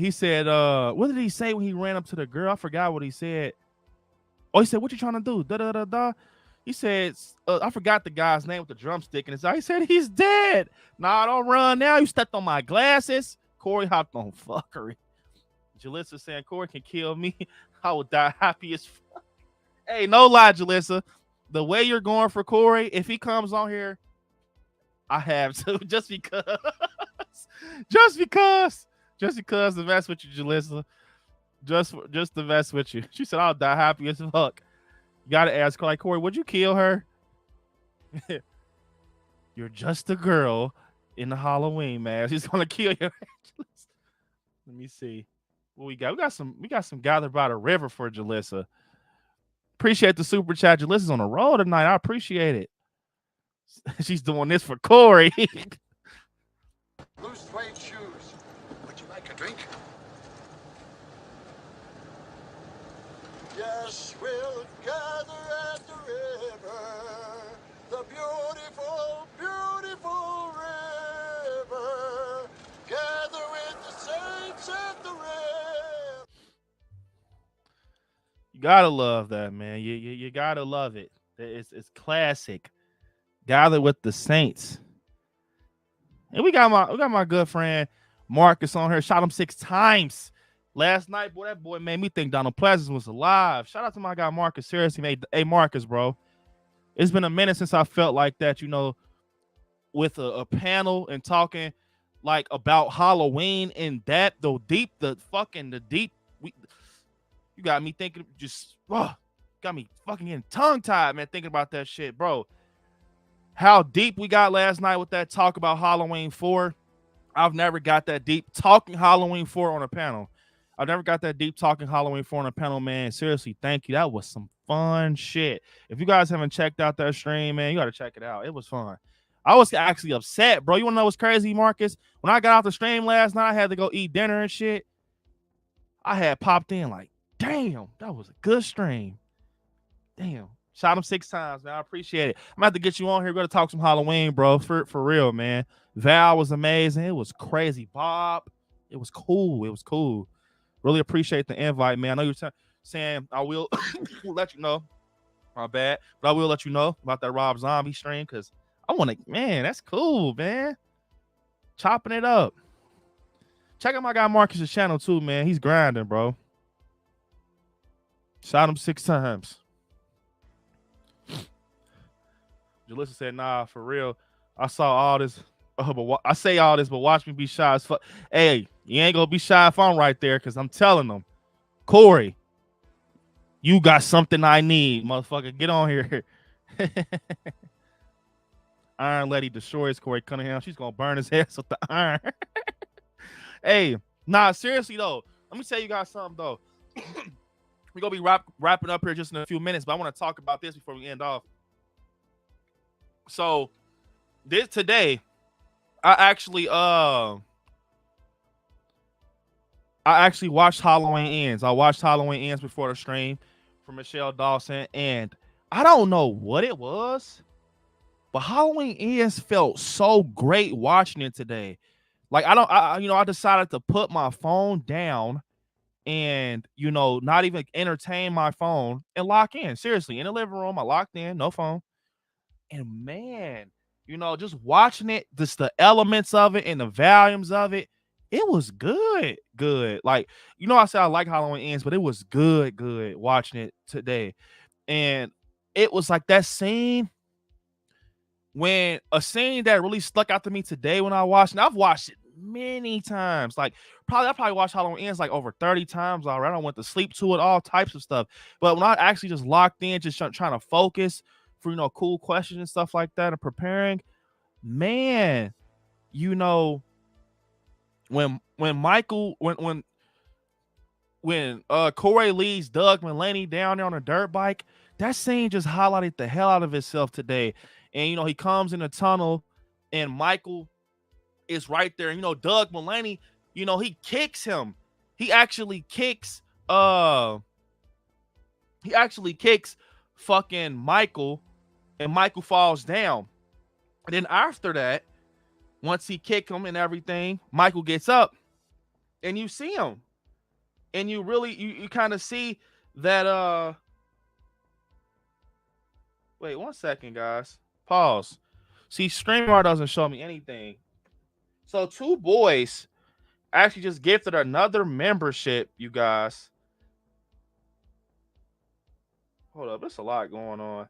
what did he say when he ran up to the girl? I forgot what he said. Oh, he said, what you trying to do? Da da da da. He said, I forgot the guy's name with the drumstick in his eye. He said, he's dead. Nah, don't run now. You stepped on my glasses. Corey hopped on fuckery. Jalissa saying, Corey can kill me. I would die happy as fuck. Hey, no lie, Jalissa. The way you're going for Corey, if he comes on here, I have to. Just because to mess with you, Jalissa. Just to mess with you. She said, I'll die happy as fuck. You gotta ask her, like, Corey, would you kill her? You're just a girl in the Halloween mask. She's gonna kill you. Let me see what we got. We got some gathered by the river for Jalissa. Appreciate the super chat. Jalissa's on the road tonight. I appreciate it. She's doing this for Corey. Blue suede shoes. Would you like a drink? Yes, we'll gather at the river, the beautiful, beautiful river. Gather with the saints at the river. You gotta love that, man. You gotta love it. It's classic. Gather with the saints. And we got my good friend Marcus on here. Shot him 6 times last night. Boy, that boy made me think Donald Pleasance was alive. Shout out to my guy Marcus. Seriously, made. Hey Marcus, bro. It's been a minute since I felt like that, you know, with a panel and talking like about Halloween in that the deep. You got me thinking, got me fucking getting tongue tied, man, thinking about that shit, bro. How deep we got last night with that talk about Halloween 4. I've never got that deep talking Halloween 4 on a panel. I've never got that deep talking Halloween 4 on a panel, man. Seriously, thank you. That was some fun shit. If you guys haven't checked out that stream, man, you got to check it out. It was fun. I was actually upset, bro. You want to know what's crazy, Marcus? When I got off the stream last night, I had to go eat dinner and shit. I had popped in like, damn, that was a good stream. Damn. Shot him 6 times, man. I appreciate it. I'm about to get you on here. We're going to talk some Halloween, bro. For real, man. Val was amazing. It was crazy. Bob, it was cool. It was cool. Really appreciate the invite, man. I know you're saying I will let you know. My bad. But I will let you know about that Rob Zombie stream because I want to, man, that's cool, man. Chopping it up. Check out my guy Marcus's channel too, man. He's grinding, bro. Shot him 6 times. Jalissa said, nah, for real. I saw all this. But I say all this, but watch me be shy as fuck. Hey, you ain't gonna be shy if I'm right there, because I'm telling them, Corey, you got something I need, motherfucker. Get on here. Iron Lady destroys Corey Cunningham. She's gonna burn his ass with the iron. Hey, nah, seriously though. Let me tell you guys something though. We're gonna be wrapping up here just in a few minutes, but I want to talk about this before we end off. So this today, I actually watched Halloween Ends. I watched Halloween Ends before the stream from Michele Dawson, and I don't know what it was, but Halloween Ends felt so great watching it today. Like I decided to put my phone down and not even entertain my phone and lock in. Seriously, in the living room, I locked in, no phone. And man, just watching it, just the elements of it and the volumes of it, it was good. Good. Like, I said I like Halloween Ends, but it was good watching it today. And it was like that scene a scene that really stuck out to me today when I watched it. I've watched it many times. Like I probably watched Halloween Ends like over 30 times already. I went to sleep to it, all types of stuff. But when I actually just locked in, just trying to focus for cool questions and stuff like that and preparing, man, when Michael when Corey leads Doug Mulaney down there on a dirt bike, that scene just highlighted the hell out of itself today. And he comes in the tunnel and Michael is right there. And Doug Mulaney, he kicks him. He actually kicks fucking Michael, and Michael falls down. And then after that, once he kicked him and everything, Michael gets up and you see him. And you really you kind of see that wait 1 second, guys. Pause. See, StreamYard doesn't show me anything. So 2 boys actually just gifted another membership, you guys. Hold up, there's a lot going on.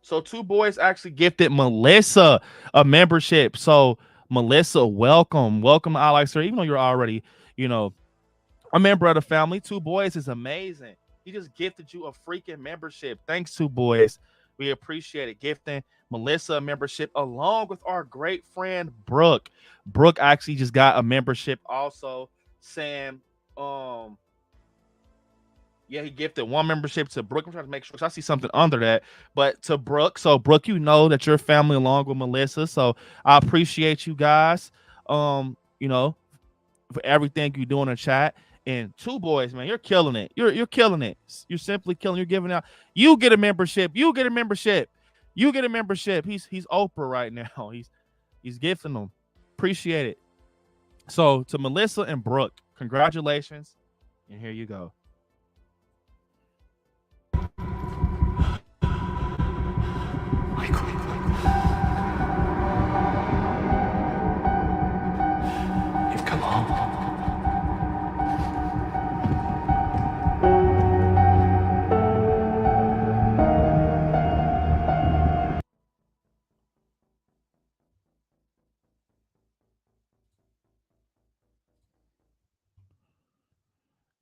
So 2 boys actually gifted Melissa a membership. So Melissa, welcome to ILIKESCARY. Even though you're already, a member of the family, 2 boys is amazing. He just gifted you a freaking membership. Thanks, 2 boys. We appreciate it. Gifting Melissa a membership along with our great friend Brooke. Brooke actually just got a membership also. Sam, yeah, he gifted 1 membership to Brooke. I'm trying to make sure because I see something under that, but to Brooke. So Brooke, that you're family along with Melissa. So I appreciate you guys. For everything you do in the chat. And 2 boys, man, you're killing it. You're killing it. You're simply killing. You're giving out. You get a membership. You get a membership. You get a membership. He's Oprah right now. He's gifting them. Appreciate it. So to Melissa and Brooke, congratulations. And here you go. You've come home.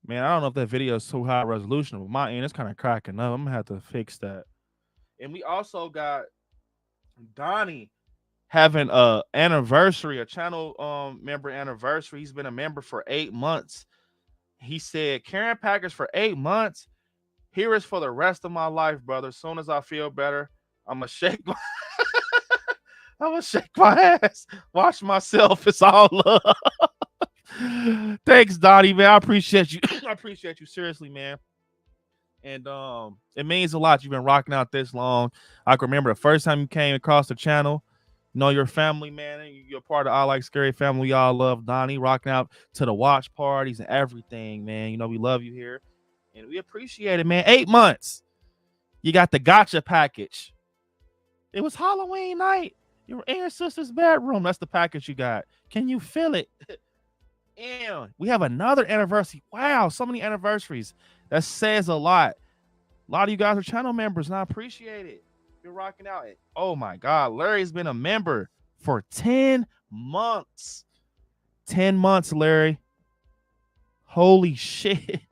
Man, I don't know if that video is so high resolution, but my end is kind of cracking up. I'm gonna have to fix that. And we also got Donnie having a anniversary, a channel member anniversary. He's been a member for 8 months. He said, carrying package for 8 months. Here is for the rest of my life, brother. As soon as I feel better, I'm gonna shake my ass, wash myself. It's all love. Thanks, Donnie, man. I appreciate you. I appreciate you seriously, man. And it means a lot. You've been rocking out this long. I can remember the first time you came across the channel. Your family, man. You're part of ILIKESCARY family. Y'all love Donnie rocking out to the watch parties and everything, man. We love you here. And we appreciate it, man. 8 months. You got the gotcha package. It was Halloween night. You were in your sister's bedroom. That's the package you got. Can you feel it? And we have another anniversary. Wow, so many anniversaries. That says a lot. A lot of you guys are channel members, and I appreciate it. You're rocking out. Oh my God, Larry's been a member for 10 months. 10 months, Larry. Holy shit.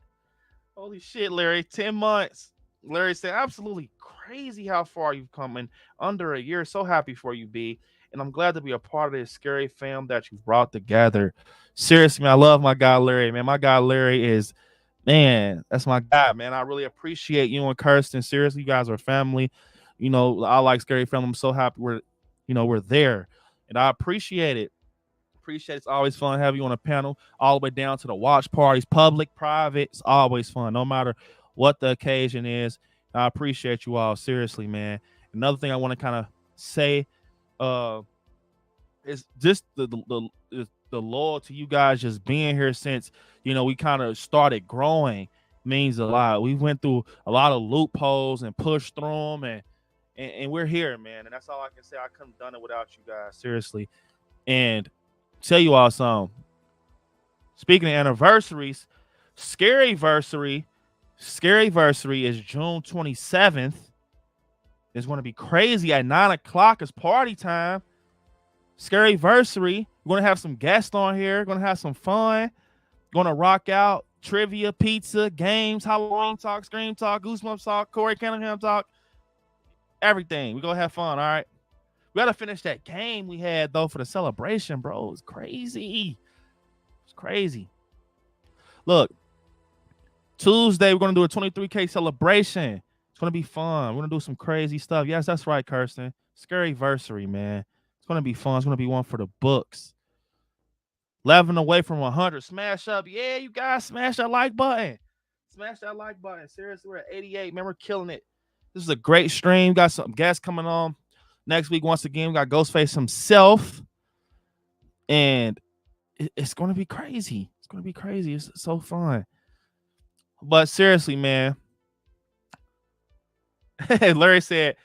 Holy shit, Larry. 10 months. Larry said, absolutely crazy how far you've come in under a year. So happy for you, B. And I'm glad to be a part of this scary fam that you've brought together. Seriously, man, I love my guy, Larry, man. My guy, Larry, is, man, that's my guy, man. I really appreciate you and Kirsten. Seriously, you guys are family. You know, I like Scary Family. I'm so happy we're there, and I appreciate it. Appreciate it. It's always fun having you on a panel, all the way down to the watch parties, public, private. It's always fun, no matter what the occasion is. I appreciate you all, seriously, man. Another thing I want to kind of say, is just the loyalty you guys just being here since we kind of started growing means a lot. We went through a lot of loopholes and pushed through them, and we're here, man. And that's all I can say. I couldn't have done it without you guys, seriously. And tell you all something. Speaking of anniversaries, Scaryversary is June 27th. It's going to be crazy at 9 o'clock. It's party time. Scaryversary. We're going to have some guests on here. We're going to have some fun. Going to rock out. Trivia, pizza, games, Halloween talk, Scream talk, Goosebumps talk, Corey Cunningham talk. Everything. We're going to have fun, all right? We got to finish that game we had, though, for the celebration, bro. It's crazy. It's crazy. Look, Tuesday, we're going to do a 23K celebration. It's going to be fun. We're going to do some crazy stuff. Yes, that's right, Kirsten. Scaryversary, man. It's going to be fun. It's going to be one for the books. 11 away from 100. Smash up. Yeah, you guys, smash that like button. Smash that like button. Seriously, we're at 88. Man, we're killing it. This is a great stream. Got some guests coming on. Next week, once again, we got Ghostface himself. And it's going to be crazy. It's going to be crazy. It's so fun. But seriously, man. Larry said,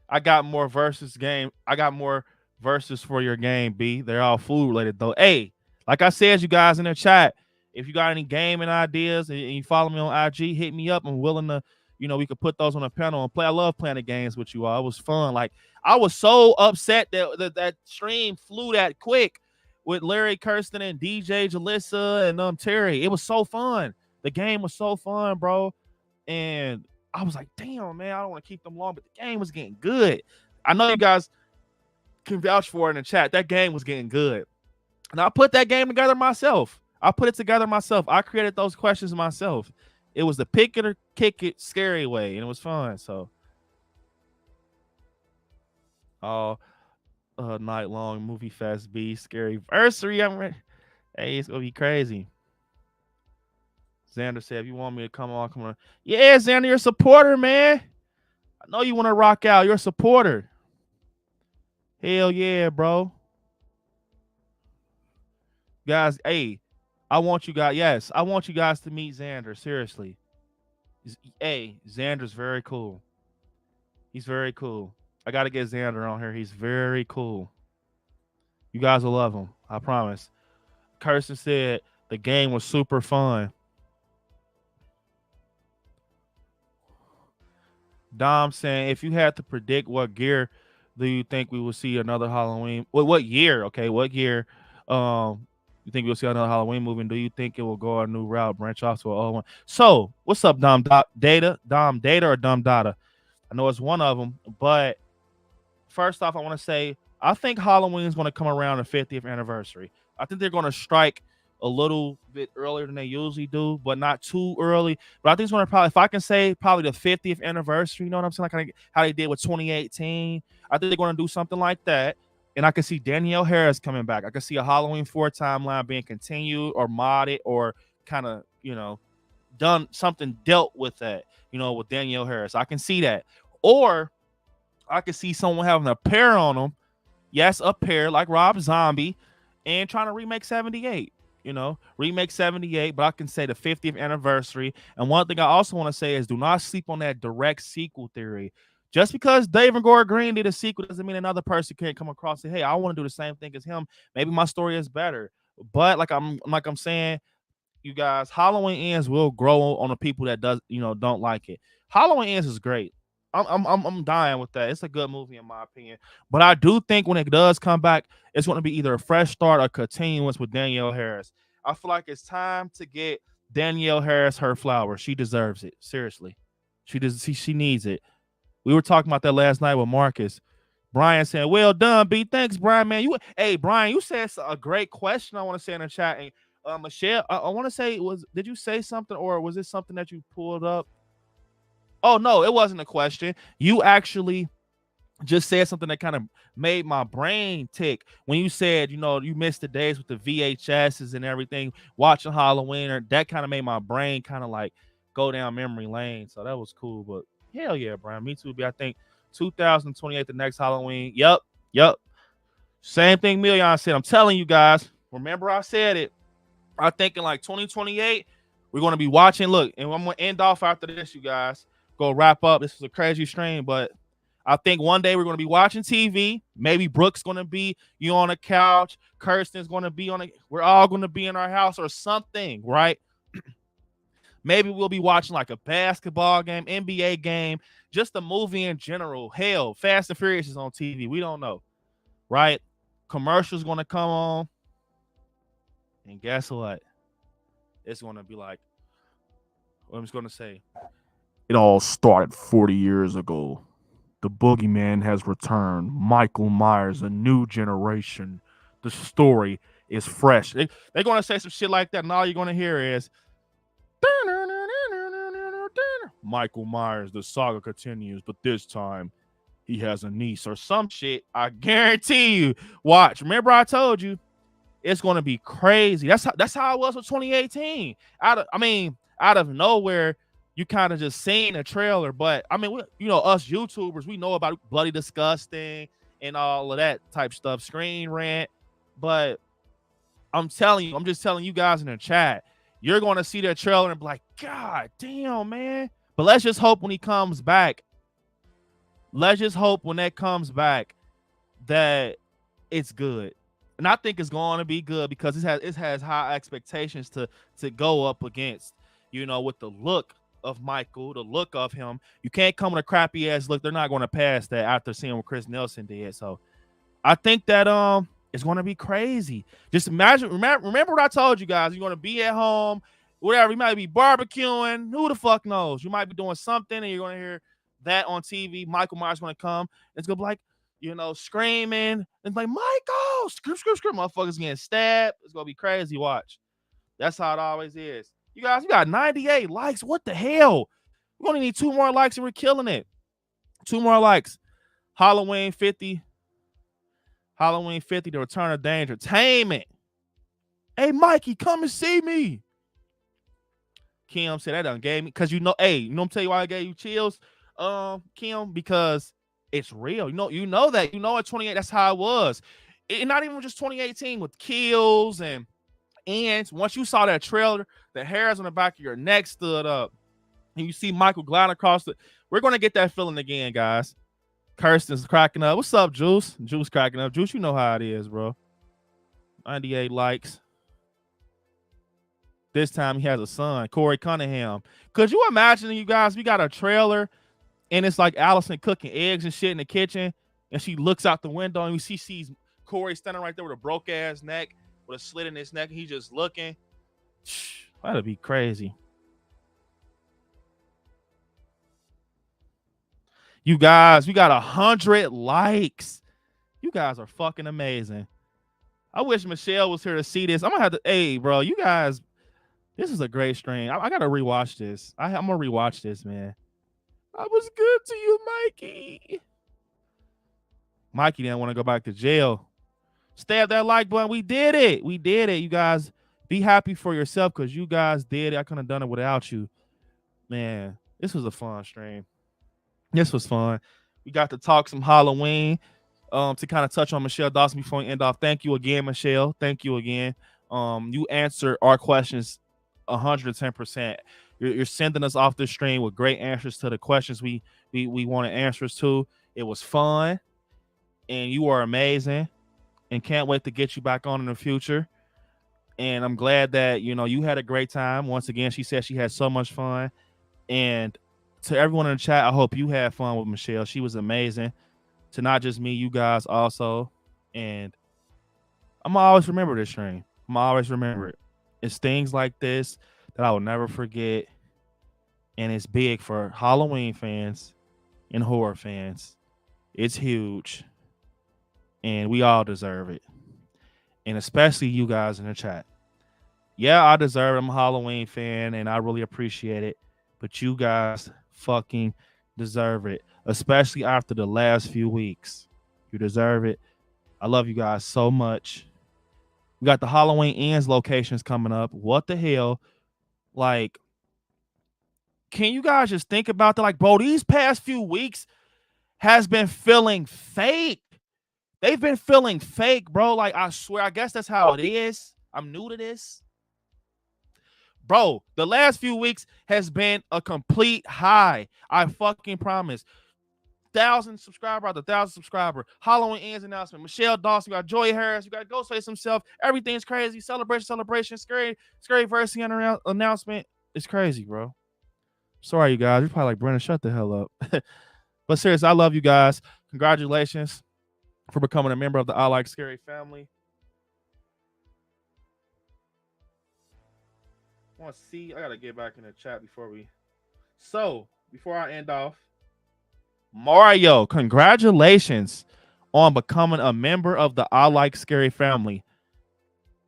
I got more versus game. I got more versus for your game, B. They're all food related, though. Hey, like I said, you guys in the chat, if you got any gaming ideas and you follow me on IG, hit me up. I'm willing to, we could put those on a panel and play. I love playing the games with you all. It was fun. Like, I was so upset that stream flew that quick with Larry, Kirsten, and DJ, Jalissa, and Terry. It was so fun. The game was so fun, bro. And I was like, damn, man, I don't want to keep them long, but the game was getting good. I know you guys can vouch for it in the chat. That game was getting good. And I put that game together myself. I put it together myself. I created those questions myself. It was the pick it or kick it scary way, and it was fun. So, all night long movie fest B Scaryversary. I'm ready. Hey, it's gonna be crazy. Xander said, if you want me to come on. Yeah, Xander, you're a supporter, man. I know you want to rock out. You're a supporter. Hell yeah, bro. Guys, hey, I want you guys to meet Xander, seriously. Hey, Xander's very cool. He's very cool. I got to get Xander on here. He's very cool. You guys will love him. I promise. Kirsten said the game was super fun. Dom saying, if you had to predict what gear do you think we will see another Halloween? What year? Okay, what year? You think we'll see another Halloween movie? And do you think it will go a new route, branch off to an old one? So, what's up, Dom Data? Dom Data or Dom Data? I know it's one of them, but first off, I want to say I think Halloween is going to come around the 50th anniversary. I think they're going to strike a little bit earlier than they usually do, but not too early. But I think it's going to probably, if I can say, probably the 50th anniversary. You know what I'm saying? Like how they did with 2018. I think they're going to do something like that. And I can see Danielle Harris coming back. I can see a Halloween 4 timeline being continued or modded or kind of, done something dealt with that, with Danielle Harris. I can see that. Or I can see someone having a pair on them. Yes, a pair like Rob Zombie and trying to remake 78. Remake 78, but I can say the 50th anniversary. And one thing I also want to say is do not sleep on that direct sequel theory. Just because David Gore Green did a sequel doesn't mean another person can't come across and say, hey, I want to do the same thing as him. Maybe my story is better. But like I'm saying, you guys, Halloween Ends will grow on the people that don't like it. Halloween Ends is great. I'm dying with that. It's a good movie in my opinion. But I do think when it does come back, it's going to be either a fresh start or continuance with Danielle Harris. I feel like it's time to get Danielle Harris her flowers. She deserves it. Seriously. She needs it. We were talking about that last night with Marcus. Brian saying, well done, B. Thanks, Brian, man. Brian, you said a great question I want to say in the chat. And Michelle, I want to say, did you say something or was it something that you pulled up? Oh, no, it wasn't a question. You actually just said something that kind of made my brain tick when you said, you know, you missed the days with the VHSs and everything, watching Halloween, or that kind of made my brain kind of like go down memory lane. So that was cool. But hell yeah, Brian, me too. I think 2028, the next Halloween. Yep. Same thing Million said. I'm telling you guys, remember I said it. I think in like 2028, we're going to be watching. Look, and I'm going to end off after this, you guys. Go wrap up. This was a crazy stream, but I think one day we're going to be watching TV. Maybe Brooke's going to be on the couch. Kirsten's going to be we're all going to be in our house or something, right? Maybe we'll be watching like a basketball game, NBA game, just a movie in general. Hell, Fast and Furious is on TV. We don't know, right? Commercials going to come on. And guess what? It's going to be like, what I'm just going to say. It all started 40 years ago. The boogeyman has returned. Michael Myers, a new generation. The story is fresh. They're going to say some shit like that, and all you're going to hear is Michael Myers, the saga continues, but this time he has a niece or some shit. I guarantee you. Watch. Remember I told you it's going to be crazy. That's how it was with 2018. Out of nowhere, you kind of just seen a trailer, but I mean, us YouTubers, we know about Bloody Disgusting and all of that type stuff, Screen Rant. But I'm just telling you guys in the chat, you're going to see that trailer and be like, God damn, man. But let's just hope when he comes back, let's just hope when that comes back that it's good. And I think it's going to be good because it has high expectations to go up against, with the look of Michael, the look of him. You can't come with a crappy ass look. They're not going to pass that after seeing what Chris Nelson did. So I think that it's going to be crazy. Just imagine, remember what I told you guys. You're going to be at home, whatever. You might be barbecuing. Who the fuck knows? You might be doing something and you're going to hear that on TV. Michael Myers going to come. It's going to be like, screaming. It's like, Michael, scream. Motherfuckers getting stabbed. It's going to be crazy. Watch. That's how it always is. You guys, we got 98 likes. What the hell? We're going to need 2 more likes and we're killing it. 2 more likes. Halloween 50. The Return of Danger. Entertainment. Hey, Mikey, come and see me. Kim said that done gave me, because I'm tell you why I gave you chills, Kim, because it's real. You know that. At 28, that's how it was. Not even just 2018 with kills and ends. Once you saw that trailer, the hairs on the back of your neck stood up. And you see Michael gliding across we're going to get that feeling again, guys. Kirsten's cracking up. What's up, Juice? Juice cracking up. Juice, you know how it is, bro. 98 likes. This time he has a son, Corey Cunningham. Could you imagine, you guys, we got a trailer and it's like Allison cooking eggs and shit in the kitchen, and she looks out the window and she sees Corey standing right there with a broke ass neck, with a slit in his neck, and he's just looking. That'd be crazy. You guys, we got 100 likes. You guys are fucking amazing. I wish Michelle was here to see this. I'm gonna have to, hey, bro, you guys, this is a great stream. I gotta rewatch this. I'm gonna rewatch this, man. I was good to you, Mikey. Mikey didn't want to go back to jail. Stab that like button. We did it. You guys, be happy for yourself because you guys did it. I couldn't have done it without you. Man, this was a fun stream. This was fun. We got to talk some Halloween. To kind of touch on Michele Dawson before we end off. Thank you again, Michele. Thank you again. You answered our questions 110%. You're sending us off the stream with great answers to the questions we wanted answers to. It was fun, and you are amazing, and can't wait to get you back on in the future. And I'm glad that you had a great time. Once again, she said she had so much fun. And to everyone in the chat, I hope you had fun with Michele. She was amazing. To not just me, you guys also. And I'm gonna always remember this stream. I'm gonna always remember it. It's things like this that I will never forget. And it's big for Halloween fans and horror fans. It's huge. And we all deserve it. And especially you guys in the chat. Yeah, I deserve it. I'm a Halloween fan and I really appreciate it. But you guys fucking deserve it, especially after the last few weeks. You deserve it. I love you guys so much. We got the Halloween Ends locations coming up. What the hell? Like, can you guys just think about that? Like, bro, these past few weeks has been feeling fake. They've been feeling fake, bro. Like, I swear, I guess that's how it is. I'm new to this. Bro, the last few weeks has been a complete high. I fucking promise. 1,000 subscriber after 1,000 subscriber. Halloween Ends announcement. Michele Dawson. You got Joy Harris. You got Ghostface himself. Everything's crazy. Celebration. Scary verse announcement. It's crazy, bro. Sorry, you guys. You're probably like, Brennan, shut the hell up. But seriously, I love you guys. Congratulations for becoming a member of the I Like Scary family. I want to see. I got to get back in the chat before I end off. Mario, congratulations on becoming a member of the I Like Scary family.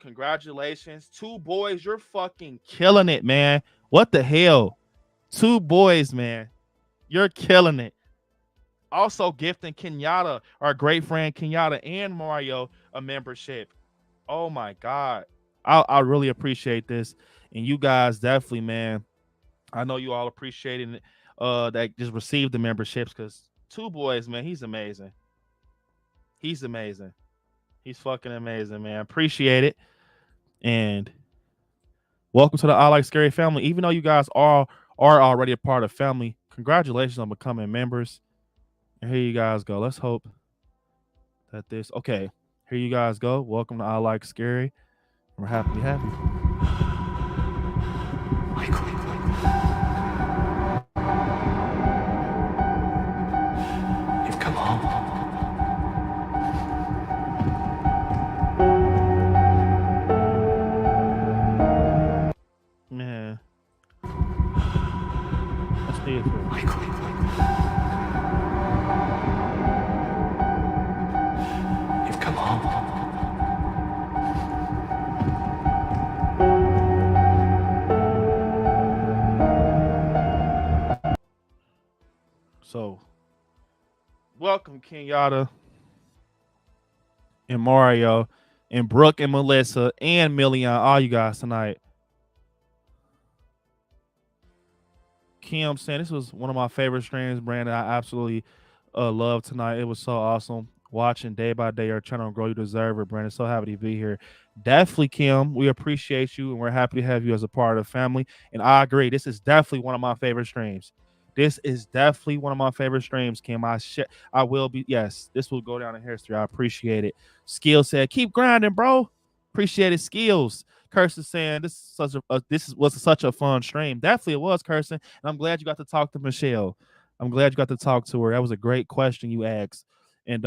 Congratulations. 2 boys, you're fucking killing it, man. What the hell? 2 boys, man. You're killing it. Also gifting Kenyatta, our great friend Kenyatta, and Mario a membership. Oh my God. I really appreciate this. And you guys definitely, man. I know you all appreciating it. That just received the memberships, because 2 boys, man, he's amazing. He's amazing. He's fucking amazing, man. Appreciate it. And welcome to the I Like Scary family. Even though you guys are already a part of the family, congratulations on becoming members. And here you guys go. Let's hope that this. Okay, here you guys go. Welcome to I Like Scary. We're happy to have you. You've come home. Man. Let's see it through. You've come home. So, welcome Kenyatta and Mario and Brooke and Melissa and Million, all you guys tonight. Kim saying this was one of my favorite streams, Brandon. I absolutely love tonight. It was so awesome watching day by day your channel grow. You deserve it, Brandon. So happy to be here. Definitely, Kim. We appreciate you and we're happy to have you as a part of the family. And I agree. This is definitely one of my favorite streams. This is definitely one of my favorite streams, Kim. I will be. Yes, this will go down in history. I appreciate it. Skill said, keep grinding, bro. Appreciate it, Skills. Kirsten saying this was such a fun stream. Definitely it was, Kirsten. And I'm glad you got to talk to Michele. I'm glad you got to talk to her. That was a great question you asked. And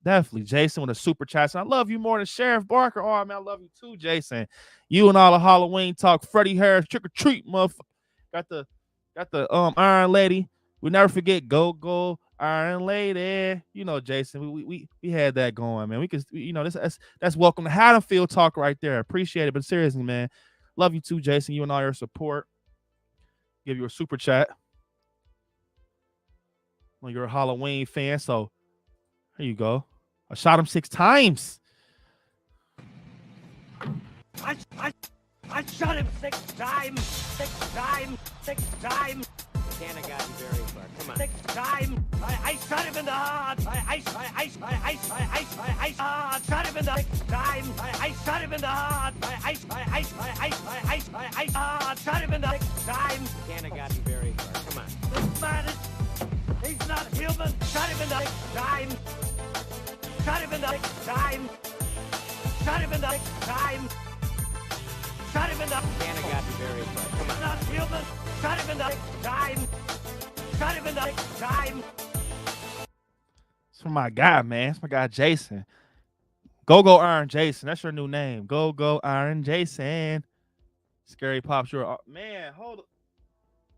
definitely Jason with a super chat. I love you more than Sheriff Barker. Oh man, I love you too, Jason. You and all the Halloween talk. Freddie Harris, trick or treat, motherfucker. Got the Iron Lady. We never forget Go Iron Lady. You know, Jason. We had that going, man. We could, that's welcome to Haddonfield talk right there. Appreciate it. But seriously, man, love you too, Jason. You and all your support. Give you a super chat. Well, you're a Halloween fan, so there you go. I shot him 6 times. I shot him 6 times. 6 times. 6 times. Can't have gotten very far. Come on. 6 times. I shot him in the heart. I shot him in the 6 times. I shot him in the heart. I shot him in the 6 times. Can't have gotten very far. Come on. This man he's not human. Shot him in the 6 times. Shot him in the 6 times. Shot him in the 6 times. Shot him in the. Can't have gotten very far. Come on. Not human. Shot him in the 6 times. Shot him in the 6 times. It's for my guy, man. It's my guy Jason. Go Iron Jason. That's your new name. Go Iron Jason. Scary Pops, you're man. Hold up.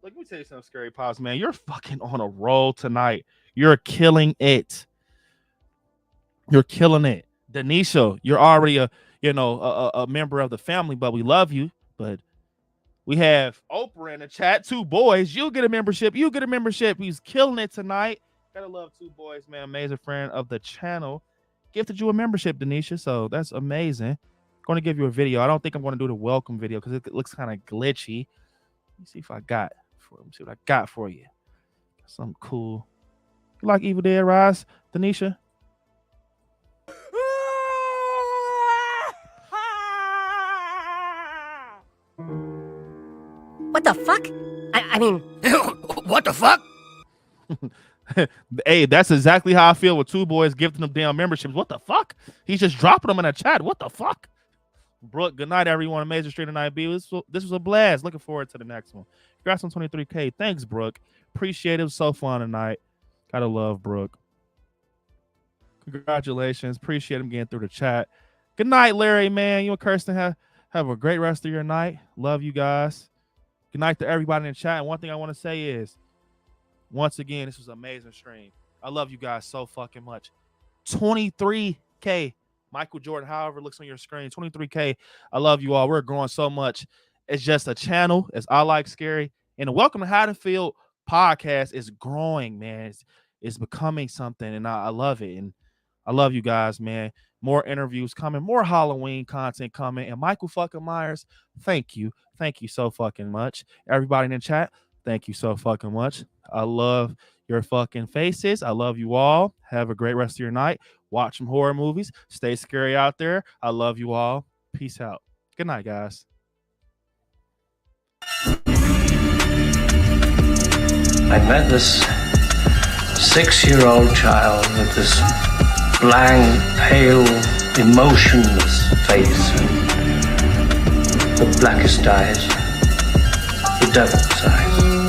Look, let me tell you something, Scary Pops, man. You're fucking on a roll tonight. You're killing it. You're killing it. Denisha, you're already a member of the family, but we love you. But We have Oprah in the chat. 2 boys. You get a membership. You get a membership. He's killing it tonight. Gotta love 2 boys, man. Amazing friend of the channel. Gifted you a membership, Denisha. So that's amazing. Going to give you a video. I don't think I'm going to do the welcome video because it looks kind of glitchy. Let me see if I got for him. See what I got for you. Got something cool. You like Evil Dead Rise, Denisha? What the fuck? I mean, what the fuck? Hey, that's exactly how I feel with 2 boys gifting them damn memberships. What the fuck? He's just dropping them in the chat. What the fuck? Brooke, good night, everyone. Amazing stream tonight, B. This was a blast. Looking forward to the next one. Congrats on 23K. Thanks, Brooke. Appreciate it. It was so fun tonight. Gotta love Brooke. Congratulations. Appreciate him getting through the chat. Good night, Larry, man. You and Kirsten have a great rest of your night. Love you guys. Good night to everybody in the chat. And one thing I want to say is, once again, this was an amazing stream. I love you guys so fucking much. 23K. Michael Jordan, however it looks on your screen, 23K. I love you all. We're growing so much. It's just a channel. It's I Like Scary. And the Welcome to Haddonfield podcast is growing, man. It's becoming something, and I love it. And I love you guys, man. More interviews coming, more Halloween content coming. And Michael fucking Myers, thank you. Thank you so fucking much. Everybody in the chat, thank you so fucking much. I love your fucking faces. I love you all. Have a great rest of your night. Watch some horror movies. Stay scary out there. I love you all. Peace out. Good night, guys. I met this 6-year-old child with this blank, pale, emotionless face and the blackest eyes, the devil's eyes.